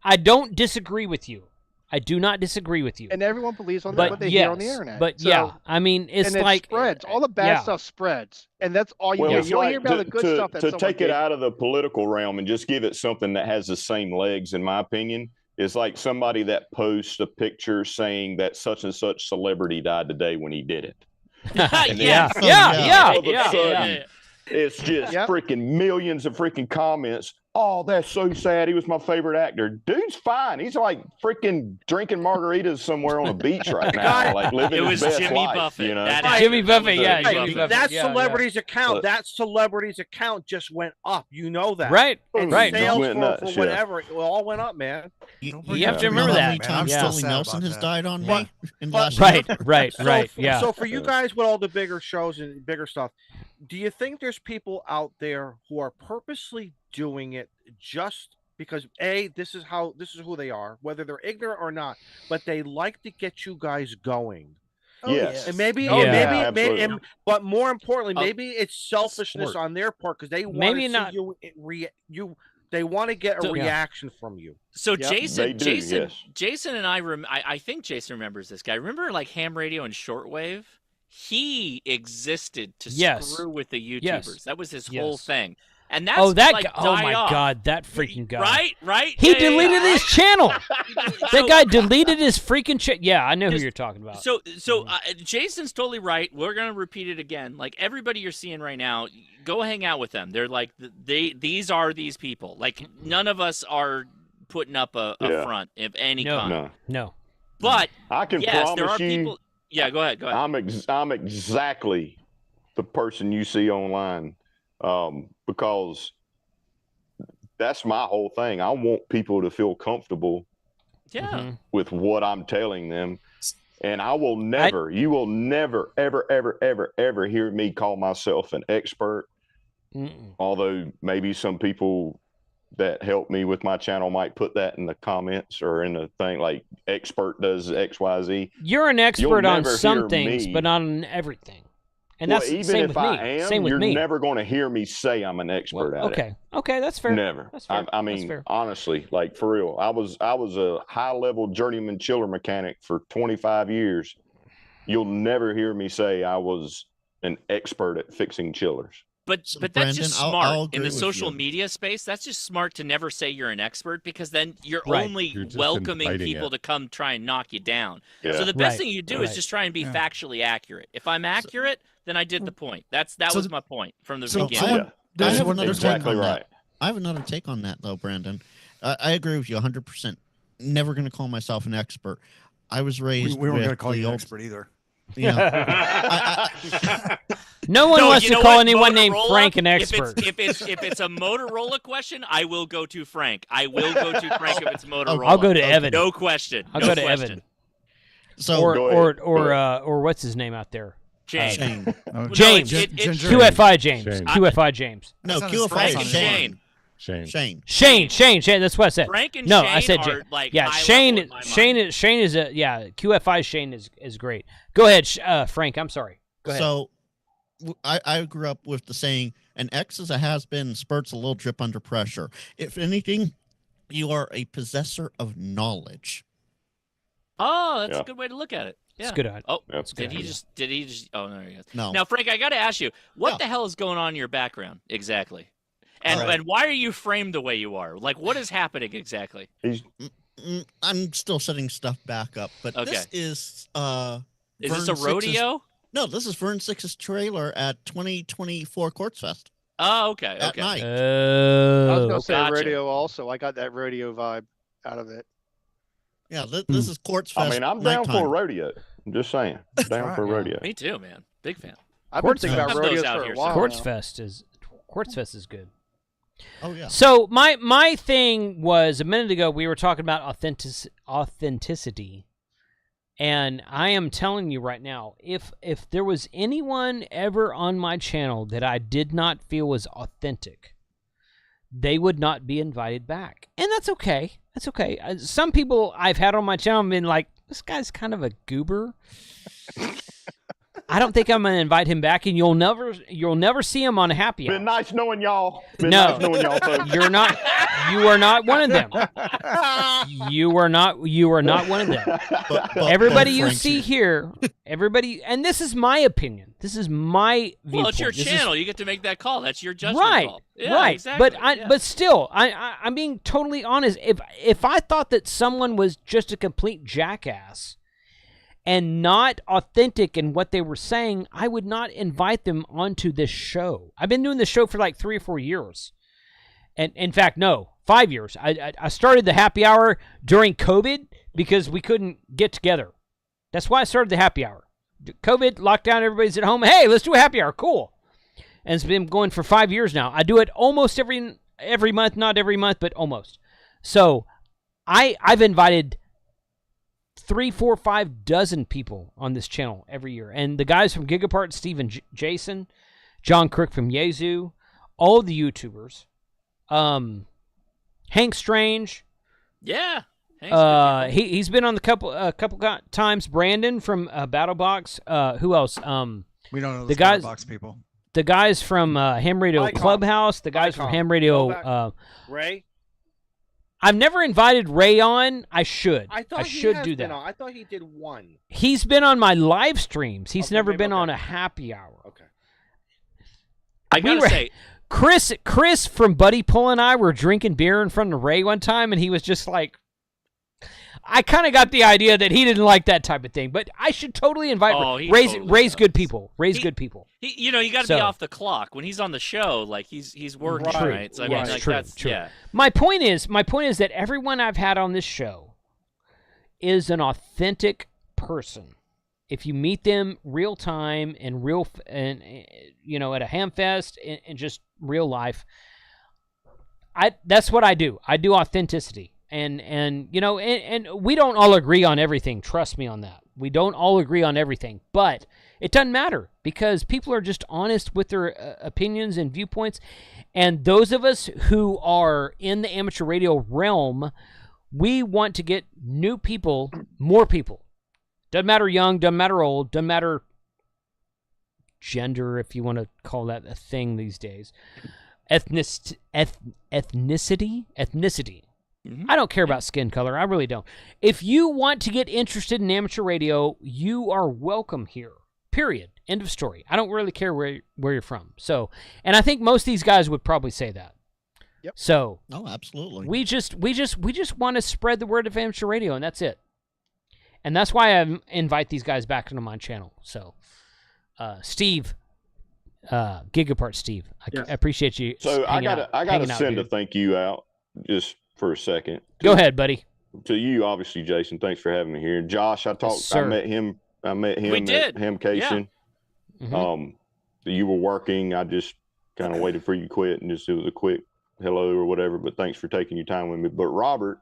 I don't disagree with you. I do not disagree with you. And everyone believes on what they hear on the internet. But I mean, it's like it spreads. All the bad stuff spreads, and that's all you get. You don't hear about the good stuff. To take it out of the political realm and just give it something that has the same legs, in my opinion, is like somebody that posts a picture saying that such and such celebrity died today when he did it. It's just freaking millions of freaking comments. Oh, that's so sad. He was my favorite actor. Dude's fine. He's like freaking drinking margaritas somewhere on a beach right now, like living his best Jimmy life. Buffett. You know, Jimmy Buffett. Yeah, Jimmy Buffett. That yeah, celebrity's account. That celebrity's account just went up. You know that, Right? And right. sales for whatever, it all went up, man. You have to remember that. How many times Sterling Nelson has died on me in the last right, year? right. Yeah. So for you guys with all the bigger shows and bigger stuff, do you think there's people out there who are purposely doing it just because this is who they are, whether they're ignorant or not, but they like to get you guys going? Yes. And maybe, but more importantly, maybe it's selfishness on their part because they want to see you. They want to get a reaction from you. So Jason and I think Jason remembers this guy. Remember like ham radio and shortwave? He existed to screw with the YouTubers. Yes. That was his whole thing. And that's oh my God, that freaking guy. Right. He deleted his channel. That guy deleted his freaking channel. Yeah, I know who you're talking about. So Jason's totally right. We're gonna repeat it again. Like everybody you're seeing right now, go hang out with them. They're like these are these people. Like none of us are putting up a front of any kind. No. But I can promise there are people. Yeah, go ahead. I'm exactly the person you see online. Because that's my whole thing. I want people to feel comfortable with what I'm telling them. And I will never, you will never, ever, ever, ever, ever hear me call myself an expert. Although maybe some people that help me with my channel might put that in the comments or in the thing like expert does XYZ. You're an expert on some things, but not on everything. And that's even same if with I me. am, Same with you're me. never going to hear me say I'm an expert at it. Okay, that's fair. Never. That's fair. I mean, honestly, like for real, I was a high-level journeyman chiller mechanic for 25 years. You'll never hear me say I was an expert at fixing chillers. But that's Brandon, just I'll smart in the agree with social you. media space. That's just smart to never say you're an expert because then you're Right. only You're just welcoming inviting people it. to come try and knock you down. Yeah. So the best Right. thing you do is Right. just try and be factually accurate. If I'm accurate, then I did the point. That was my point from the So beginning. I have another exactly take on right. that. I have another take on that, though, Brandon. I agree with you 100%. Never going to call myself an expert. I was raised We weren't going to with call the you an old- expert either. Yeah. No one wants you to know call what, anyone named Motorola, Frank an expert. If it's a Motorola question, I will go to Frank. I will go to Frank if it's Motorola. I'll go to Evan. No question. I'll no go to question. Evan. So Or what's his name out there? James. Shane. James. Ginger. QFI James. Shane. QFI James. No, That's not QFI his is Shane. Shane. Shane. That's what I said. Frank and no, Shane I said are James. like yeah, high Shane. level in my Shane. mind. Shane is a QFI. Shane is great. Go ahead, Frank. I'm sorry. Go ahead. So I grew up with the saying, an X is a has-been, spurts a little drip under pressure. If anything, you are a possessor of knowledge. Oh, that's a good way to look at it. Yeah. It's good. Oh, That's did he just? Oh, no, he goes. No. Now, Frank, I got to ask you, what the hell is going on in your background exactly? And why are you framed the way you are? Like, what is happening exactly? I'm still setting stuff back up, but Okay. this is Is this a Vern Six's- rodeo? No, this is Vern Six's trailer at 2024 Quartz Fest Oh, okay. at Okay. night. I was going to say Gotcha. radio also. I got that radio vibe out of it. Yeah, this is Quartz Fest. I mean, I'm down for a nighttime. rodeo. I'm just saying. Down for a rodeo. Me too, man. Big fan. I've been thinking Fest. about Have those rodeos out for here a while. Quartz now. Fest is good. Oh yeah. So my thing was a minute ago we were talking about authenticity, and I am telling you right now, if there was anyone ever on my channel that I did not feel was authentic, they would not be invited back, and that's okay. That's okay. Some people I've had on my channel have been like, this guy's kind of a goober. I don't think I'm going to invite him back, and you'll never see him on a happy hour. Been nice knowing y'all. Been No. nice knowing y'all, folks. You're not. You are not one of them. You are not. You are not one of them. But Everybody you Frank's see here, everybody, and this is my opinion. This is my viewpoint. Well, it's your This is- channel. You get to make that call. That's your judgment right, call. Yeah, right. Exactly. But still, I'm being totally honest. If I thought that someone was just a complete jackass, and not authentic in what they were saying, I would not invite them onto this show. I've been doing this show for like 3 or 4 years. And in fact, no, 5 years. I started the happy hour during COVID because we couldn't get together. That's why I started the happy hour. COVID, lockdown, everybody's at home. Hey, let's do a happy hour. Cool. And it's been going for 5 years now. I do it almost every month, not every month, but almost. So I've invited 3, 4, 5 dozen people on this channel every year. And the guys from Gigapart, Steve and Jason, John Crook from Yazoo, all of the YouTubers, Hank Strange. Yeah. He's been on the couple times. Brandon from BattleBox. Who else? We don't know the guys. BattleBox people. The guys from Ham Radio Icon. Clubhouse. The guys from Ham Radio. Ray. I've never invited Ray on. I should. I should do that. I thought he did one. He's been on my live streams. He's never been on a happy hour. Okay. I gotta say, Chris from Buddy Pull and I were drinking beer in front of Ray one time, and he was just like, I kind of got the idea that he didn't like that type of thing, but I should totally invite Ray's good people. Ray's good people. You got to be off the clock when he's on the show. Like he's working, right? So I mean, like that's true. Yeah. My point is that everyone I've had on this show is an authentic person. If you meet them real time and at a Hamfest and just real life, that's what I do. I do authenticity. And we don't all agree on everything. Trust me on that. We don't all agree on everything, but it doesn't matter because people are just honest with their opinions and viewpoints. And those of us who are in the amateur radio realm, we want to get new people, more people. Doesn't matter young, doesn't matter old, doesn't matter gender, if you want to call that a thing these days. Ethnicity. Mm-hmm. I don't care about skin color. I really don't. If you want to get interested in amateur radio, you are welcome here. Period. End of story. I don't really care where you're from. So, and I think most of these guys would probably say that. Yep. So, absolutely. We just want to spread the word of amateur radio, and that's it. And that's why I invite these guys back into my channel. So, Steve, Gigapart Steve, I appreciate you. So I gotta send a thank you out just for a second. Go ahead, buddy. To you, obviously, Jason. Thanks for having me here. Josh, I met him We did. at Hamcation. Yeah. Mm-hmm. You were working. I just kind of waited for you to quit and just it was a quick hello or whatever. But thanks for taking your time with me. But Robert,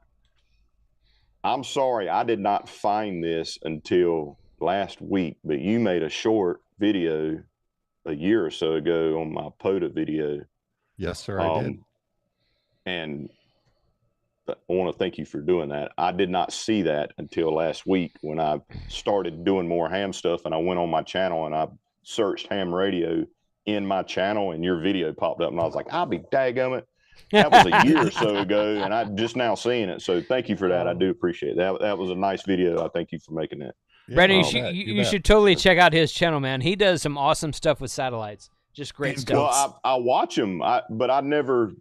I'm sorry I did not find this until last week. But you made a short video a year or so ago on my POTA video. Yes, sir, I did. And I want to thank you for doing that. I did not see that until last week when I started doing more ham stuff and I went on my channel and I searched ham radio in my channel and your video popped up and I was like, I'll be dadgummit. That was a year or so ago and I'm just now seeing it. So thank you for that. I do appreciate that. That was a nice video. I thank you for making that. Brandon, you should totally check out his channel, man. He does some awesome stuff with satellites. Just great stuff. Well, I watch him, but I never,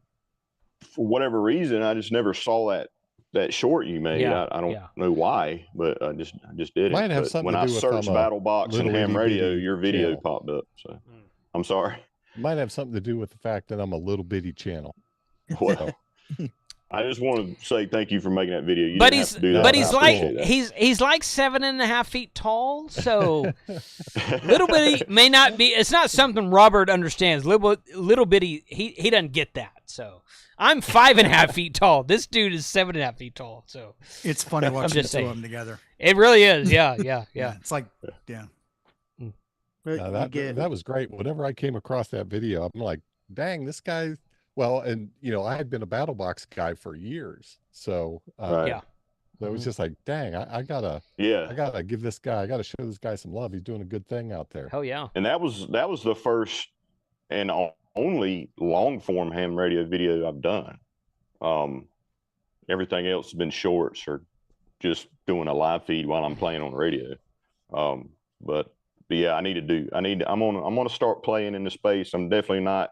for whatever reason, I just never saw that short you made. Yeah, I don't know why, but I just did Might it. have But something when to I do with searched BattleBox and ham radio, your video channel. popped up. So I'm sorry. Might have something to do with the fact that I'm a little bitty channel. Well, I just want to say thank you for making that video. You But didn't he's have to do that, but I he's appreciate like that. he's like 7.5 feet tall, so little bitty may not be. It's not something Robert understands. Little bitty, he doesn't get that. So I'm 5.5 feet tall. This dude is 7.5 feet tall. So it's funny watching the two of them together. It really is. Yeah. It's like that was great. Whenever I came across that video, I'm like, dang, this guy. Well, and I had been a BattleBox guy for years, so Right. So it was just like, dang, I gotta give this guy, I gotta show this guy some love. He's doing a good thing out there. Hell yeah. And that was the first and only long form ham radio video I've done. Everything else has been shorts or just doing a live feed while I'm playing on the radio. But yeah, I'm gonna start playing in the space. I'm definitely not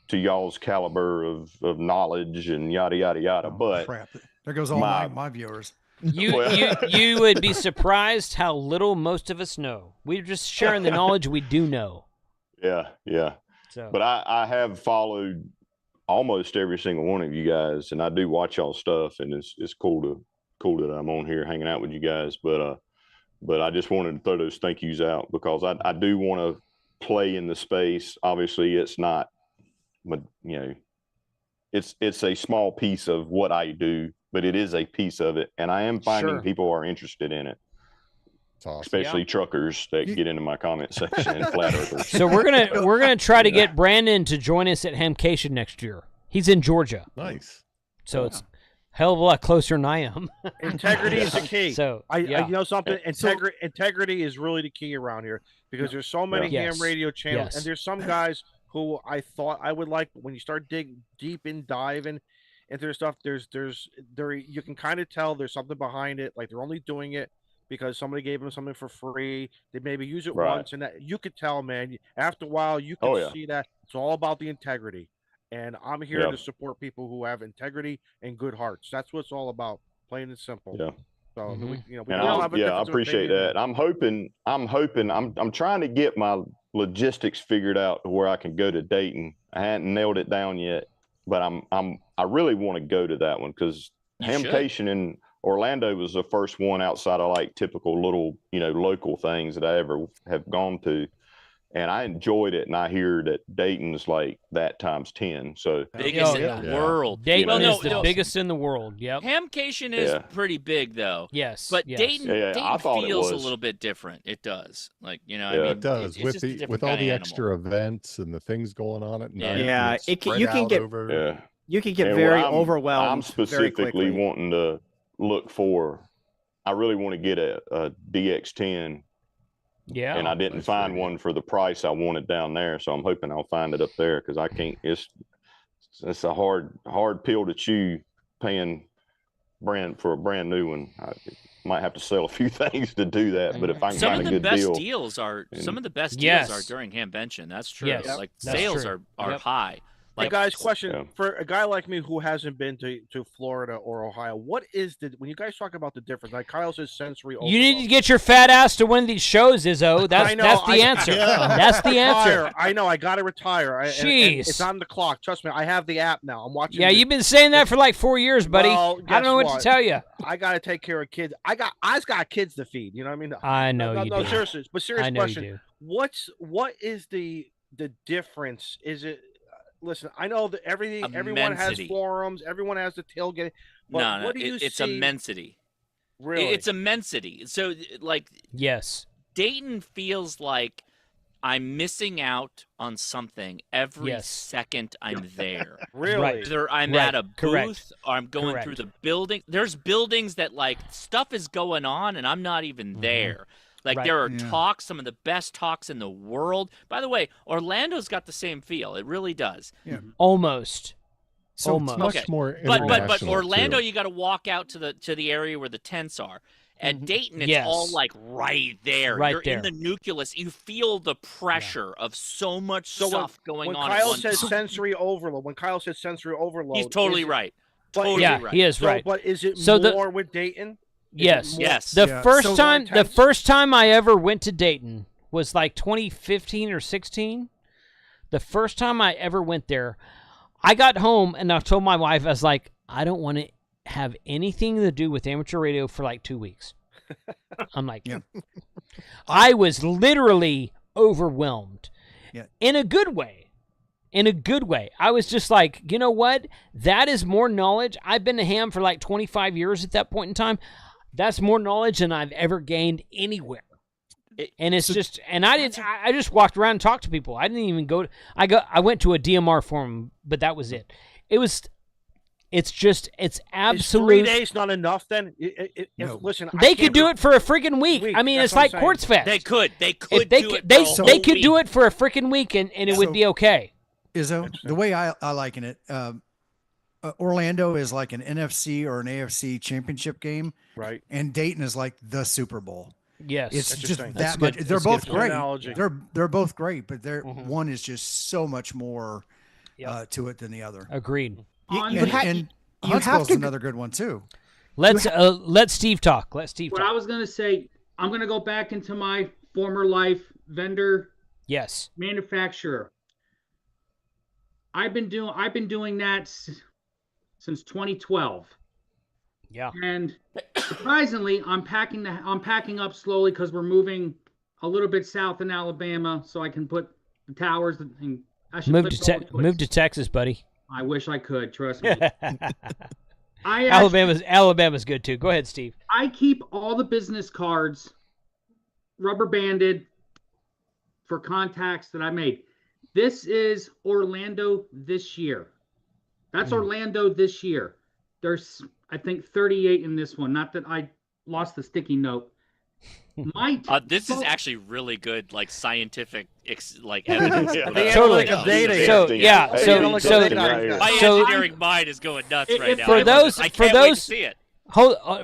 to y'all's caliber of knowledge and yada yada yada. But crap. There goes all my viewers. You would be surprised how little most of us know. We're just sharing the knowledge we do know. Yeah. So, but I have followed almost every single one of you guys, and I do watch y'all stuff, and it's cool that I'm on here hanging out with you guys. But I just wanted to throw those thank yous out because I do want to play in the space. Obviously, it's not, it's a small piece of what I do, but it is a piece of it, and I am finding people are interested in it. Awesome. Especially truckers that get into my comment section and flat earthers. So we're gonna try to get Brandon to join us at Hamvention next year. He's in Georgia. Nice. So it's a hell of a lot closer than I am. Integrity is the key. So you know something. Integrity is really the key around here because there's so many ham radio channels, and there's some guys who I thought I would like. When you start digging deep in, diving into their stuff, you can kind of tell there's something behind it. Like they're only doing it because somebody gave them something for free. They maybe use it once, and that you could tell, man. After a while, you can see that it's all about the integrity. And I'm here to support people who have integrity and good hearts. That's what it's all about, plain and simple. Yeah. So I appreciate that. I'm trying to get my logistics figured out to where I can go to Dayton. I hadn't nailed it down yet, but I really want to go to that one because Hamvention in Orlando was the first one outside of like typical little, local things that I ever have gone to. And I enjoyed it, and I hear that Dayton's like that times 10. So biggest in the world. Dayton is the biggest in the world. Yep. Hamvention is pretty big, though. Yes, but Dayton feels a little bit different. It does, I mean, it does with all the extra events and the things going on at night. Yeah, you can get very overwhelmed. I'm specifically wanting to look for. I really want to get a DX10. Yeah, and I didn't find one for the price I wanted down there, so I'm hoping I'll find it up there because I can't. It's a hard pill to chew, paying for a brand new one. I might have to sell a few things to do that, but if I can find a good deal, some of the best deals are during Hamvention. That's true. Yes, like sales are high. Like, guys, question for a guy like me who hasn't been to Florida or Ohio, what is when you guys talk about the difference? Like Kyle says, sensory overload. You need to get your fat ass to one of these shows, Izzo. That's the answer. That's the answer. I know. I got to retire. Jeez, it's on the clock. Trust me. I have the app now. I'm watching. Yeah, you've been saying that for like 4 years, buddy. Well, I don't know what to tell you. I got to take care of kids. I got kids to feed. You know what I mean? I know you do. Seriously, but serious question. You do. What is the difference? Is it? Listen, I know that everyone has forums, everyone has the tailgate. But what do you see? It's immensity. Really? It's immensity. So, like, yes, Dayton feels like I'm missing out on something every second I'm there. Really? Right. Either I'm at a booth or I'm going through the building. There's buildings that, like, stuff is going on and I'm not even there. Like, there are talks, some of the best talks in the world. By the way, Orlando's got the same feel. It really does. Yeah. Almost. So Almost. Much more international, but Orlando, too. you got to walk out to the area where the tents are. At Dayton, it's all like right there. Right You're there. in the nucleus. You feel the pressure of so much stuff going on. When Kyle says sensory overload, he's totally right. Totally right. He is right. But is it more with Dayton? Yes. The first time I ever went to Dayton was like 2015 or 16. The first time I ever went there, I got home and I told my wife, I was like, I don't want to have anything to do with amateur radio for like 2 weeks. I'm like, I was literally overwhelmed in a good way. In a good way. I was just like, you know what? That is more knowledge. I've been to ham for like 25 years at that point in time. That's more knowledge than I've ever gained anywhere. And it's I just walked around and talked to people. I didn't even I went to a DMR forum, but that was it. It's absolute. Is 3 days not enough then? Listen, they could do it for a freaking week. I mean, it's like Quartz Fest. They could they could do it for a freaking week and it would be okay. Izzo, the way I liken it, Orlando is like an NFC or an AFC championship game, right? And Dayton is like the Super Bowl. Yes, it's just that much. They're both great. They're both great, but one is just so much more to it than the other. Agreed. And Huntsville's another good one too. let Steve talk. Let Steve what talk. I was gonna say, I'm gonna go back into my former life, vendor, yes, manufacturer. I've been doing that since 2012. Yeah. And surprisingly, I'm packing up slowly because we're moving a little bit south in Alabama, so I can put the towers. And I should move to Texas, buddy. I wish I could. Trust me. Alabama's good too. Go ahead, Steve. I keep all the business cards rubber banded for contacts that I made. This is Orlando this year. That's Orlando this year. There's, I think, 38 in this one. Not that I lost the sticky note. This is actually really good, like scientific, evidence. Totally. My engineering mind is going nuts right now. I can't wait to see it.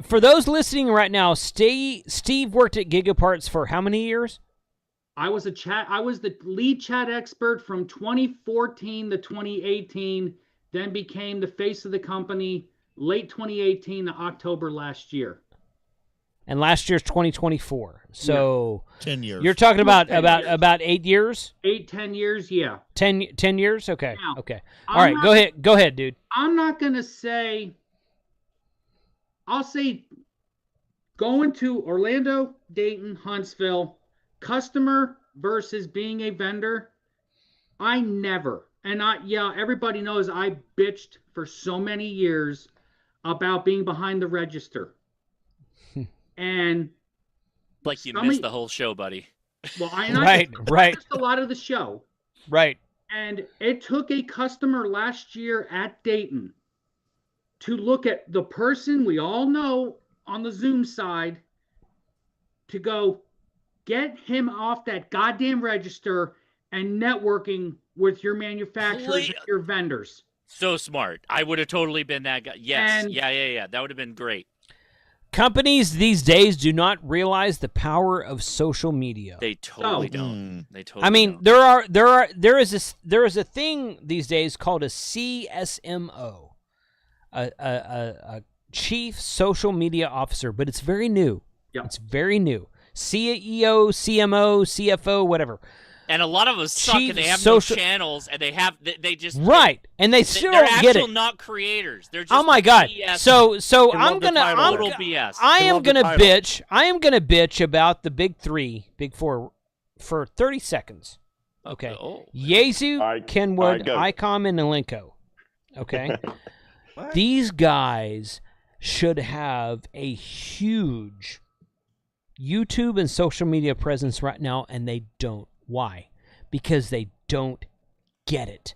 For those listening right now, Steve worked at Gigaparts for how many years? I was the lead chat expert from 2014 to 2018, then became the face of the company late 2018 to October last year. And last year's 2024. So 10 years. You're talking about 8 years? 10 years, yeah. 10 years? Okay. Now, okay. All right, go ahead, dude. I'm not going to say, I'll say going to Orlando, Dayton, Huntsville, customer versus being a vendor, I never, and everybody knows I bitched for so many years about being behind the register. And like you missed the whole show, buddy. Well, I missed a lot of the show. Right. And it took a customer last year at Dayton to look at the person we all know on the Zoom side to go get him off that goddamn register and networking with your manufacturers and your vendors. So smart. I would have totally been that guy. Yes. Yeah. That would have been great. Companies these days do not realize the power of social media. They totally don't. They totally. I mean, don't. there is a thing these days called a CSMO, a chief social media officer, but it's very new. Yeah. It's very new. CEO, CMO, CFO, whatever. And a lot of us suck, and they have no channels, and they just and they still they're don't get it. They're not creators. They're just oh my god! BS. So I'm gonna total BS. I am gonna bitch about the big four, for 30 seconds. Okay. Yezu, Kenwood, ICOM, and Elenco. Okay. These guys should have a huge YouTube and social media presence right now, and they don't. Why? Because they don't get it.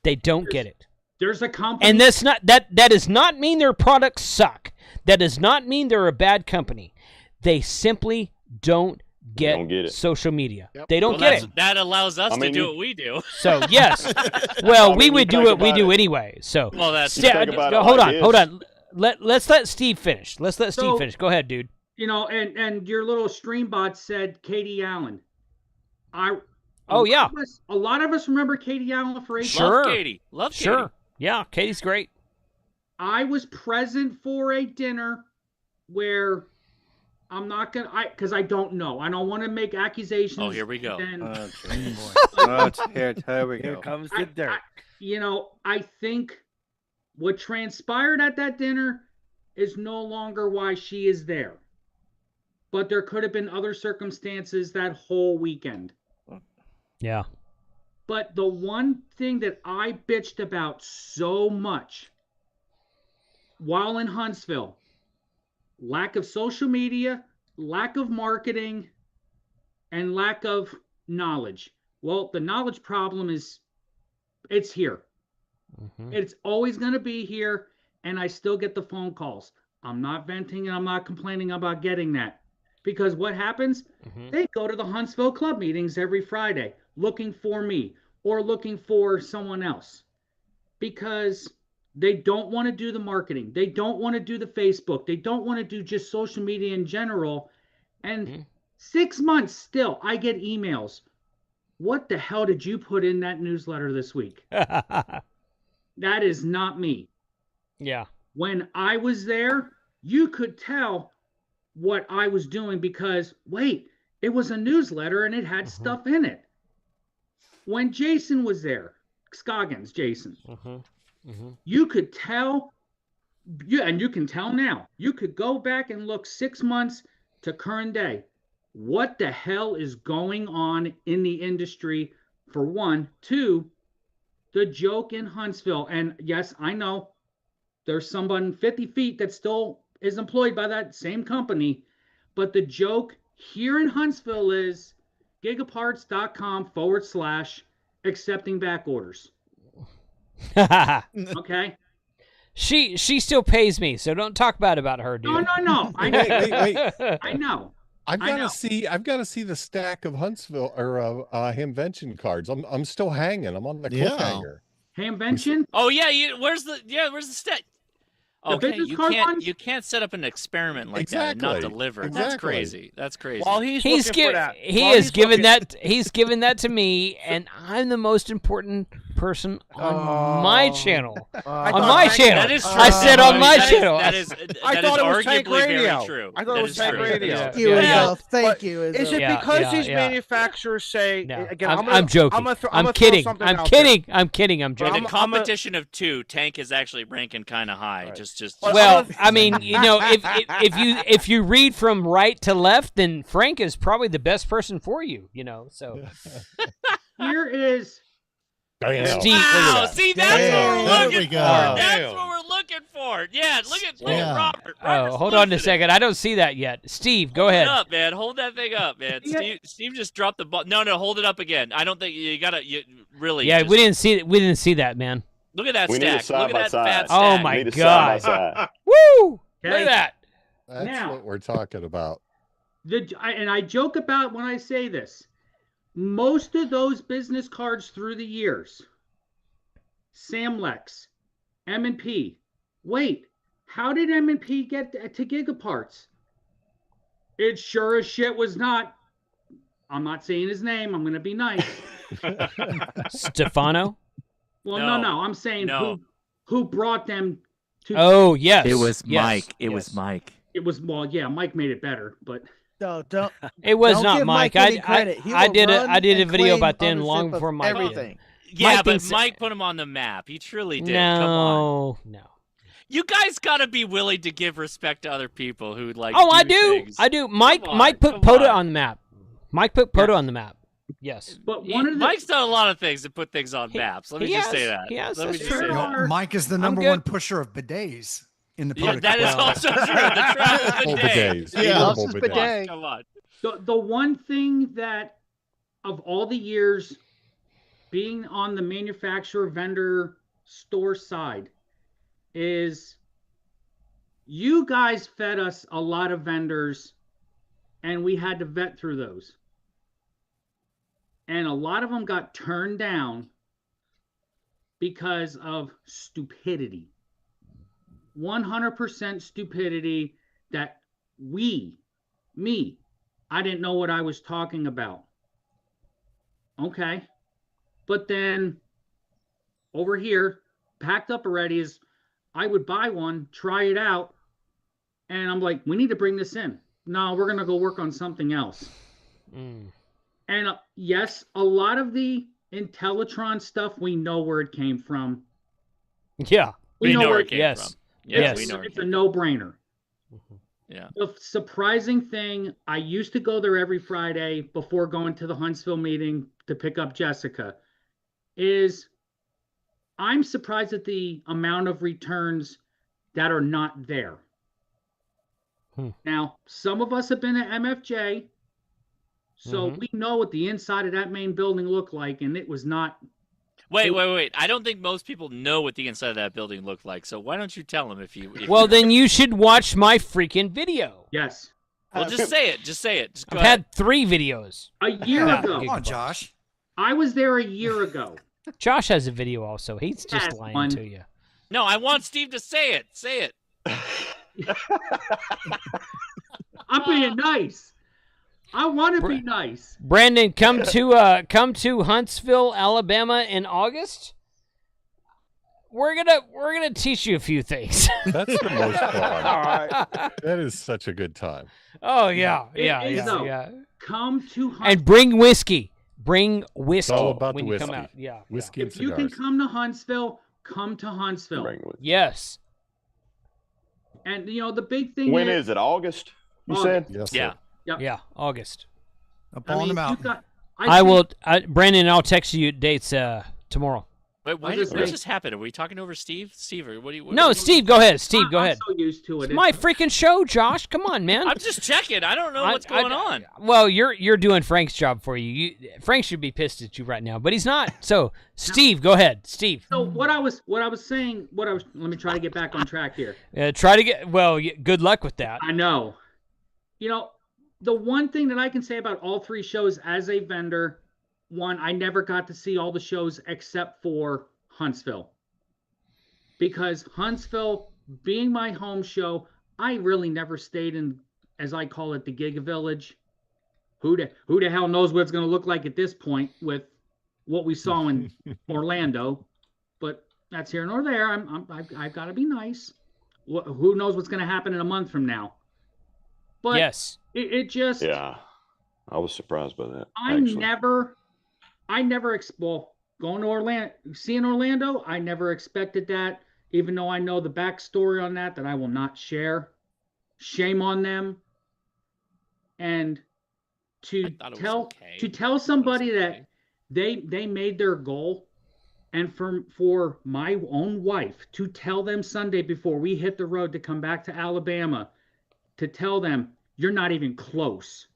They don't get it. There's a company, and that's not that does not mean their products suck. That does not mean they're a bad company. They simply don't get social media. Yep. They don't get it. That allows us to do what we do. So yes, well, we would do what we do anyway. So well, that's hold on. Let's let Steve finish. Steve finish. Go ahead, dude. You know, and your little stream bot said Katie Allen. A lot of us remember Katie Allen for 8 years. Sure. Love Katie. Sure. Yeah, Katie's great. I was present for a dinner where I'm not going to, because I don't know. I don't want to make accusations. Oh, here we go. Here we go. Here comes the dirt. I think what transpired at that dinner is no longer why she is there. But there could have been other circumstances that whole weekend. Yeah. But the one thing that I bitched about so much while in Huntsville, lack of social media, lack of marketing, and lack of knowledge. Well, the knowledge problem it's here. Mm-hmm. It's always going to be here, and I still get the phone calls. I'm not venting and I'm not complaining about getting that. Because what happens? Mm-hmm. They go to the Huntsville club meetings every Friday looking for me or looking for someone else. Because they don't want to do the marketing. They don't want to do the Facebook. They don't want to do just social media in general. And 6 months still, I get emails. What the hell did you put in that newsletter this week? That is not me. Yeah. When I was there, you could tell what I was doing because, wait, it was a newsletter and it had stuff in it. When Jason was there, Scoggins, Jason, you could tell, and you can tell now, you could go back and look 6 months to current day. What the hell is going on in the industry, for one? Two, the joke in Huntsville. And yes, I know there's someone 50 feet that still is employed by that same company. But the joke here in Huntsville is gigaparts.com/accepting back orders. Okay. She still pays me, so don't talk bad about her, dude. No. I know. Wait. I know. I've got to see the stack of Huntsville or Hamvention cards. I'm still hanging. I'm on the cliffhanger. Hamvention? Oh yeah, where's the stat? Okay, you can't set up an experiment like that and not deliver. That's crazy. That's crazy. While he's given that to me, and I'm the most important person on my channel. That is true. I said on my channel. That is arguably very true. I thought it was Tank Radio. Thank you. Is it because these manufacturers say? No. Again, I'm joking. I'm kidding. I'm kidding. I'm joking. In a competition of two, Tank is actually ranking kind of high. Right. Well, I mean, if you read from right to left, then Frank is probably the best person for you. So here is. Steve, wow, see, that's what we're looking for. That's Damn. what we're looking for. Yeah, look at Robert. Hold on a second. I don't see that yet. Steve, go ahead. Hold it up, man. Hold that thing up, man. Steve just dropped the ball. No, hold it up again. I don't think you gotta. Really. Yeah, we didn't see that, man. Look at that we stack. Need a side look by at that side. fat stack. Oh my God! Woo! Okay. Look at that. That's what we're talking about. And I joke about when I say this. Most of those business cards through the years, Samlex, M&P. Wait, how did M&P get to Gigaparts? It sure as shit was not. I'm not saying his name. I'm going to be nice. Stefano? Well, no. I'm saying who brought them to. Oh, yes. It was Mike. Yes. It was Mike. It was, Mike made it better, but. No, don't. It was don't not give Mike. I did a video about then long before Mike everything. did. Yeah, but Mike put him on the map. He truly did. Come on. No. You guys got to be willing to give respect to other people who like. Oh, I do. do. Things. I do. Mike put POTA on the map. Mike put POTA on the map. Yes. But Mike's done a lot of things to put things on maps. Let me just say that. Yes, Let me that's just true. say that. Mike is the number one pusher of bidets in the POTA. That is also true. The travel bidet. He loves his bidet. Come on. The one thing that, of all the years being on the manufacturer vendor store side, is you guys fed us a lot of vendors and we had to vet through those. And a lot of them got turned down because of stupidity. 100% stupidity that I didn't know what I was talking about. Okay. But then over here, packed up already is I would buy one, try it out, and I'm like, we need to bring this in. No, we're going to go work on something else. And yes, a lot of the Intellitron stuff, we know where it came from. Yeah. We know where it came from. Yes. We know it's a no-brainer. Yeah. The surprising thing, I used to go there every Friday before going to the Huntsville meeting to pick up Jessica, is I'm surprised at the amount of returns that are not there. Now, some of us have been at MFJ, so we know what the inside of that main building looked like, and it was not. Wait. I don't think most people know what the inside of that building looked like, so why don't you tell them if you... Well, then you should watch my freaking video. Yes. Well, just say it. Just say it. Just I've had 3 videos. A year ago. Come on, Josh. I was there a year ago. Josh has a video also. He's just lying to you. No, I want Steve to say it. Say it. I'm being nice. I want to be nice. Brandon, come to Huntsville, Alabama in August. we're gonna teach you a few things. That's the most fun. All right. That is such a good time. Oh yeah, yeah, It is, yeah, though. yeah. Come to Huntsville. And bring whiskey. Bring whiskey all about when the you come whiskey. out. Yeah. Whiskey and If you can cigars. come to Huntsville, come to Huntsville. Yes. And you know the big thing When is it? August? You said? Yes. Yeah. Yep. Yeah. August. Up on the mountain. I will. Brandon, I'll text you dates tomorrow. Wait, what just happened? Are we talking over Steve? Steve, or what do you? No, Steve, go ahead. Steve, go ahead. I'm so used to it. It's my freaking show, Josh. Come on, man. I'm just checking. I don't know what's going on. Well, you're doing Frank's job for you. Frank should be pissed at you right now, but he's not. So, Steve, go ahead. Steve. So let me try to get back on track here. Try to get. Well, good luck with that. I know. You know, the one thing that I can say about all three shows as a vendor, one, I never got to see all the shows except for Huntsville. Because Huntsville, being my home show, I really never stayed in, as I call it, the Giga Village. Who the hell knows what it's going to look like at this point with what we saw in Orlando? But that's here nor there. I've got to be nice. Who knows what's going to happen in a month from now? But yes, it just I was surprised by that. I never going to Orlando, seeing Orlando. I never expected that, even though I know the backstory on that I will not share. Shame on them. And to tell somebody that they made their goal, and for my own wife to tell them Sunday before we hit the road to come back to Alabama, to tell them you're not even close.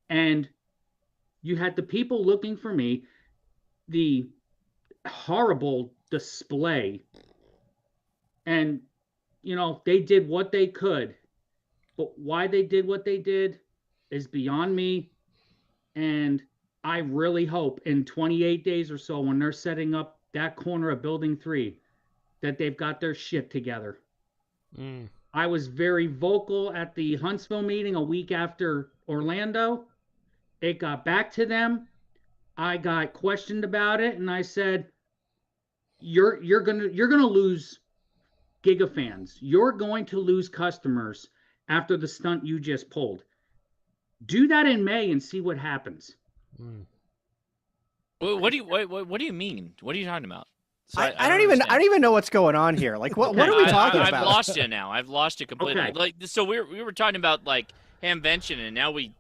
And you had the people looking for me, the horrible display. And, you know, they did what they could. But why they did what they did is beyond me. And I really hope in 28 days or so, when they're setting up that corner of Building 3, that they've got their shit together. I was very vocal at the Huntsville meeting a week after Orlando. It got back to them. I got questioned about it, and I said, "You're gonna lose Giga fans. You're going to lose customers after the stunt you just pulled. Do that in May and see what happens." What do you mean? What are you talking about? So I don't even know what's going on here. Like, what are we talking about? I've lost you now. I've lost you completely. Okay. Like, so we were talking about like Hamvention, and now we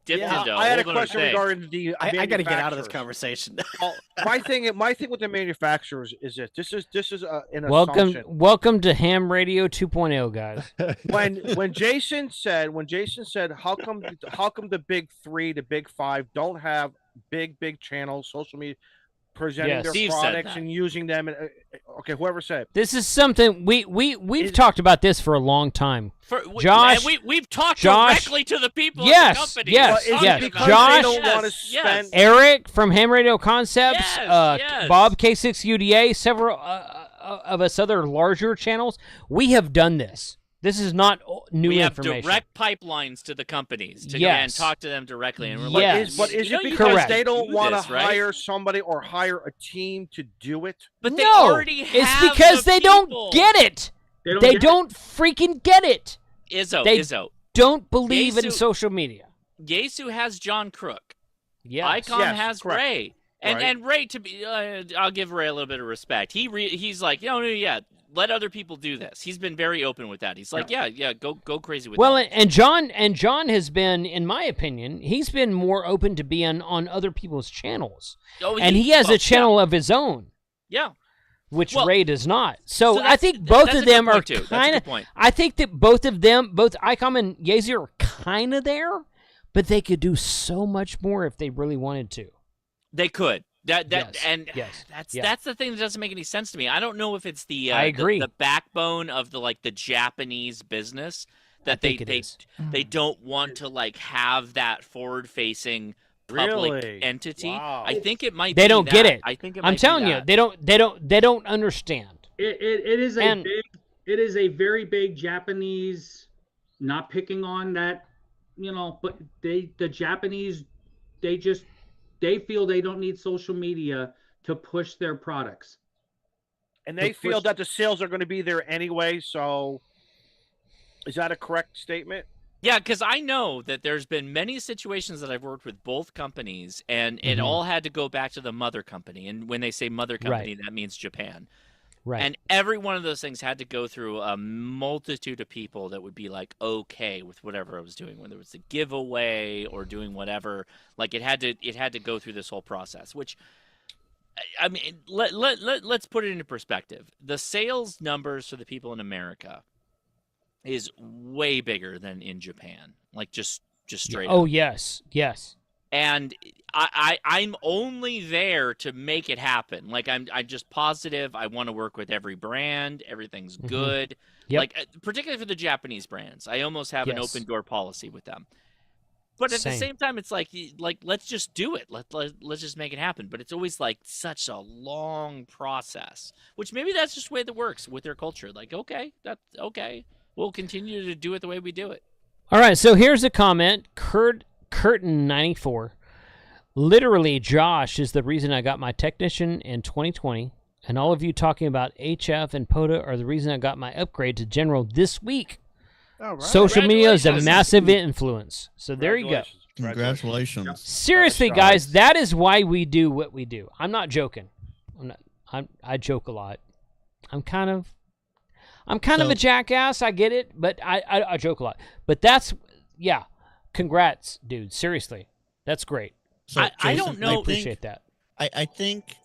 dipped into. I had a whole question other thing. regarding the. I got to get out of this conversation. Well, my thing with the manufacturers is that this is an welcome assumption. Welcome to Ham Radio 2.0, guys. When Jason said how come the big three, the big five don't have big channels, social media, presenting their Steve products and using them, and okay, whoever said this is something we've talked about this for a long time. Josh, we've talked directly to the people yes, at the company. Yes, because Josh, they don't want to spend. Eric from Ham Radio Concepts, Yes. Bob K6UDA, several of us other larger channels. We have done this. This is not new information. We have direct pipelines to the companies to Yes. and talk to them directly. And we're Yes. But is you know, it you because Correct. they don't do want this, to right? hire somebody or hire a team to do it? But they No, already have it's because the they people. don't get it. They get it. don't freaking get it. Izzo. Don't believe in Yesu- social media. Yesu has John Crook. Yes. Icon Yes, has correct. Ray. And Right. and Ray, to be, I'll give Ray a little bit of respect. He's like, yeah, let other people do this. He's been very open with that. He's like, yeah, go crazy with Well, that. and John has been, in my opinion, he's been more open to being on other people's channels, and he has a channel of his own. Yeah. Which Well, Ray does not. So I that's- think both that's of a good them are point, too. That's a kind good of. point. I think that both of them, both Icom and Yeezy, are kind of there, but they could do so much more if they really wanted to. They could. Yes. And Yes. that's the thing that doesn't make any sense to me. I don't know if it's the I agree. the backbone of the Japanese business that I think it is. they don't want to have that forward facing public Really? entity. Wow. I think it might They be don't get that. it. I think it I'm might be telling you, that. they don't understand. It is it is a very big Japanese, not picking on that, but the Japanese, they feel they don't need social media to push their products. And they feel that the sales are going to be there anyway. So, is that a correct statement? Yeah, because I know that there's been many situations that I've worked with both companies, and it all had to go back to the mother company. And when they say mother company, that means Japan. Right. And every one of those things had to go through a multitude of people that would be like okay with whatever I was doing, whether it was a giveaway or doing whatever. Like it had to go through this whole process. Which, I mean, let's put it into perspective. The sales numbers for the people in America is way bigger than in Japan. Like just straight up. Oh yes. And I'm only there to make it happen. Like I'm just positive. I want to work with every brand. Everything's good. Yep. Like particularly for the Japanese brands, I almost have an open door policy with them. But at the same time, it's like let's just do it. Let's just make it happen. But it's always like such a long process. Which maybe that's just the way that works with their culture. Like okay, that's okay. We'll continue to do it the way we do it. All right, so here's a comment. Curtin94. Literally, Josh is the reason I got my technician in 2020, and all of you talking about HF and POTA are the reason I got my upgrade to general this week. All right. Social media is a massive influence. So there you go. Congratulations. Seriously, guys, that is why we do what we do. I'm not joking. I joke a lot. I'm kind of a jackass. I get it, but I joke a lot. But that's, congrats, dude. Seriously. That's great. So, I Jason, don't know. I appreciate that. I think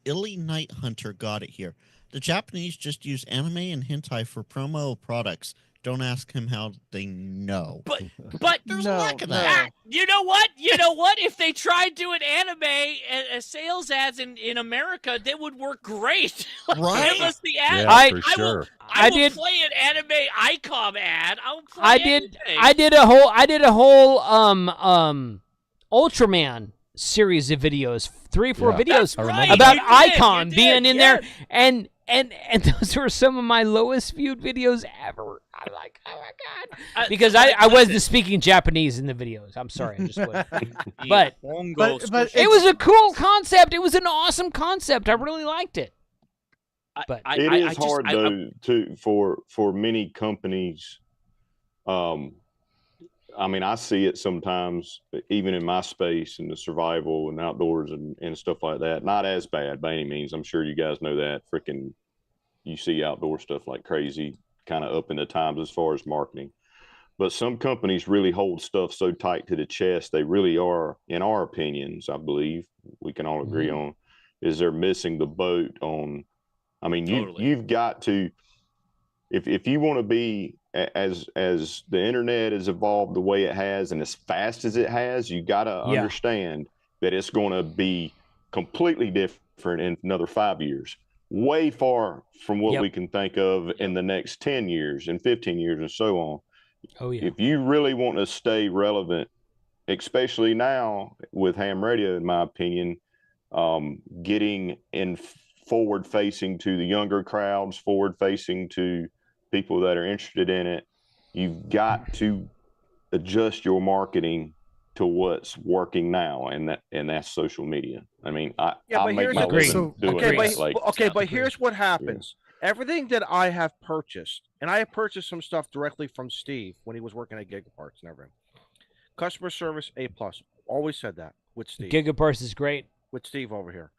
Illy Night Hunter got it here. The Japanese just use anime and hentai for promo products. Don't ask him how they know. But there's a lack of that. You know what? If they tried doing anime and sales ads in America, they would work great. Right? Give us the ad. Yeah, for sure. I will play an anime ICOM ad. I'll play anything. I did a whole Ultraman series of videos, 3 or 4 videos about Icon being in there, and those were some of my lowest viewed videos ever. I'm like, oh my god, because I wasn't speaking Japanese in the videos. I'm sorry, I just wasn't. but it was a cool concept. It was an awesome concept. I really liked it. But it is hard though for many companies. I mean, I see it sometimes, even in my space in the survival and outdoors and stuff like that. Not as bad by any means. I'm sure you guys know that. Freaking, you see outdoor stuff like crazy, kind of up in the times as far as marketing. But some companies really hold stuff so tight to the chest. They really are, in our opinions, I believe, we can all agree on, is they're missing the boat on. I mean, you've got to, if you want to be, as the internet has evolved the way it has and as fast as it has, you got to understand that it's going to be completely different in another 5 years, way far from what we can think of in the next 10 years and 15 years and so on. Oh yeah. If you really want to stay relevant, especially now with ham radio, in my opinion, getting in forward facing to the younger crowds, forward facing to people that are interested in it, you've got to adjust your marketing to what's working now, and that's social media. I mean, I make my living doing that. But here's what happens. Yeah. Everything that I have purchased, and I have purchased some stuff directly from Steve when he was working at Gigaparts and everything. Customer service A+. Always said that with Steve. Gigaparts is great. With Steve over here.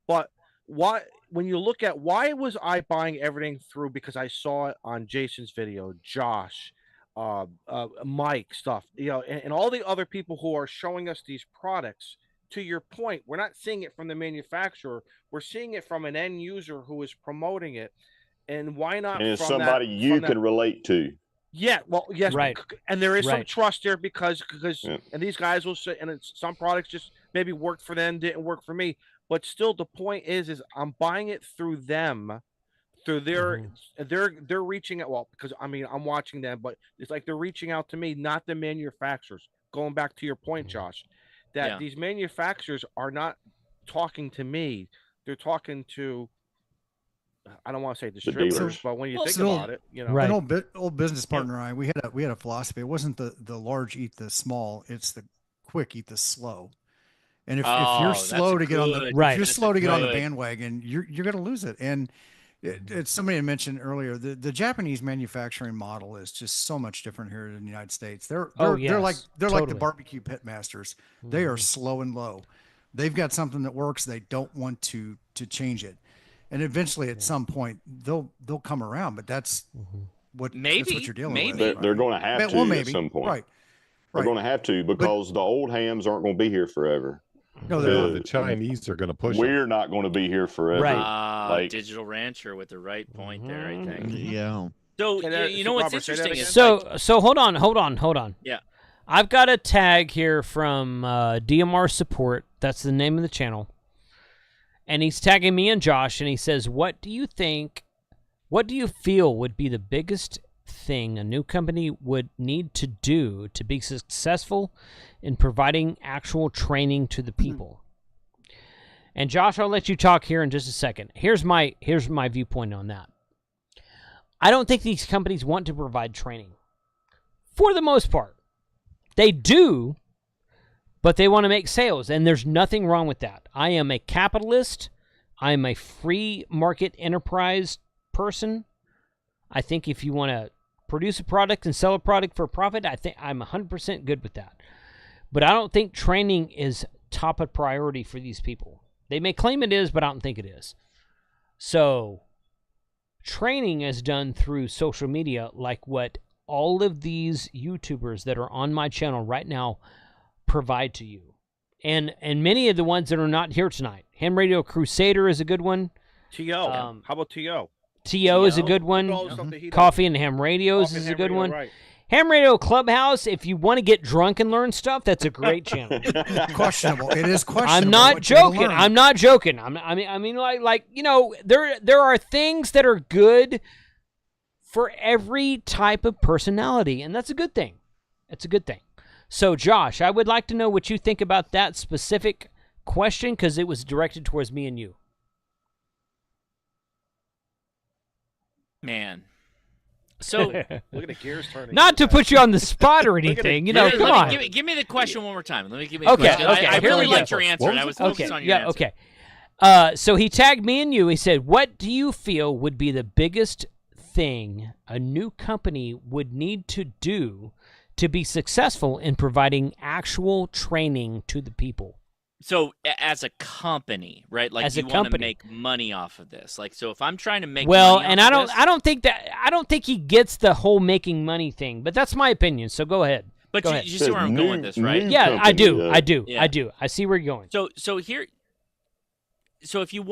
But why, when you look at why was I buying everything through, because I saw it on Jason's video, Josh, Mike stuff, and all the other people who are showing us these products. To your point, we're not seeing it from the manufacturer, we're seeing it from an end user who is promoting it. And why not? And it's somebody you can relate to. Yeah, well, yes, right. And there is some trust there because and these guys will say, and some products just maybe worked for them, didn't work for me. But still, the point is I'm buying it through them, through their, they're reaching out. Well, because I mean, I'm watching them, but it's like they're reaching out to me, not the manufacturers. Going back to your point, Josh, that these manufacturers are not talking to me; they're talking to. I don't want to say distributors, but when you think about it, an old business partner and I, we had a philosophy. It wasn't the large eat the small; it's the quick eat the slow. And if you're slow to get on the right, if you're slow to get on the bandwagon, you're going to lose it. And it's somebody had mentioned earlier, the Japanese manufacturing model is just so much different here in the United States. They're like the barbecue pit masters. They are slow and low. They've got something that works. They don't want to change it. And eventually at some point they'll come around, but that's what you're dealing with. They're going to have to at some point. Right. They're going to have to, because the old hams aren't going to be here forever. No, the Chinese are going to push. We're not going to be here forever. Right. Digital Rancher with the right point there, I think. Yeah. So you know what's interesting is so hold on. Yeah. I've got a tag here from DMR Support. That's the name of the channel. And he's tagging me and Josh, and he says, what do you feel would be the biggest thing a new company would need to do to be successful in providing actual training to the people? And Josh, I'll let you talk here in just a second. Here's my viewpoint on that. I don't think these companies want to provide training. For the most part. They do, but they want to make sales, and there's nothing wrong with that. I am a capitalist. I am a free market enterprise person. I think if you want to produce a product and sell a product for a profit, I think I'm 100% good with that. But I don't think training is top of priority for these people. They may claim it is, but I don't think it is. So training is done through social media, like what all of these YouTubers that are on my channel right now provide to you. And many of the ones that are not here tonight. Ham Radio Crusader is a good one. T.O. How about T.O.? T.O. is a good one. Coffee and Ham Radios is a good one. Right. Ham Radio Clubhouse, if you want to get drunk and learn stuff, that's a great channel. Questionable. It is questionable. I'm not joking. I'm not joking. I mean, like you know, there are things that are good for every type of personality, and that's a good thing. It's a good thing. So, Josh, I would like to know what you think about that specific question, because it was directed towards me and you. Man. So look at the gears turning. Not to put you on the spot or anything, you know. Come on. Give me the question one more time. Let me give me the question. Okay. I really liked your answer, and I was focused on your answer. Okay. So he tagged me and you. He said, "What do you feel would be the biggest thing a new company would need to do to be successful in providing actual training to the people?" So as a company, right? Like as you want to make money off of this. Like, so if I'm trying to make money and I don't think he gets the whole making money thing, but that's my opinion. So go ahead. But you see where I'm going with this, right? Yeah, company, I do. Yeah. I do. I see where you're going. So if you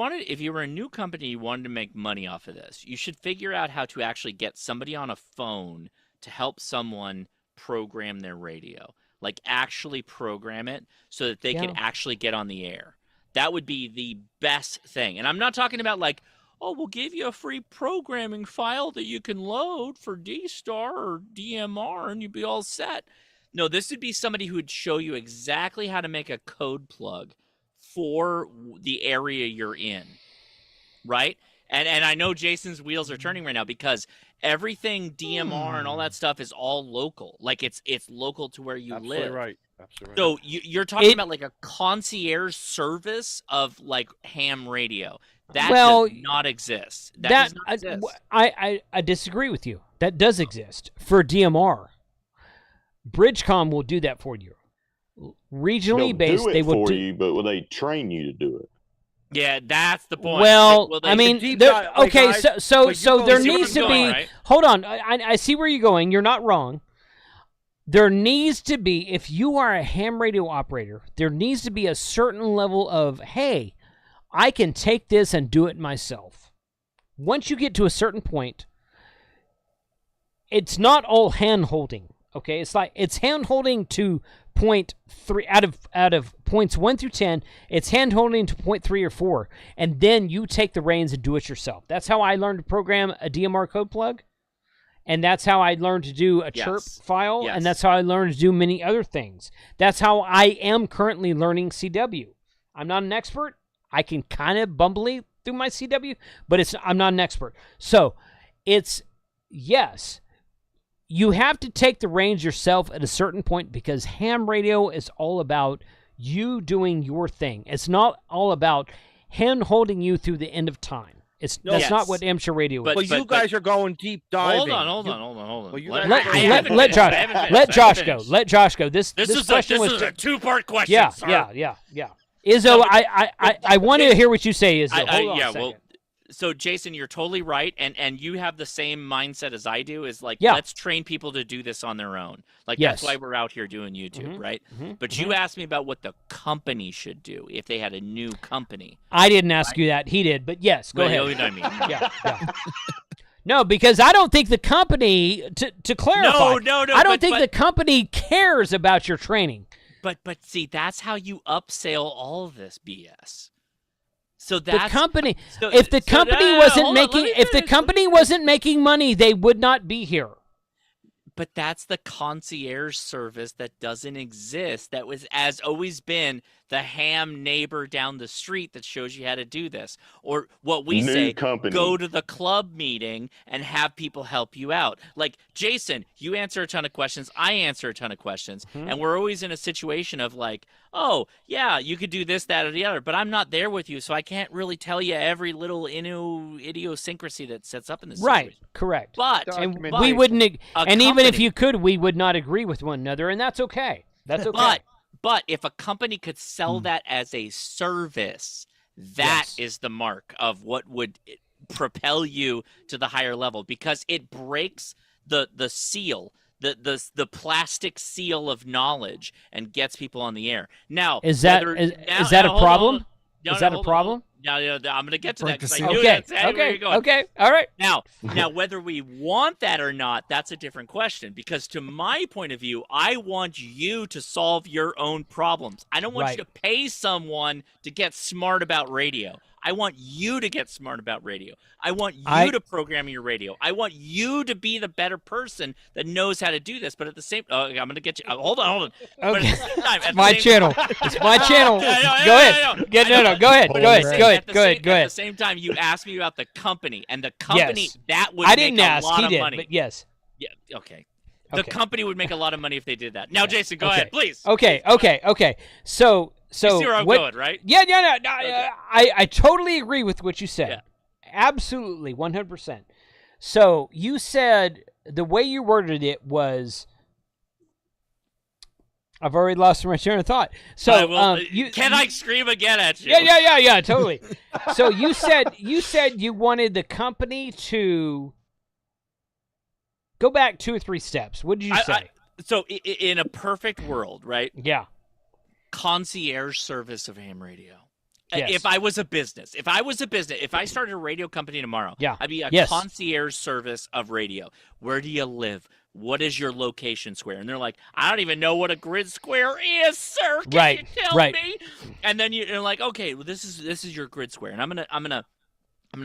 were a new company, you wanted to make money off of this, you should figure out how to actually get somebody on a phone to help someone program their radio. Like actually program it so that they can actually get on the air. That would be the best thing. And I'm not talking about like, oh, we'll give you a free programming file that you can load for D-Star or DMR and you'd be all set. No, this would be somebody who would show you exactly how to make a code plug for the area you're in, right? And I know Jason's wheels are turning right now because everything DMR and all that stuff is all local. Like it's local to where you live. Right. Absolutely right. So you're talking about like a concierge service of like ham radio. That does not exist. That does not exist. I disagree with you. That does exist for DMR. Bridgecom will do that for you. Regionally based, they will do you, but will they train you to do it? Yeah, that's the point. Well, I mean, okay, so there needs to be. Right? Hold on, I see where you're going. You're not wrong. There needs to be, if you are a ham radio operator, there needs to be a certain level of, hey, I can take this and do it myself. Once you get to a certain point, it's not all hand-holding, okay? It's hand-holding to 0.3 out of points 1 through 10. It's hand-holding to 0.3 or 4, and then you take the reins and do it yourself. That's how I learned to program a DMR code plug, and that's how I learned to do a chirp file, and that's how I learned to do many other things. That's how I am currently learning CW. I'm not an expert. I can kind of bumbly through my CW, but I'm not an expert. So it's, yes, you have to take the reins yourself at a certain point because ham radio is all about you doing your thing. It's not all about hand holding you through the end of time. That's not what amateur radio is. But you guys are going deep diving. Hold on. Well, you let Josh go. Let Josh go. This question was a two-part question. Yeah, sir. yeah. Izzo, I want to hear what you say, Izzo. Hold on a second. Well, so Jason, you're totally right, and you have the same mindset as I do. Is like, let's train people to do this on their own. Like that's why we're out here doing YouTube, right? But you asked me about what the company should do if they had a new company. I didn't ask you that. He did, but yes, go ahead. You know what I mean? Yeah. No, because I don't think the company, to clarify, no, I don't think the company cares about your training. But see, that's how you upsell all of this BS. So that's the company. If the company wasn't making money, they would not be here. But that's the concierge service that doesn't exist. That has always been the ham neighbor down the street that shows you how to do this. Or what we say, go to the club meeting and have people help you out. Like, Jason, you answer a ton of questions. I answer a ton of questions. And we're always in a situation of like, oh, yeah, you could do this, that, or the other. But I'm not there with you, so I can't really tell you every little idiosyncrasy that sets up in this situation. Right, correct. But we wouldn't, and even if you could, we would not agree with one another, and that's okay. That's okay. But if a company could sell that as a service, that is the mark of what would propel you to the higher level, because it breaks the seal, the plastic seal of knowledge, and gets people on the air. Now, is that a problem? Is that a problem? No, I'm going to get to that because I knew that's where you're going. Okay, all right. Now, whether we want that or not, that's a different question. Because to my point of view, I want you to solve your own problems. I don't want you to pay someone to get smart about radio. I want you to get smart about radio. I want you to program your radio. I want you to be the better person that knows how to do this. But at the same I'm going to get you. Hold on. Okay. But at the same time, it's my channel. It's my channel. Go ahead. Go ahead. At the same time, you asked me about the company. And the company, that would I make didn't a ask. lot He of did, money. but yes. Yeah, okay. The company would make a lot of money if they did that. Now, Jason, go ahead, please. Okay. So you see where I'm going, right? Yeah. Okay. I totally agree with what you said. Yeah. Absolutely, 100%. So you said the way you worded it was, I've already lost my train of thought. So can I scream again at you? Yeah, totally. So you said you wanted the company to go back 2 or 3 steps. What did you say? So in a perfect world, right? Yeah. Concierge service of ham radio. Yes. If I was a business, if I started a radio company tomorrow, I'd be a concierge service of radio. Where do you live? What is your location square? And they're like, I don't even know what a grid square is, sir. Can you tell me? And then you're like, okay, well, this is your grid square, and I'm gonna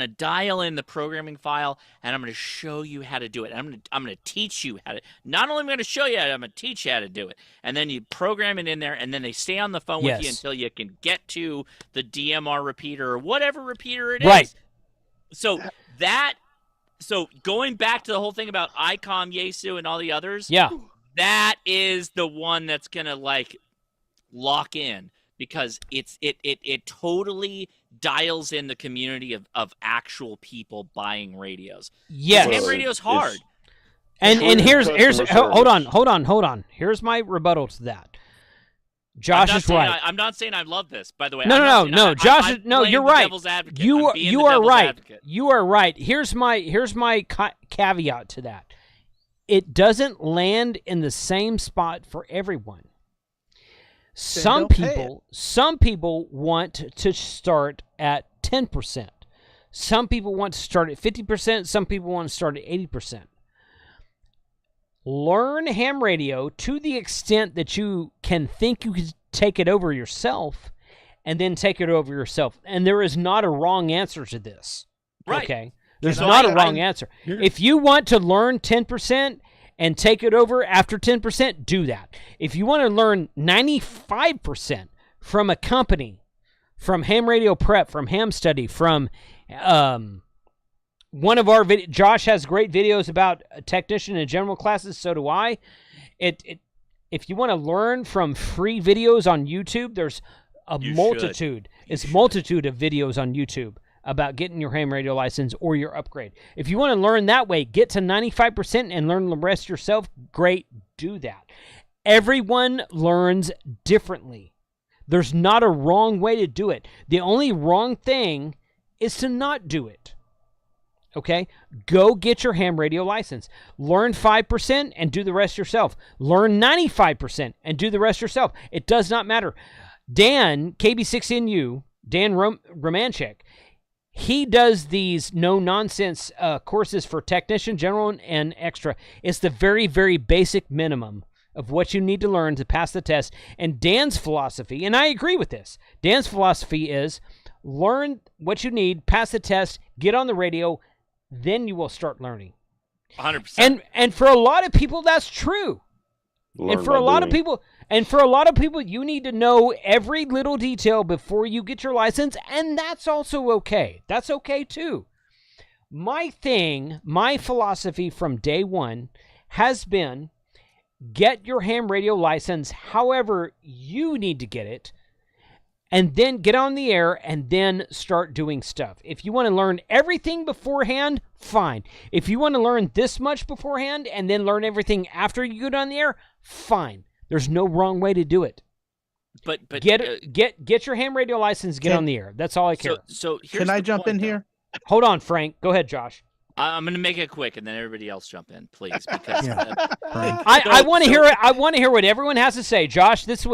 dial in the programming file, and I'm gonna show you how to do it. I'm gonna teach you how to. Not only am I gonna show you how to, I'm gonna teach you how to do it. And then you program it in there, and then they stay on the phone with you until you can get to the DMR repeater or whatever repeater it is. So going back to the whole thing about ICOM, Yaesu, and all the others, that is the one that's gonna like lock in, because it totally dials in the community of actual people buying radios. Yes, ham radio's hard. And here's hold on. Here's my rebuttal to that. Josh is right. I'm not saying I love this, by the way. No. Josh, you're right. You are right. Advocate. You are right. Here's my caveat to that. It doesn't land in the same spot for everyone. Some people want to start at 10%. Some people want to start at 50%. Some people want to start at 80%. Learn ham radio to the extent that you can think you can take it over yourself, and then take it over yourself. And there is not a wrong answer to this. Right. Okay? There's not a wrong answer. If you want to learn 10% and take it over after 10%, do that. If you want to learn 95% from a company, from Ham Radio Prep, from Ham Study, from one of our Josh has great videos about a technician and general classes, so do I. If if you want to learn from free videos on YouTube, there's a multitude of videos on YouTube about getting your ham radio license or your upgrade. If you want to learn that way, get to 95% and learn the rest yourself, great, do that. Everyone learns differently. There's not a wrong way to do it. The only wrong thing is to not do it. Okay? Go get your ham radio license. Learn 5% and do the rest yourself. Learn 95% and do the rest yourself. It does not matter. Dan, KB6NU, Dan Romanchek, he does these no-nonsense courses for technician, general, and extra. It's the very, very basic minimum of what you need to learn to pass the test. And Dan's philosophy, and I agree with this, Dan's philosophy is learn what you need, pass the test, get on the radio, then you will start learning. 100%. And for a lot of people, that's true. And for a lot of people, you need to know every little detail before you get your license, and that's also okay. That's okay too. My philosophy from day one has been get your ham radio license however you need to get it, and then get on the air and then start doing stuff. If you want to learn everything beforehand, fine. If you want to learn this much beforehand and then learn everything after you get on the air, fine. There's no wrong way to do it. But get your ham radio license, get on the air. That's all I care. So here's can I jump in here? Hold on, Frank. Go ahead, Josh. I'm going to make it quick, and then everybody else jump in, please, because I want to hear it. I want to hear what everyone has to say. Josh, this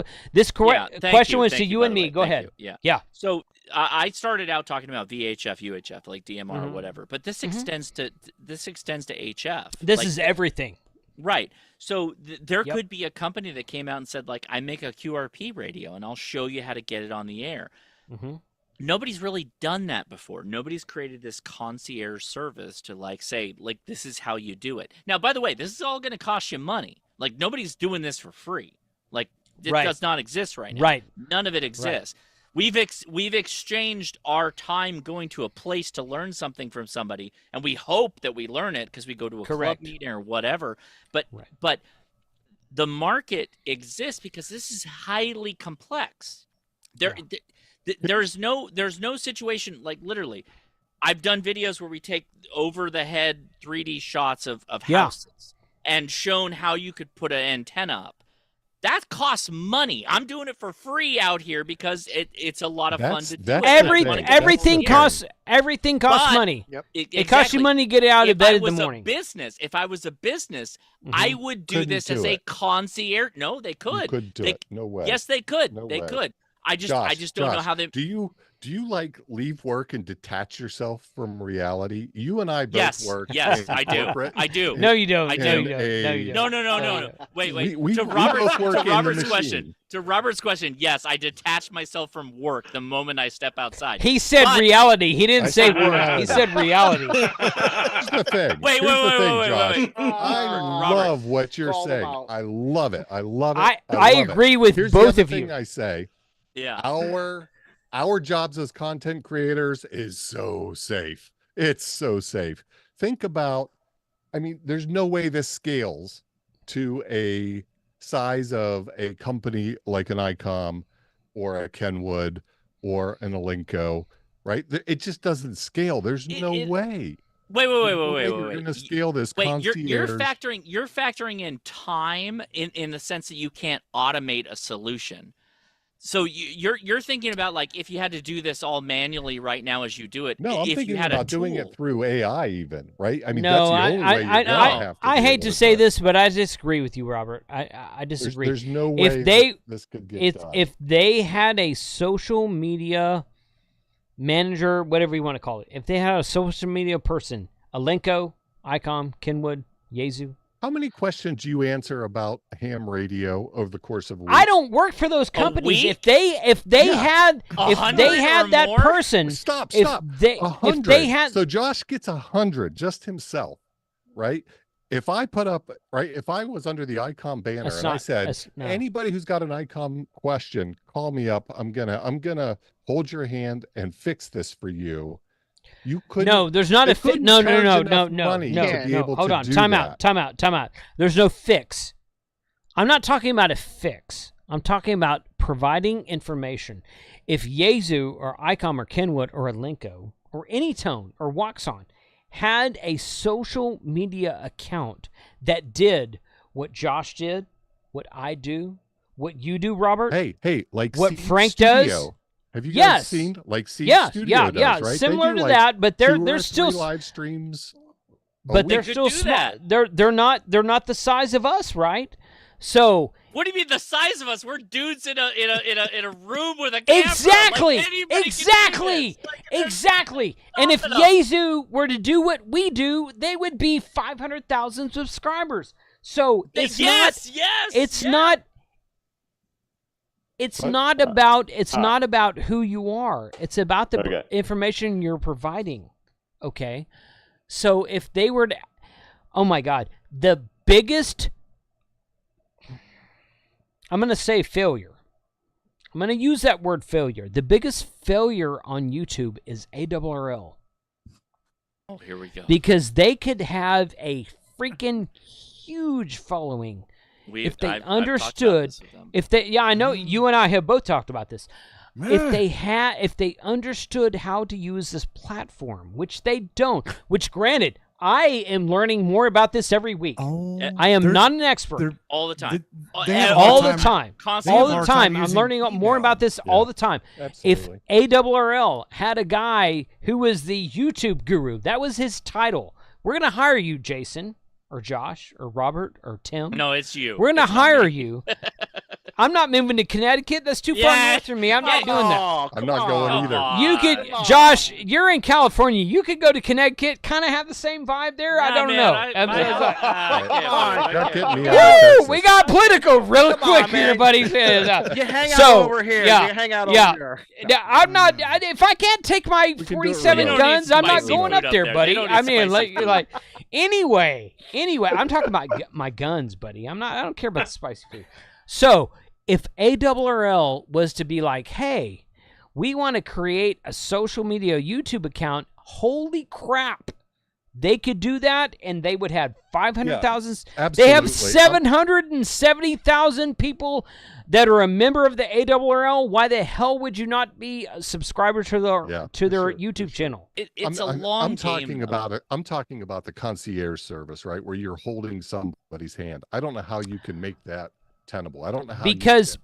question was to you and me. Go ahead. Yeah. So I started out talking about VHF, UHF, like DMR or whatever, but this extends to HF. This is everything. Right. So there could be a company that came out and said, like, I make a QRP radio, and I'll show you how to get it on the air. Mm-hmm. Nobody's really done that before. Nobody's created this concierge service to say, this is how you do it. Now, by the way, this is all going to cost you money. Like, nobody's doing this for free. Like, it does not exist right now. Right. None of it exists. Right. We've exchanged our time going to a place to learn something from somebody, and we hope that we learn it because we go to a club meeting or whatever. But the market exists because this is highly complex. There's no situation, like, literally, I've done videos where we take over the head 3D shots of houses and shown how you could put an antenna up. That costs money. I'm doing it for free out here because it's a lot of fun to do. Everything costs money. Yep. It costs you money to get out of bed in the morning. If I was a business, I would do this as a concierge. No, they could. You couldn't do it. No way. Yes, they could. No they way. could. I just don't know how they. Do you like leave work and detach yourself from reality? You and I both work. Yes, I do. I do. No, you don't. I do. No, you don't. No. Wait. We Robert's question. To Robert's question, yes, I detach myself from work the moment I step outside. He said reality. He didn't say work. He said reality. Here's the thing. Wait, Josh. I love what you're saying. I love it. I love it. I agree with both of you. Thing I say. Yeah. Our jobs as content creators is so safe. It's so safe. Think about, there's no way this scales to a size of a company like an ICOM or a Kenwood or an Elenco, right? It just doesn't scale. There's no way. Wait. You're going to scale this concierge. You're factoring in time in the sense that you can't automate a solution. So you're thinking about, like, if you had to do this all manually right now as you do it. No, I'm thinking about doing it through AI even, right? No, that's the only way you're gonna have to I hate to say this, but I disagree with you, Robert. I disagree. There's no way this could get done. If they had a social media manager, whatever you want to call it, if they had a social media person, Elenco, ICOM, Kenwood, Yaesu. How many questions do you answer about ham radio over the course of a week? I don't work for those companies. If they had that more? person, Stop. 100. If they had, so Josh gets 100 just himself, right? If I was under the ICOM banner and I said, anybody who's got an ICOM question, call me up. I'm gonna hold your hand and fix this for you. You couldn't. No, there's not a fix. No. Hold on. Time out. There's no fix. I'm not talking about a fix. I'm talking about providing information. If Yaesu or ICOM or Kenwood or Alenko or Anytone or Waxon had a social media account that did what Josh did, what I do, what you do, Robert. Hey, like what Seed Frank Studio. does. Have you guys seen like Seed Studio does, right? Similar to that, but they're still live streams. But they're still small. They're not the size of us, right? So what do you mean the size of us? We're dudes in a room with a camera. Exactly. And if Yaesu were to do what we do, they would be 500,000 subscribers. So it's not about who you are. It's about the information you're providing. Okay. So if they were to, oh my God, the biggest, I'm going to say failure. I'm going to use that word failure. The biggest failure on YouTube is ARRL. Oh, here we go. Because they could have a freaking huge following if they understood. I know you and I have both talked about this. If they understood how to use this platform, which they don't, which granted, I am learning more about this every week. I am not an expert. All the time. All the time. Constantly. I'm learning more about this all the time. Absolutely. If ARRL had a guy who was the YouTube guru, that was his title. We're going to hire you, Jason, or Josh, or Robert, or Tim. No, it's you. We're going to hire you. I'm not moving to Connecticut. That's too far north for me. I'm not doing that. I'm not going either. You could, Josh, you're in California. You could go to Connecticut, kind of have the same vibe there. I don't know. We got political real quick here, buddy. You hang out over here. You hang out over here. I'm not, if I can't take my 47 guns, I'm not going up there, buddy. I mean, anyway, I'm talking about my guns, buddy. I don't care about the spicy food. So if ARRL was to be like, hey, we want to create a social media YouTube account, holy crap, they could do that and they would have 500,000. They have 770,000 people that are a member of the ARRL. Why the hell would you not be a subscriber to their YouTube channel? It's a long I'm talking about it. I'm talking about the concierge service, right? Where you're holding somebody's hand. I don't know how you can make that tenable. I don't know how because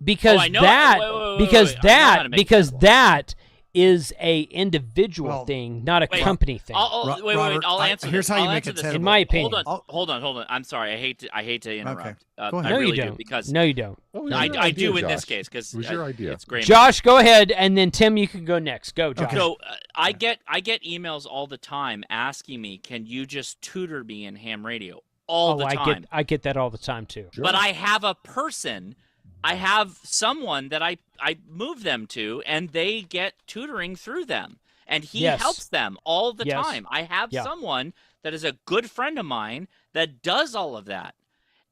that is a individual thing, not a company thing. I'll answer. Here's how you make it tenable. In my opinion. Hold on. I'm sorry. I hate to interrupt. Okay. Go ahead. No, you don't. No, you don't. I do in this case because it was your idea. It's great. Josh, go ahead, and then Tim, you can go next. Go, Josh. So I get emails all the time asking me, "Can you just tutor me in ham radio?" All the time. I get that all the time too. Sure. But I have a person, I have someone that I move them to, and they get tutoring through them, and he helps them all the time. I have someone that is a good friend of mine that does all of that,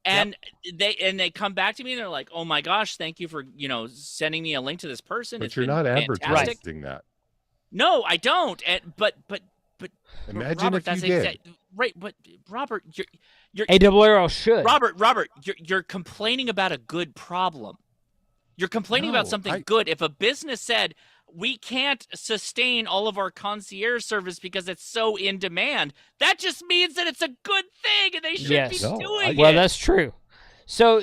and they come back to me and they're like, "Oh my gosh, thank you for sending me a link to this person." But you're not advertising that. No, I don't. But imagine Robert, if you did. Right, but Robert, you're ARRL should. Robert, you're complaining about a good problem. You're complaining about something good. If a business said, we can't sustain all of our concierge service because it's so in demand, that just means that it's a good thing and they should be doing it. Well, that's true. So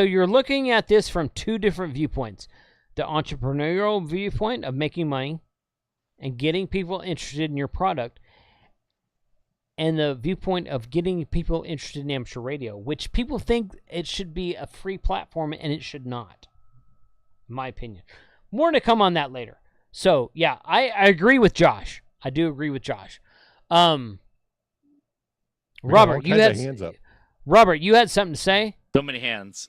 you're looking at this from two different viewpoints. The entrepreneurial viewpoint of making money and getting people interested in your product, and the viewpoint of getting people interested in amateur radio, which people think it should be a free platform, and it should not, in my opinion. More to come on that later. So, yeah, I agree with Josh. I do agree with Josh. Robert, you had hands up. Robert, you had something to say? So many hands.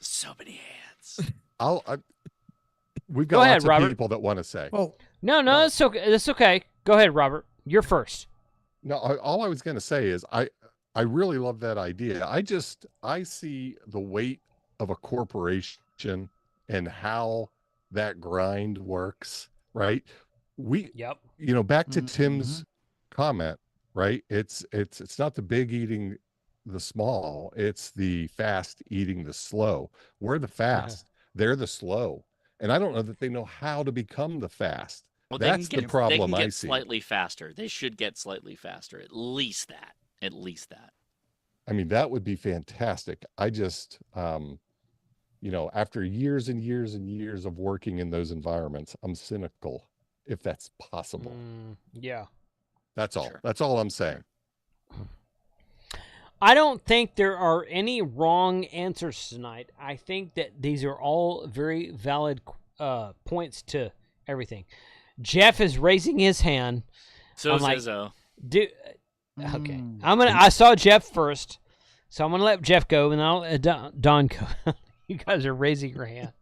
We've got lots of people that want to say. Well, no, that's okay. That's okay. Go ahead, Robert. You're first. No, all I was going to say is I really love that idea. I see the weight of a corporation and how that grind works, right? Back to Tim's comment, right? It's not the big eating the small. It's the fast eating the slow. We're the fast. They're the slow. And I don't know that they know how to become the fast. Well, That's the problem they can I get see. slightly faster. They should get slightly faster. At least that. At least that. I mean, that would be fantastic. I just, after years and years and years of working in those environments, I'm cynical if that's possible. Yeah. That's all. Sure. That's all I'm saying. I don't think there are any wrong answers tonight. I think that these are all very valid points to everything. Jeff is raising his hand. So I'm like, Zizzo. Okay. I saw Jeff first, so I'm gonna let Jeff go, and I'll let Don go. You guys are raising your hand.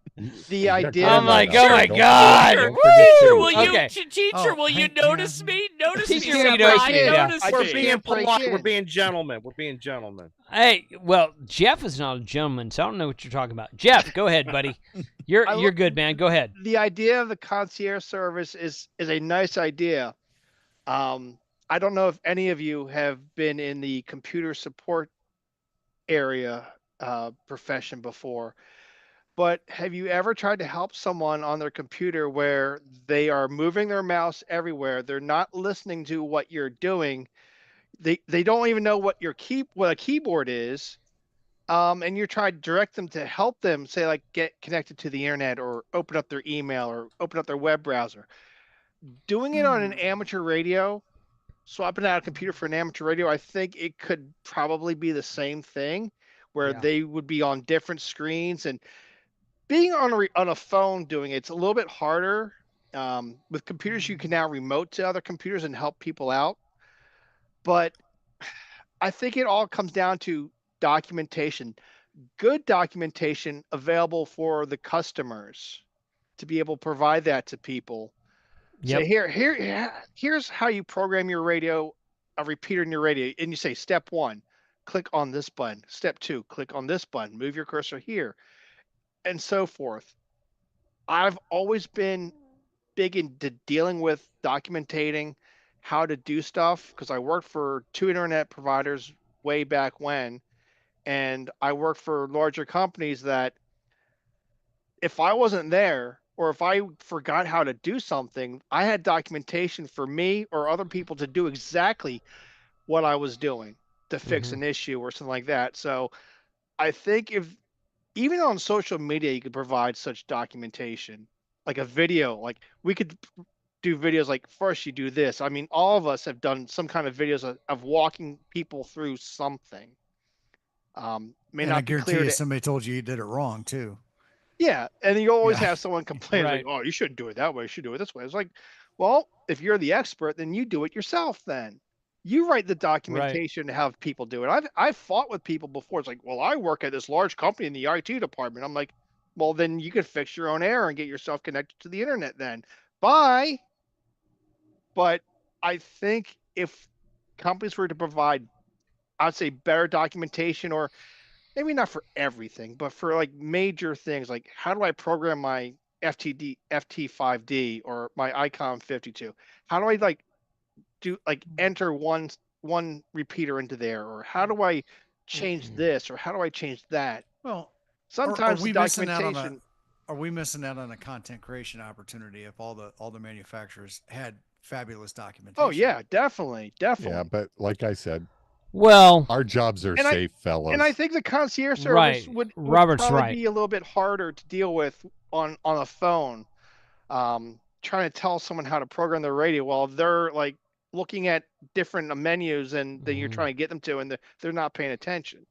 The idea. I'm like, oh my God! Teacher, will you? Okay. Teacher, will you notice me? Notice Teacher, me. you notice me, yeah. Notice We're me. being polite. We're being gentlemen. We're being gentlemen. Hey, well, Jeff is not a gentleman, so I don't know what you're talking about. Jeff, go ahead, buddy. You're good, man. Go ahead. The idea of the concierge service is a nice idea. I don't know if any of you have been in the computer support area profession before, but have you ever tried to help someone on their computer where they are moving their mouse everywhere? They're not listening to what you're doing. They don't even know what what a keyboard is. And you're trying to direct them to help them, say, like, get connected to the internet or open up their email or open up their web browser. Doing it on an amateur radio, swapping out a computer for an amateur radio, I think it could probably be the same thing where they would be on different screens. And being on a phone doing it's a little bit harder. With computers, you can now remote to other computers and help people out. But I think it all comes down to documentation, good documentation available for the customers to be able to provide that to people. Yep. Say, here's how you program your radio, a repeater in your radio. And you say, step 1, click on this button. Step 2, click on this button. Move your cursor here, and so forth. I've always been big into dealing with documenting how to do stuff because I worked for 2 internet providers way back when, and I worked for larger companies that if I wasn't there or if I forgot how to do something, I had documentation for me or other people to do exactly what I was doing to fix an issue or something like that. So I think if even on social media, you could provide such documentation, like a video, like we could do videos like first you do this. I mean, all of us have done some kind of videos of walking people through something. May and not I guarantee be you somebody told you did it wrong too. Yeah, and you always have someone complain like, "Oh, you shouldn't do it that way. You should do it this way." It's like, well, if you're the expert, then you do it yourself. Then you write the documentation to have people do it. I've fought with people before. It's like, well, I work at this large company in the IT department. I'm like, well, then you could fix your own error and get yourself connected to the internet. Then bye. But I think if companies were to provide, I'd say better documentation, or maybe not for everything, but for like major things, like how do I program my FT5D or my ICOM 52? How do I enter one repeater into there, or how do I change this, or how do I change that? Well, sometimes are we documentation. Are we missing out on a content creation opportunity if all the manufacturers had fabulous documentation? Oh yeah, definitely. Yeah, but like I said, well, our jobs are safe, fellas. And I think the concierge service would probably be a little bit harder to deal with on a phone. Trying to tell someone how to program their radio while they're like looking at different menus and then you're trying to get them to, and they're not paying attention.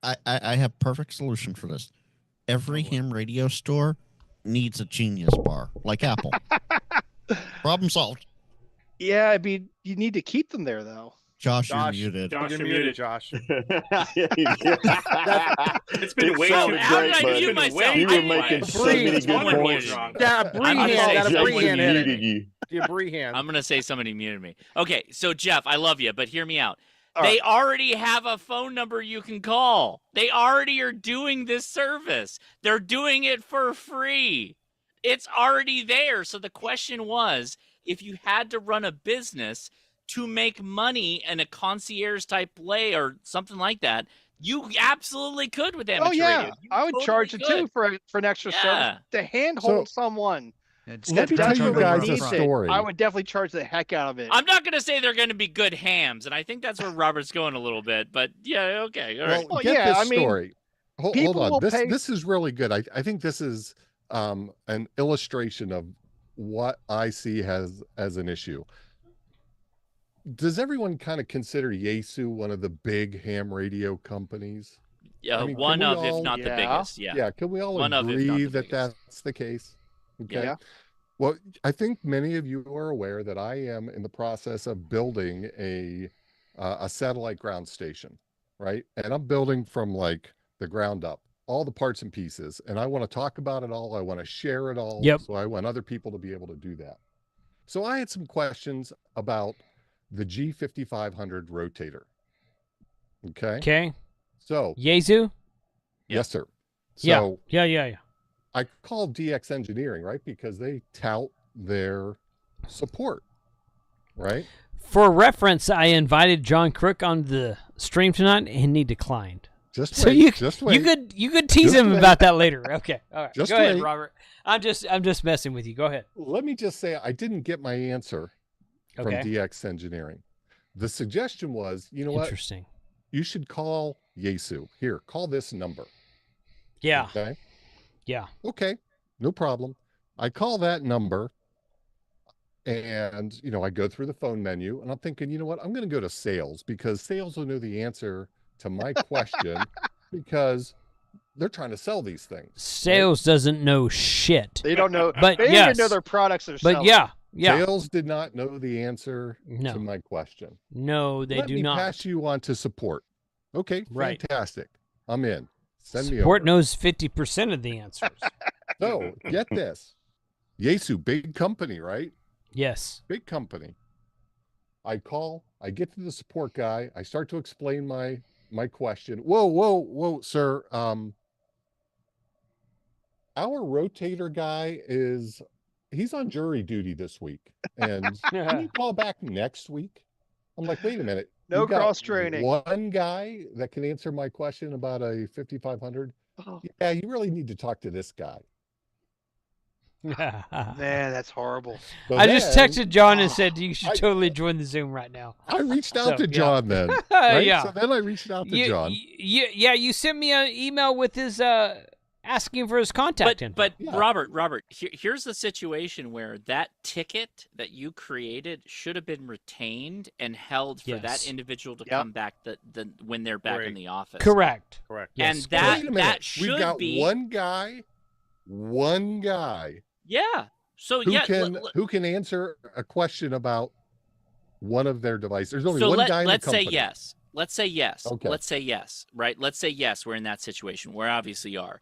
I have perfect solution for this. Every ham radio store needs a Genius bar, like Apple. Problem solved. Yeah, I mean, you need to keep them there, though. Josh, you're muted. Josh, You're muted, Josh. It's been way too great, you were making so many good points. I'm going to say somebody muted me. Okay, so Jeff, I love you, but hear me out. They already have a phone number you can call. They already are doing this service. They're doing it for free. It's already there. So the question was, if you had to run a business, to make money in a concierge type play or something like that, you absolutely could with amateur radio. I would charge it too for an extra service to handhold someone. Let me tell you guys a story. I would definitely charge the heck out of it. I'm not going to say they're going to be good hams, and I think that's where Robert's going a little bit. But yeah, okay, all right. Well, get this story. Hold on. This is really good. I think this is an illustration of what I see as an issue. Does everyone kind of consider Yaesu one of the big ham radio companies? Yeah, one of, if not the biggest. Yeah. Yeah. Can we all agree that that's the case? Okay. Yeah. Well, I think many of you are aware that I am in the process of building a satellite ground station, right? And I'm building from like the ground up, all the parts and pieces. And I want to talk about it all. I want to share it all. Yep. So I want other people to be able to do that. So I had some questions about the G5500 rotator. Okay. Okay. So Yaesu? Yes, sir. So yeah. I called DX Engineering, right? Because they tout their support, right? For reference, I invited John Crook on the stream tonight, and he declined. Just wait. You could tease him about that later. Okay, all right. Just go ahead, wait. Robert. I'm just messing with you. Go ahead. Let me just say I didn't get my answer from DX Engineering. The suggestion was, you know what? Interesting. You should call Yaesu. Here, call this number. Yeah. Okay. Yeah. Okay. No problem. I call that number and, I go through the phone menu and I'm thinking, you know what? I'm going to go to sales because sales will know the answer to my question because they're trying to sell these things. Sales doesn't know shit. They don't know. But they don't even know their products are selling. But yeah. Sales did not know the answer to my question. No, they do not. Let me pass you on to support. Okay. Right. Fantastic. I'm in. Send me Support over. knows 50% of the answers. So get this. Yaesu, big company, right? Yes. Big company. I get to the support guy. I start to explain my question. Whoa, sir. Our rotator guy he's on jury duty this week. And can you call back next week? I'm like, wait a minute. No cross training. One guy that can answer my question about a 5500. Oh. Yeah, you really need to talk to this guy. Man, that's horrible. So I just texted John and said you should totally join the Zoom right now. I reached out to John then. Right? Yeah. So then I reached out to John. You sent me an email with his asking for his contact info. But Robert, here's the situation where that ticket that you created should have been retained and held for that individual to come back when they're back in the office. Correct. And Yes. that should We've got be one guy. Yeah. So who can answer a question about one of their devices? There's only so one guy in the let's company. say yes. Let's say yes. Okay. Let's say yes. Right. Let's say yes. We're in that situation. We obviously are.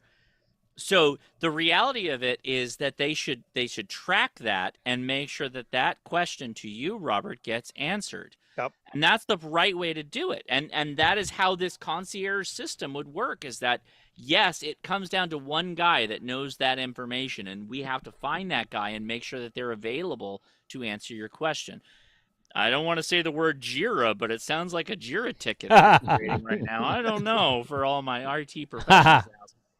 So the reality of it is that they should track that and make sure that question to you, Robert, gets answered. Yep. And that's the right way to do it. And that is how this concierge system would work, is that, yes, it comes down to one guy that knows that information, and we have to find that guy and make sure that they're available to answer your question. I don't want to say the word JIRA, but it sounds like a JIRA ticket I'm creating right now. I don't know for all my RT professionals.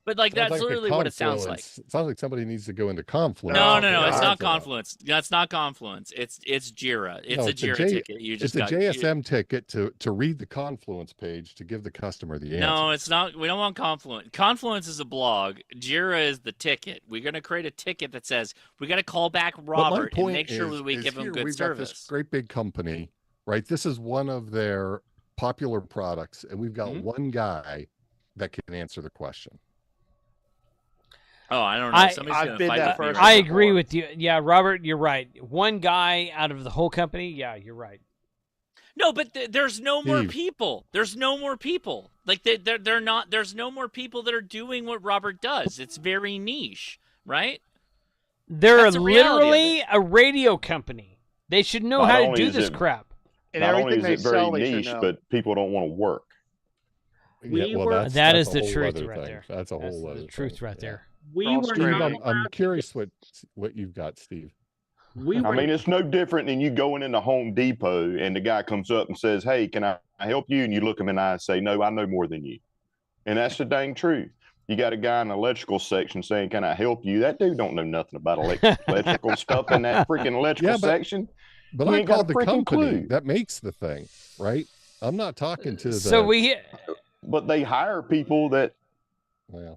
But that's literally what it sounds like. It sounds like somebody needs to go into Confluence. No, it's not Confluence. That's not Confluence. It's JIRA. It's a JIRA ticket. It's a JSM ticket to read the Confluence page to give the customer the answer. No, it's not. We don't want Confluence. Confluence is a blog. JIRA is the ticket. We're going to create a ticket that says we got to call back Robert and make sure that we give him good service. Got this great big company, right? This is one of their popular products, and we've got one guy that can answer the question. Oh, I don't know. I've been that person. I agree with you. Yeah, Robert, you're right. One guy out of the whole company. Yeah, you're right. No, but there's no more people. There's no more people. Like they're not. There's no more people that are doing what Robert does. It's very niche, right? They're literally a radio company. They should know how to do this crap. And not everything only is it very niche, know. but people don't want to work. That is the truth right there. That's a whole other truth right there. Steve, I'm curious what you've got, Steve. I mean, it's no different than you going into Home Depot and the guy comes up and says, "Hey, can I help you?" And you look him in the eye and say, "No, I know more than you." And that's the dang truth. You got a guy in the electrical section saying, "Can I help you?" That dude don't know nothing about electrical stuff in that freaking electrical section. But I called the company that makes the thing, right? I'm not talking to the. But they hire people that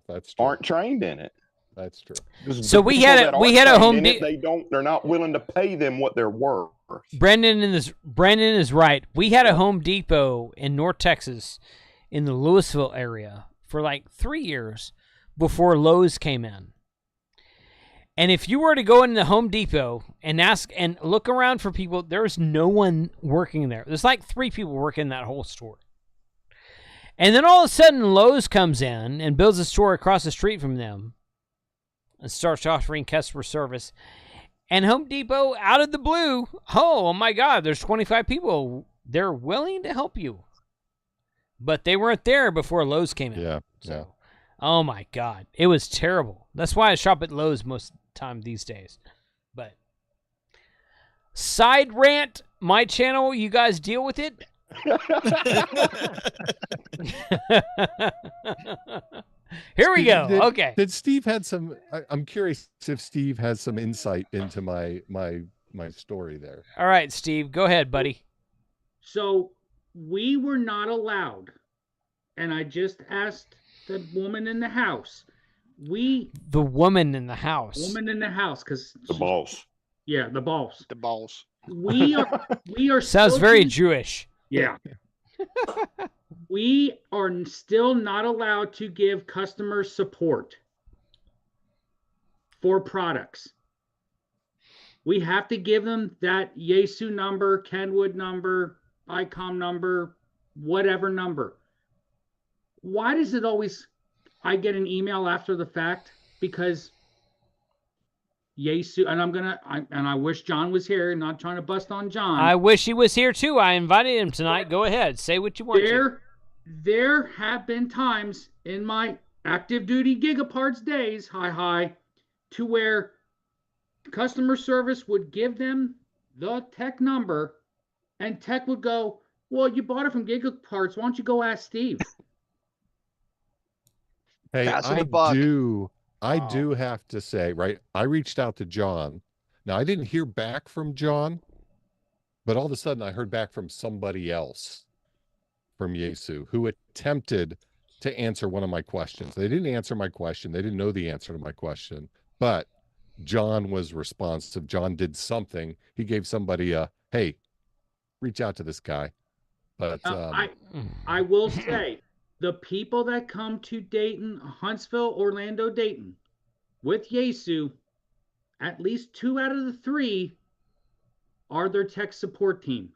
that's true. aren't trained in it. That's true. So we had a Home Depot. They're not willing to pay them what they're worth. Brendan is right. We had a Home Depot in North Texas, in the Louisville area, for like 3 years before Lowe's came in. And if you were to go into the Home Depot and ask and look around for people, there's no one working there. There's like 3 people working that whole store. And then all of a sudden, Lowe's comes in and builds a store across the street from them and starts offering customer service. And Home Depot, out of the blue, oh my God, there's 25 people. They're willing to help you. But they weren't there before Lowe's came in. Yeah. Oh my God. It was terrible. That's why I shop at Lowe's most of the time these days. But side rant, my channel, you guys deal with it. Here we go. Okay. Did Steve had some? I'm curious if Steve has some insight into my story there. All right, Steve, go ahead, buddy. So we were not allowed, and I just asked the woman in the house. The woman in the house. Woman in the house, because the boss. Yeah, the boss. The balls. We are. Sounds very Jewish. Yeah. We are still not allowed to give customer support for products. We have to give them that Yaesu number, Kenwood number, ICOM number, whatever number. Why does it always, I get an email after the fact? Because Yaesu, and I wish John was here, not trying to bust on John. I wish he was here too. I invited him tonight. Go ahead. Say what you want. There have been times in my active duty Gigaparts days, to where customer service would give them the tech number and tech would go, "Well, you bought it from Gigaparts. Why don't you go ask Steve?" Hey, I do have to say, right? I reached out to John. Now, I didn't hear back from John, but all of a sudden I heard back from somebody else from Yaesu who attempted to answer one of my questions. They didn't answer my question. They didn't know the answer to my question, but John was responsive. John did something. He gave somebody a, "Hey, reach out to this guy." But I will say, the people that come to Dayton, Huntsville, Orlando, Dayton with Yaesu, at least 2 out of the 3 are their tech support team.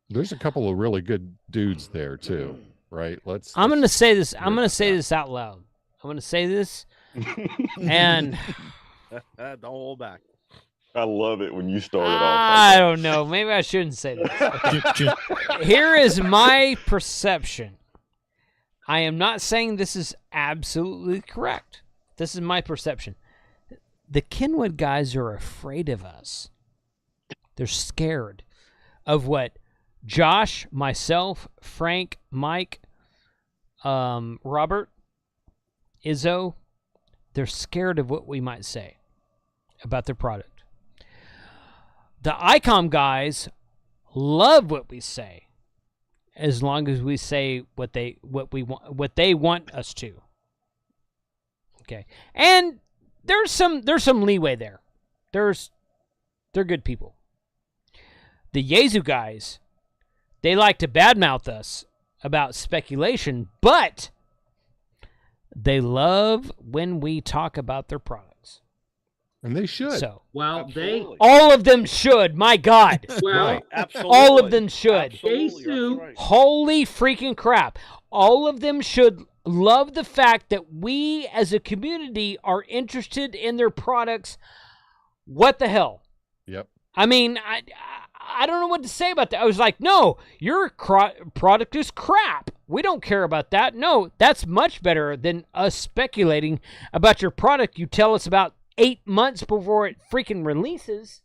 There's a couple of really good dudes there too, right? I'm going to say this. I'm going to say this out loud. I'm going to say this, and don't hold back. I love it when you start it off. I don't know. Maybe I shouldn't say this. Okay. Here is my perception. I am not saying this is absolutely correct. This is my perception. The Kenwood guys are afraid of us. They're scared of what Josh, myself, Frank, Mike, Robert, Izzo, they're scared of what we might say about their product. The ICOM guys love what we say, as long as we say what they want us to. Okay, and there's some leeway there. They're good people. The Yaesu guys, they like to badmouth us about speculation, but they love when we talk about their products. And they should. So, all of them should. My God. Well, absolutely. All of them should. Yaesu, holy freaking crap. All of them should love the fact that we as a community are interested in their products. What the hell? Yep. I mean, I don't know what to say about that. I was like, no, your product is crap. We don't care about that. No, that's much better than us speculating about your product you tell us about 8 months before it freaking releases.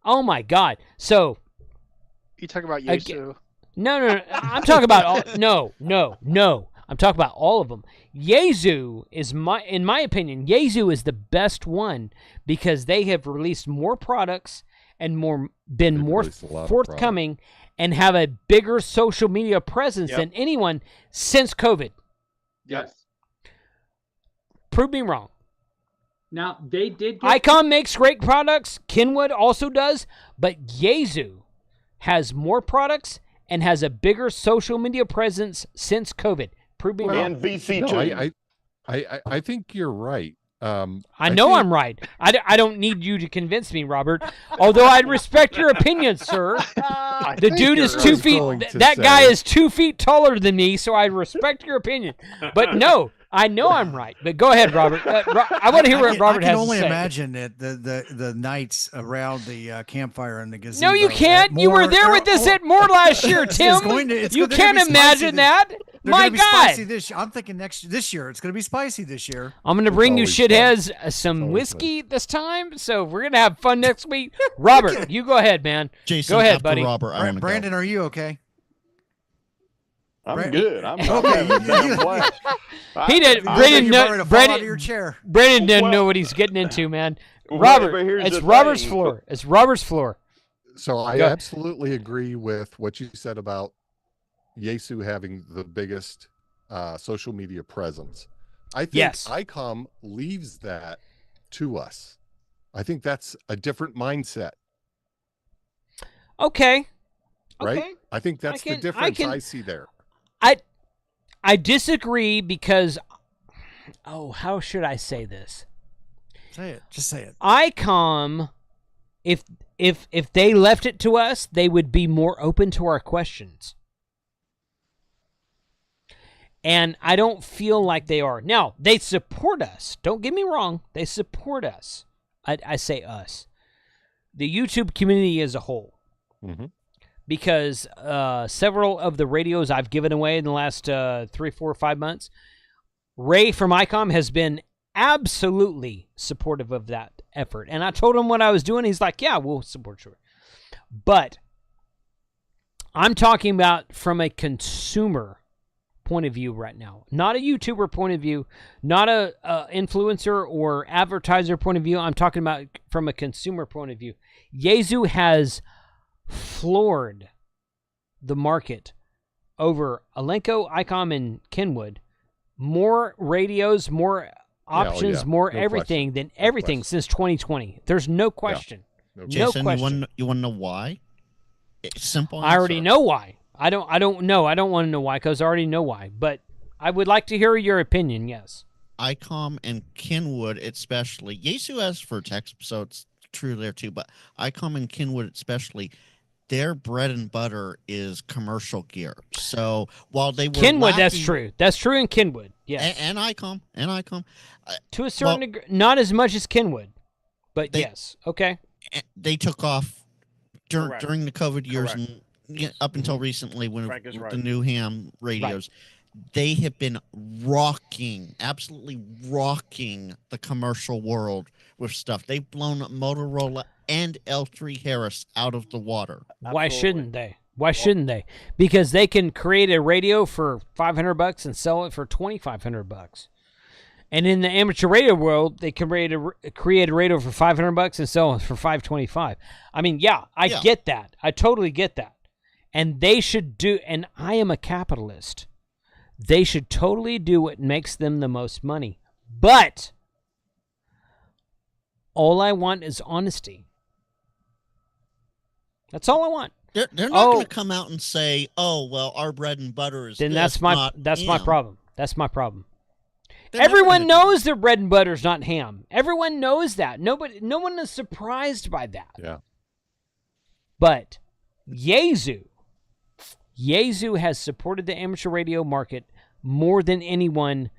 Oh my God. So you talk about Yaesu. No. I'm talking about all, no. I'm talking about all of them. Yaesu is in my opinion, Yaesu is the best one because they have released more products and been more forthcoming and have a bigger social media presence than anyone since COVID. Yes. Prove me wrong. Now, they did get... Icon makes great products. Kenwood also does. But Yaesu has more products and has a bigger social media presence since COVID. Prove me wrong. And VC2. I think you're right. I know I'm right. I don't need you to convince me, Robert. Although I respect your opinion, sir. The dude is 2 feet. That guy is 2 feet taller than me, so I respect your opinion. But no, I know I'm right. But go ahead, Robert. I want to hear what Robert has to say. I can only imagine that the nights around the campfire and the gazebo. No, you can't. You were there with us at Moore last year, Tim. You can't imagine that. My God! I'm thinking this year it's going to be spicy this year. I'm going to bring you shitheads some whiskey this time, so we're going to have fun next week. Robert, you go ahead, man. Jason, go ahead, buddy. Robert, Brandon, are you okay? I'm good. I'm having a damn blast. He did. Brandon didn't know what he's getting into, man. Robert, it's Robert's floor. It's Robert's floor. So I absolutely agree with what you said about Yaesu having the biggest social media presence. I think ICOM leaves that to us. I think that's a different mindset. Okay. Right? I think that's the difference I see there. I disagree because, how should I say this? Say it. Just say it. ICOM, if they left it to us, they would be more open to our questions. And I don't feel like they are. Now, they support us. Don't get me wrong. They support us. I say us. The YouTube community as a whole. Mm-hmm. Because several of the radios I've given away in the last 3, 4, 5 months, Ray from ICOM has been absolutely supportive of that effort. And I told him what I was doing. He's like, yeah, we'll support you. But I'm talking about from a consumer point of view right now, not a YouTuber point of view, not a influencer or advertiser point of view. I'm talking about from a consumer point of view. Yaesu has floored the market over Alenco, ICOM, and Kenwood. More radios, more options, more everything than everything since 2020. There's no question. No Jason, question. You want to know why? It's simple. I already know why. I don't know. I don't want to know why because I already know why. But I would like to hear your opinion, yes. ICOM and Kenwood especially. Yaesu has for text, so it's true there too. But ICOM and Kenwood especially, their bread and butter is commercial gear. So while they were Kenwood, that's true. That's true in Kenwood, yes. And ICOM. To a certain degree, not as much as Kenwood, but yes. Okay. They took off during the COVID years and up until recently when the new ham radios. They have been absolutely rocking the commercial world with stuff. They've blown Motorola and L3 Harris out of the water. Why shouldn't they? Why shouldn't they? Because they can create a radio for $500 and sell it for $2,500. And in the amateur radio world, they can create a radio for $500 and sell it for $525. I mean, I get that. I totally get that. And they should do, and I am a capitalist. They should totally do what makes them the most money. But all I want is honesty. That's all I want. They're not going to come out and say, "Oh, well, our bread and butter is." Then that's my problem. That's my problem. Everyone knows their bread and butter is not ham. Everyone knows that. No one is surprised by that. Yeah. But Yaesu has supported the amateur radio market more than anyone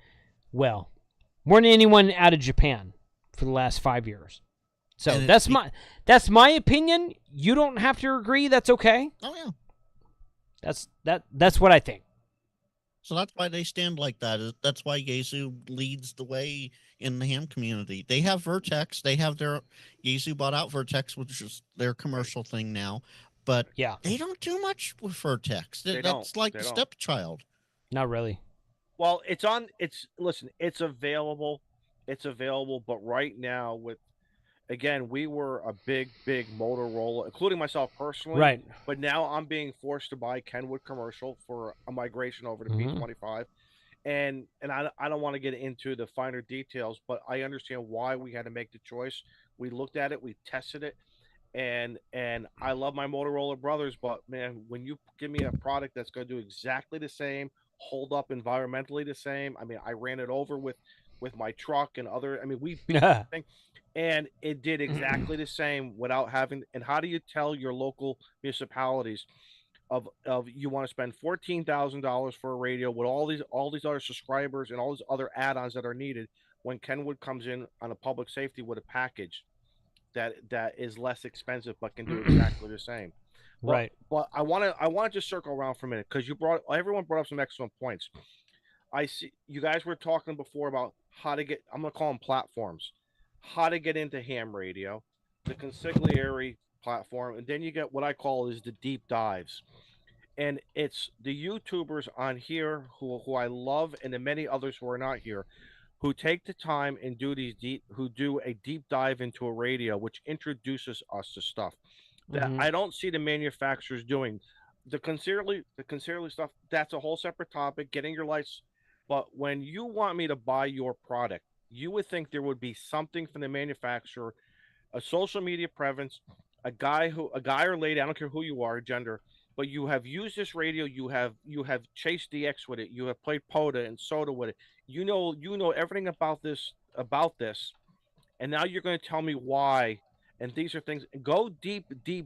out of Japan for the last 5 years. So that's my opinion. You don't have to agree. That's okay. Oh yeah. That's what I think. So that's why they stand like that. That's why Yaesu leads the way in the ham community. They have Vertex. They have their Yaesu bought out Vertex, which is their commercial thing now. But they don't do much with Vertex. That's like the stepchild. Not really. Well, listen, it's available. It's available, but right now again, we were a big Motorola, including myself personally. Right. But now I'm being forced to buy Kenwood commercial for a migration over to P25. And I don't want to get into the finer details, but I understand why we had to make the choice. We looked at it, we tested it, and I love my Motorola brothers, but man, when you give me a product that's going to do exactly the same, hold up environmentally the same. I mean, I ran it over with my truck and other. I mean, we and it did exactly the same without having. And how do you tell your local municipalities of you want to spend $14,000 for a radio with all these other subscribers and all these other add-ons that are needed when Kenwood comes in on a public safety with a package that is less expensive but can do exactly the same. Right. But I want to just circle around for a minute because everyone brought up some excellent points. I see you guys were talking before about how to get, I'm going to call them platforms, how to get into ham radio, the consigliere platform, and then you get what I call is the deep dives. And it's the YouTubers on here who I love, and the many others who are not here, who take the time and do a deep dive into a radio, which introduces us to stuff that I don't see the manufacturers doing. The consigliere stuff, that's a whole separate topic, getting your lights. But when you want me to buy your product, you would think there would be something from the manufacturer, a social media presence, a guy or lady, I don't care who you are, gender, but you have used this radio, you have chased DX with it, you have played POTA and SOTA with it. You know everything about this, and now you're going to tell me why. And these are things. Go deep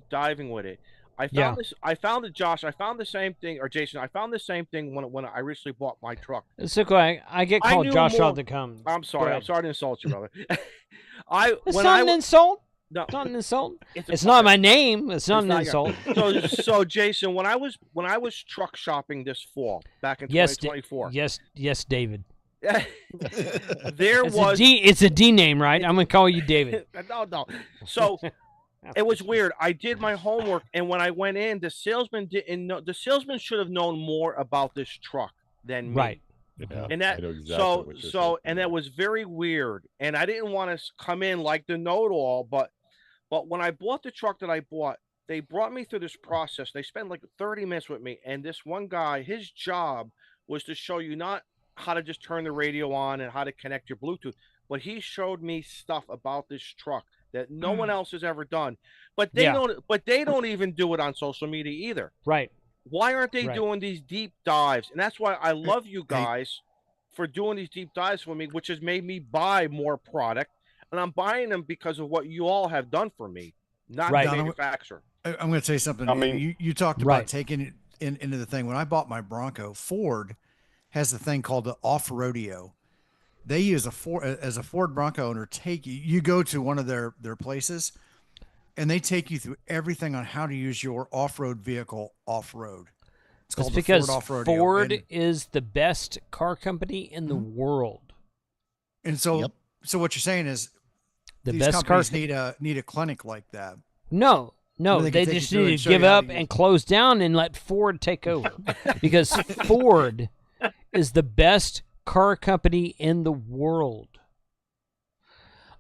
diving with it. I found it, Josh. I found the same thing, or Jason. I found the same thing when I recently bought my truck. It's okay. I get called Josh all the time. I'm sorry. I'm sorry to insult you, brother. It's not an insult. No, it's not an insult. It's not my name. It's not an insult. So Jason, when I was truck shopping this fall back in 2024. Yes, David. It's a D name, right? I'm gonna call you David. No. So it was weird. I did my homework, and when I went in, the salesman didn't know. The salesman should have known more about this truck than me. Right. Yeah, and that and that was very weird. And I didn't want to come in like the know-it-all, but when I bought the truck that I bought, they brought me through this process. They spent like 30 minutes with me, and this one guy, his job was to show you not how to just turn the radio on and how to connect your Bluetooth, but he showed me stuff about this truck that no one else has ever done. But they don't even do it on social media either. Right. Why aren't they doing these deep dives? And that's why I love you guys for doing these deep dives for me, which has made me buy more product. And I'm buying them because of what you all have done for me, not the manufacturer. I'm going to say something. I mean, you talked about taking it into the thing. When I bought my Bronco, Ford has the thing called the off-rodeo. They use as a Ford Bronco owner, you go to one of their places, and they take you through everything on how to use your off-road vehicle off-road. It's called because Ford is the best car company in the world. And so, so what you're saying is these best companies need a clinic like that. No, they just need to give up and close down and let Ford take over because Ford is the best car company in the world.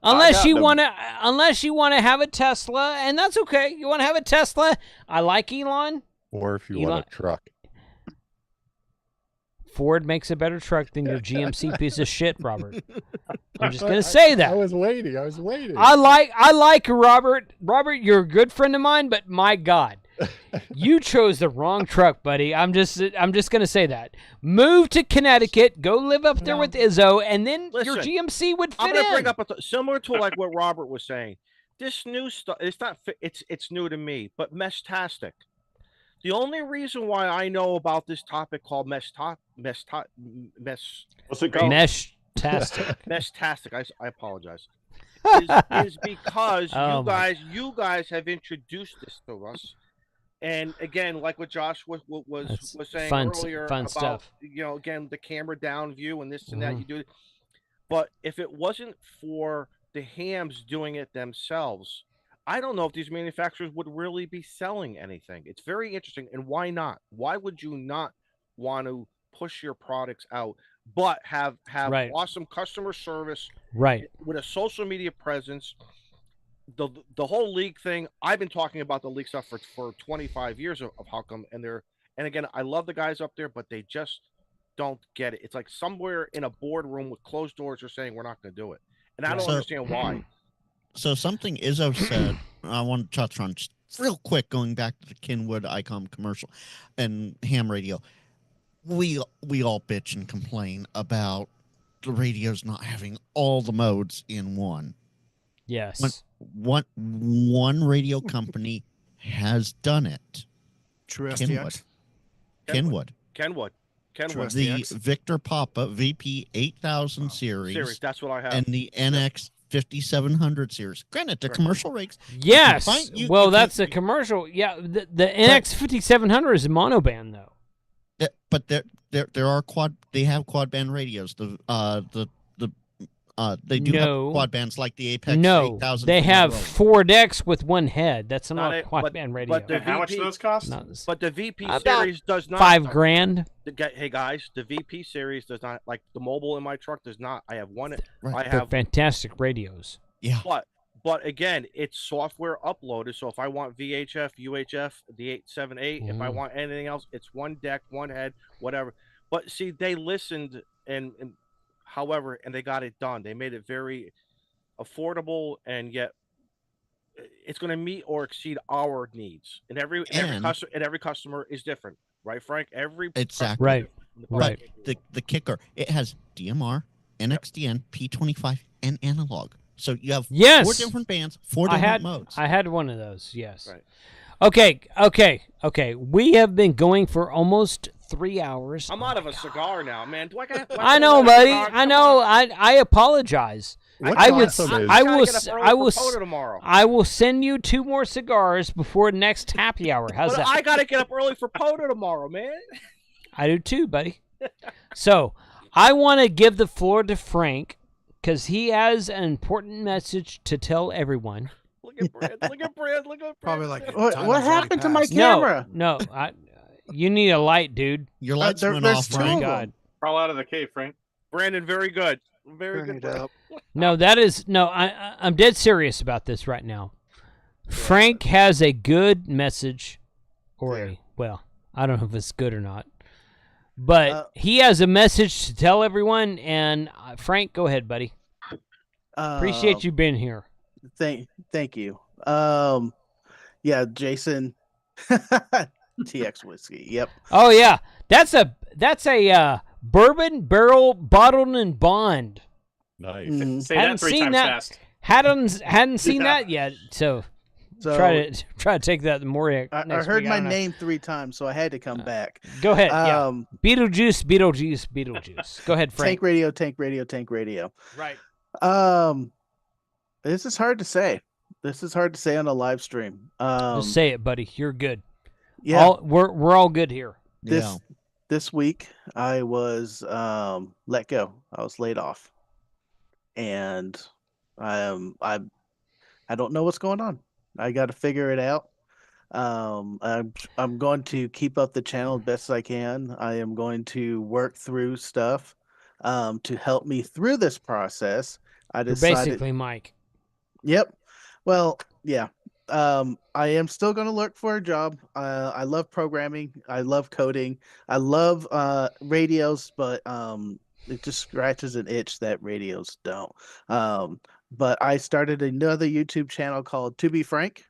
Unless you want to have a Tesla, and that's okay. You want to have a Tesla? I like Elon. Or if you want a truck. Ford makes a better truck than your GMC piece of shit, Robert. I'm just gonna say that. I was waiting. I like Robert. Robert, you're a good friend of mine, but my God, you chose the wrong truck, buddy. I'm just gonna say that. Move to Connecticut, go live up there with Izzo, and then your GMC would fit in. I'm gonna bring up similar to like what Robert was saying. This new stuff, it's new to me, but Meshtastic. The only reason why I know about this topic called what's it called? Meshtastic. I apologize. Is because you guys have introduced this to us, And again, like what Josh was saying earlier about stuff. Again, the camera down view and this and that you do. But if it wasn't for the hams doing it themselves, I don't know if these manufacturers would really be selling anything. It's very interesting. And why not? Why would you not want to push your products out, but have awesome customer service, with a social media presence? The whole league thing, I've been talking about the league stuff for 25 years of how come, and again, I love the guys up there, but they just don't get it. It's like somewhere in a boardroom with closed doors are saying we're not going to do it, and I don't understand why. So something Izzo said, I want to touch on just real quick, going back to the Kenwood ICOM commercial and ham radio. We all bitch and complain about the radios not having all the modes in one. Yes. One radio company has done it. True Kenwood. STX. Kenwood. The Victor Papa VP 8000 series. That's what I have. And the NX 5700 series. Granted, the commercial rigs. Yes. That's a commercial. Yeah. The NX 5700 is a monoband though. But there are they have quad band radios. They do have quad bands like the Apex 8000. They have 4 decks with one head. That's not a quad band radio. But how much do those cost? But the VP series does not. $5,000. Hey guys, the VP series does not, like the mobile in my truck does not. I have one. They're fantastic radios. Yeah. But again, it's software uploaded. So if I want VHF, UHF, the 878, if I want anything else, it's one deck, one head, whatever. But see, they listened and however, and they got it done. They made it very affordable, and yet it's going to meet or exceed our needs. And every customer is different, right, Frank? Exactly. Right. The kicker, it has DMR, NXDN, P25, and analog. So you have 4 different bands, 4 different modes. I had one of those. Yes. Right. Okay. We have been going for almost 3 hours. I'm out of a cigar now, man. I know, buddy. I know. I apologize. I will send you 2 more cigars before next happy hour. How's that? I gotta get up early for POTA tomorrow, man. I do too, buddy. So I want to give the floor to Frank because he has an important message to tell everyone. Look at Brad. Probably like what happened to my camera? No, you need a light, dude. Your lights went off, Frank. God. Crawl out of the cave, Frank. Brandon, very good. Very good. No, I'm dead serious about this right now. Frank has a good message, I don't know if it's good or not, but he has a message to tell everyone. And Frank, go ahead, buddy. Appreciate you being here. Thank you. Jason. TX whiskey. Yep. Oh yeah, that's a bourbon barrel bottled and bond. Nice. Say that 3 times fast. Hadn't seen that yet. So try to take that more. I heard my name 3 times, so I had to come back. Go ahead. Beetlejuice. Go ahead, Frank. Tank radio. Right. This is hard to say. On a live stream. Just say it, buddy. You're good. Yeah, we're all good here. This week I was let go. I was laid off, and I don't know what's going on. I got to figure it out. I'm going to keep up the channel best I can. I am going to work through stuff to help me through this process. I decided. You're basically Mike. Yep. Well, yeah. I am still going to look for a job. I love programming. I love coding. I love radios, but it just scratches an itch that radios don't. But I started another YouTube channel called To Be Frank,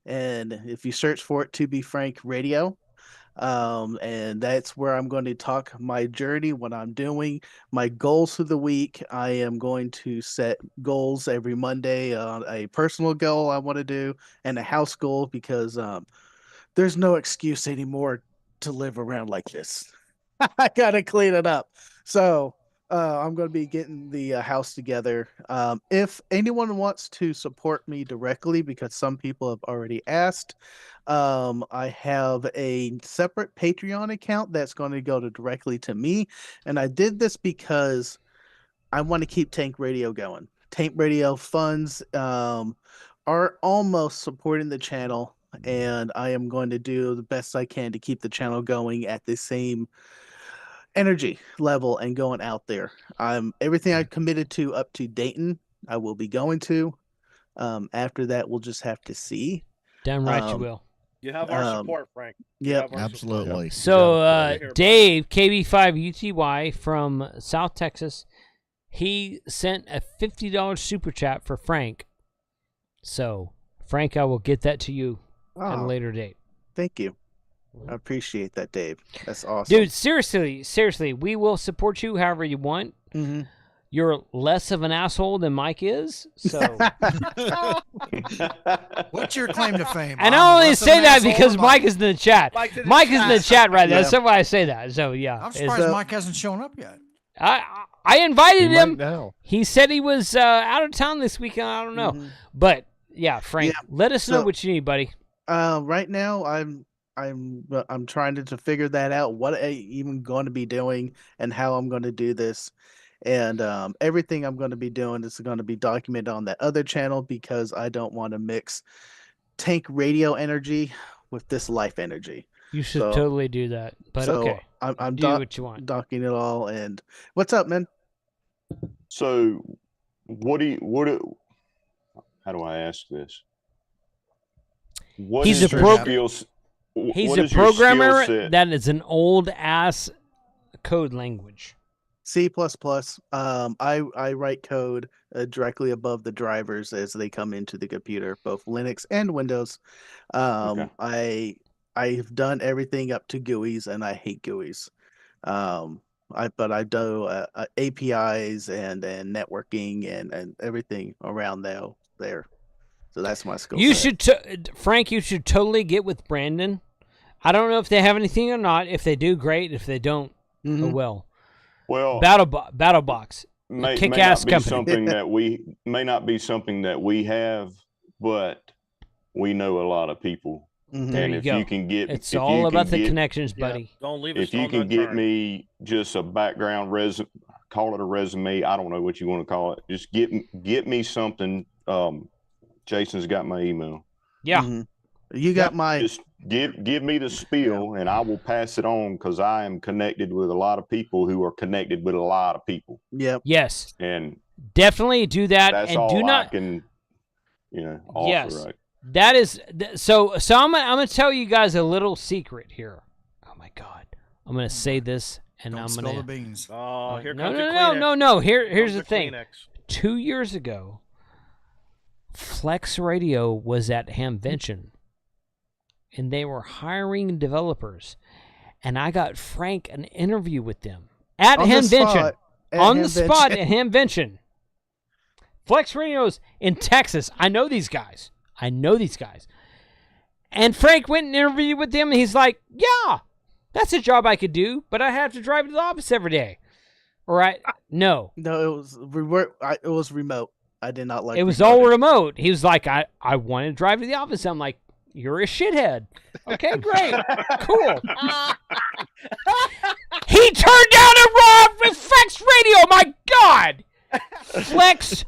and if you search for it, To Be Frank Radio. And that's where I'm going to talk my journey, what I'm doing, my goals for the week. I am going to set goals every Monday, a personal goal I want to do and a house goal, because there's no excuse anymore to live around like this. I got to clean it up. So I'm going to be getting the house together. If anyone wants to support me directly, because some people have already asked, I have a separate Patreon account that's going to go directly to me. And I did this because I want to keep Tank Radio going. Tank Radio funds are almost supporting the channel, and I am going to do the best I can to keep the channel going at the same energy level and going out there. Everything I committed to up to Dayton, I will be going to. After that, we'll just have to see. Damn right you will. You have our support, Frank. Yeah, absolutely. So Dave KB5UTY from South Texas, he sent a $50 super chat for Frank. So Frank, I will get that to you at a later date. Thank you. I appreciate that, Dave. That's awesome. Dude, seriously, we will support you however you want. Mm-hmm. You're less of an asshole than Mike is, so. What's your claim to fame? And I only say that because Mike is in the chat. Mike is in the chat right now. That's why I say that. So, yeah. I'm surprised Mike hasn't shown up yet. I invited him. Now. He said he was out of town this weekend. I don't know. Mm-hmm. But, yeah, Frank, let us know what you need, buddy. Right now, I'm trying to figure that out, what I even going to be doing and how I'm going to do this. And everything I'm going to be doing is going to be documented on that other channel, because I don't want to mix Tank Radio energy with this life energy. You should totally do that. But okay, I'm do what you want. Docking it all. And what's up, man? So how do I ask this? He's a programmer that is an old ass code language. C++. I write code directly above the drivers as they come into the computer, both Linux and Windows. I've done everything up to GUIs, and I hate GUIs. But I do APIs and networking and everything around there. So that's my skill set. Frank, you should totally get with Brandon. I don't know if they have anything or not. If they do, great. If they don't, oh well. Well, BattleBox, kick-ass company. May not be something that we have, but we know a lot people. Mm-hmm. And if you can get, it's all about the connections, buddy. Don't leave it. If you can get me just a background resume, call it a resume. I don't know what you want to call it. Just get me something. Jason's got my email. Yeah. Mm-hmm. You got my. Just give me the spiel, and I will pass it on, because I am connected with a lot of people who are connected with a lot of people. Yep. Yes. And definitely do that. That's and all do not. I can, offer, yes. Right? That is so. I'm gonna tell you guys a little secret here. Oh my God. I'm gonna say this, and Don't I'm spill gonna. the beans. Oh, here comes the Kleenex. No. Here's the thing. Kleenex. 2 years ago, Flex Radio was at Hamvention, and they were hiring developers, and I got Frank an interview with them at Hamvention, on the spot at Hamvention. Flex Radio's in Texas. I know these guys. And Frank went and interviewed with them, and he's like, "Yeah, that's a job I could do, but I have to drive to the office every day." All right? No, it was remote. I did not like it. Was all remote. He was like, I want to drive to the office. I'm like, you're a shithead. Okay, great. Cool. He turned down a rod with Flex Radio. My God. Flex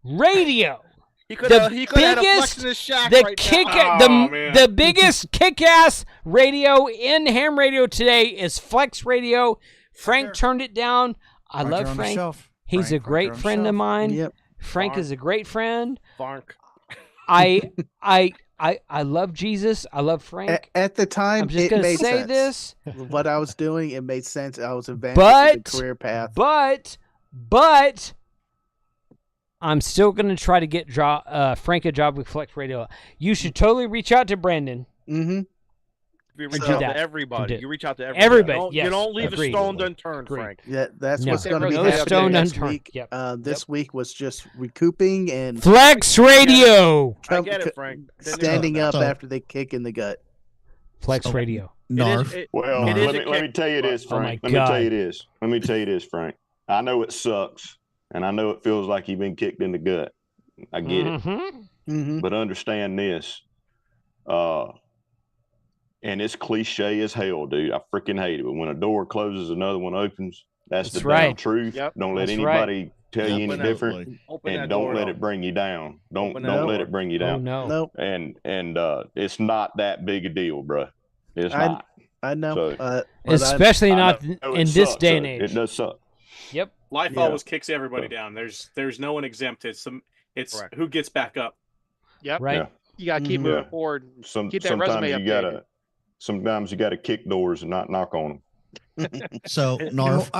Radio. He could have had a Flex in his shack the biggest kick-ass radio in ham radio today is Flex Radio. Frank turned it down. I love Frank. He's a great friend of mine. Yep. Frank is a great friend. Fark. I love Jesus. I love Frank. At the time, I'm just gonna say this. What I was doing, it made sense. I was advancing the career path. But I'm still gonna try to get Frank a job with Flex Radio. You should totally reach out to Brandon. Mm-hmm. You reach out to everybody. You reach out to everybody. You don't leave a stone unturned, Frank. Yeah, that's what's going to be happening next week. This week was just recouping and Flex Radio. I get it, Frank. Standing up after they kick in the gut. Flex Radio. Let me tell you this, Frank. Let me tell you this, Frank. I know it sucks, and I know it feels like you've been kicked in the gut. I get it. But understand this, and it's cliche as hell, dude. I freaking hate it. But when a door closes, another one opens. That's the damn truth. Yep. Don't let anybody tell you any different, and don't let it bring you down. Don't let it bring you down. Oh, no. Nope. And it's not that big a deal, bro. It's not. I know. So, especially not in this day and age. It does suck. Yep. Life always kicks everybody down. There's no one exempt. It's who gets back up. Yep. Right. Yeah. You gotta keep moving forward. Keep that resume updated. Sometimes you gotta kick doors and not knock on them. So Narf,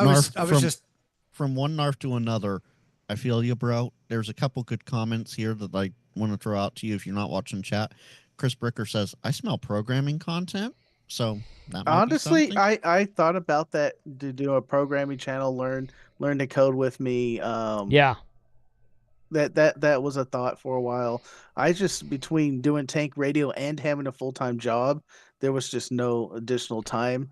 from one Narf to another, I feel you, bro. There's a couple good comments here that I want to throw out to you if you're not watching chat. Chris Bricker says, I smell programming content. So that might honestly, be I thought about that, to do a programming channel, learn to code with me. Yeah. That was a thought for a while. I just, between doing tank radio and having a full-time job, there was just no additional time.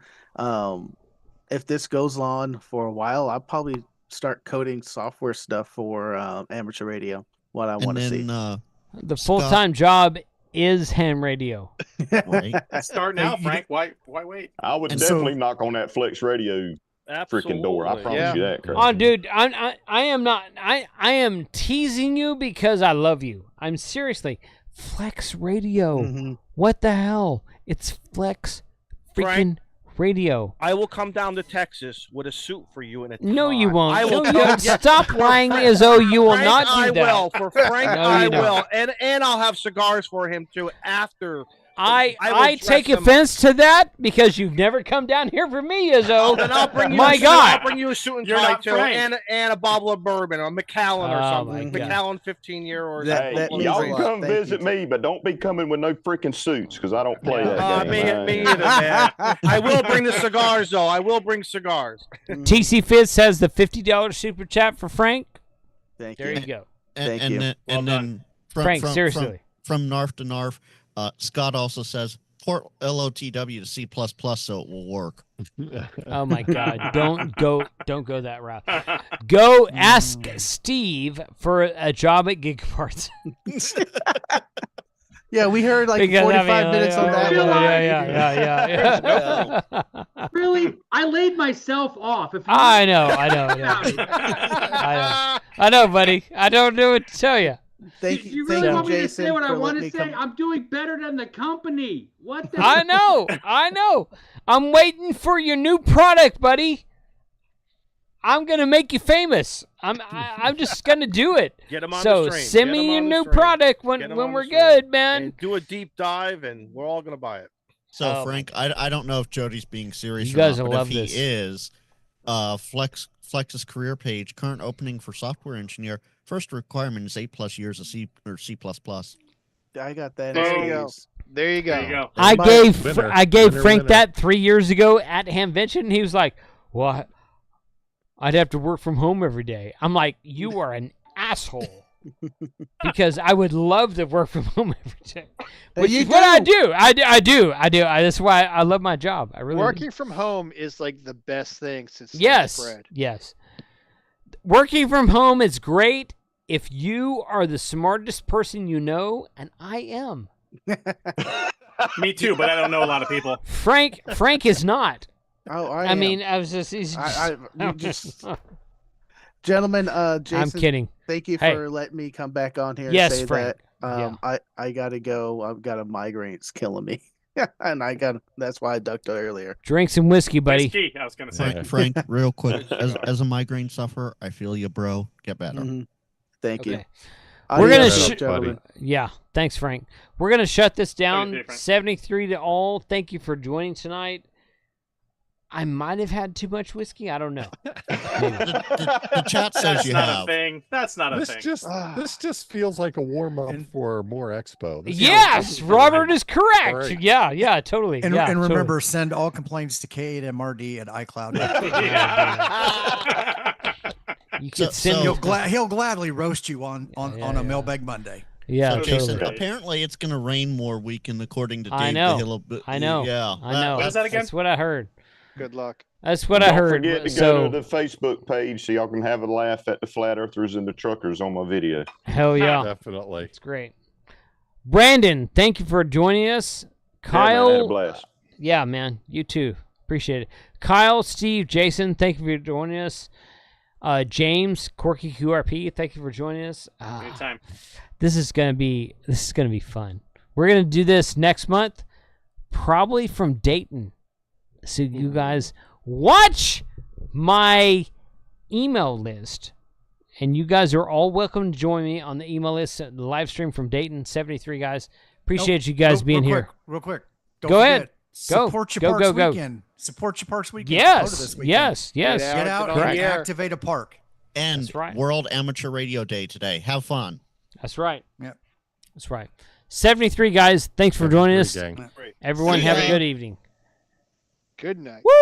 If this goes on for a while, I'll probably start coding software stuff for amateur radio. What I want to see. The full-time job is ham radio. Right. Start now, Frank. Why wait? I would definitely knock on that Flex Radio freaking door. I promise you that, Kurt. Oh, dude, I am not. I am teasing you because I love you. I'm seriously Flex Radio. What the hell? It's Flex freaking Frank, Radio. I will come down to Texas with a suit for you and a tie. No, you won't. I will. Stop lying as though you will Frank, not do I that. will. For Frank, No, I you don't. will. And I'll have cigars for him too after. I take offense to that because you've never come down here for me, Izzo. Then I'll bring you My a suit. God. I'll bring you a suit and You're tie not too, Frank. and a bottle of bourbon or Macallan or Oh, something. my God. Macallan 15-year or Hey, y'all can come visit me, but don't be coming with no freaking suits because I don't play that game. Me either, man. I will bring the cigars though. I will bring cigars. TC Fitz has the $50 super chat for Frank. Thank There you. you go. Thank you. Then Frank, seriously. From Narf to Narf, Scott also says, port LOTW to C++ so it will work. Oh my God! Don't go that route. Go ask Steve for a job at Gigaparts. Yeah, we heard like 45 minutes on that. Yeah. Really, I laid myself off. If you I know, buddy. I don't know what to tell you. Thank you really want me to say what I want to say? I'm doing better than the company. What the? I know. I'm waiting for your new product, buddy. I'm gonna make you famous. I'm just gonna do it. Get him on so the stream. Send Get me him your on the new stream. product when we're good, man. And do a deep dive, and we're all gonna buy it. So Frank, I don't know if Jody's being serious. You guys or not, will but love if he this. is, Flex's career page, current opening for software engineer. First requirement is 8+ years of C or C++. I got that. There you go. There you go. I gave Frank that 3 years ago at Hamvention, and he was like, "What? I'd have to work from home every day." I'm like, "You are an asshole," because I would love to work from home every day, which is what I do. I do. That's why I love my job. I really working from home is like the best thing since sliced bread. Yes. Working from home is great if you are the smartest person you know, and I am. Me too, but I don't know a lot of people. Frank is not. Oh, I mean, I was just. Gentlemen, Jason. I'm kidding. Thank you for letting me come back on here. Yes, and say Frank. that. I gotta go. I've got a migraine. It's killing me. And that's why I ducked earlier. Drink some whiskey, buddy. Whiskey, I was gonna say. Frank, real quick, as a migraine sufferer, I feel you, bro. Get better. Thank you. We're gonna yeah. Thanks, Frank. We're gonna shut this down. 73 to all. Thank you for joining tonight. I might have had too much whiskey. I don't know. The chat says That's you not have. a thing. That's not a This thing. this just feels like a warm up for more Expo. Yes, Robert is correct. Right. Yeah, totally. And, yeah, and remember, totally. send all complaints to K8MRD at iCloud. You could send he'll gladly roast you on a Mailbag Monday. Yeah, so Jason, totally. apparently it's going to rain more weekend according to Dave. I know. The Hill I know. Yeah, I know. What is that again? That's what I heard. Good luck. That's what I heard. Don't forget to go to the Facebook page so y'all can have a laugh at the flat earthers and the truckers on my video. Hell yeah. Definitely. It's great. Brandon, thank you for joining us. Kyle. Yeah, man, I had a blast. Yeah, man. You too. Appreciate it. Kyle, Steve, Jason, thank you for joining us. James, Corky QRP, thank you for joining us. Anytime. This is gonna be fun. We're gonna do this next month, probably from Dayton. So you guys watch my email list, and you guys are all welcome to join me on the email list, the live stream from Dayton. 73 guys. Appreciate you guys being here. Real quick. Go ahead. Support your parks weekend. Support your parks weekend. Yes. Go to this weekend. Yes. Get out and activate a park. And That's right. World Amateur Radio Day today. Have fun. That's right. Yep. That's right. 73 guys. Thanks for joining us. Gang. Everyone have a good evening. Good night. Woo!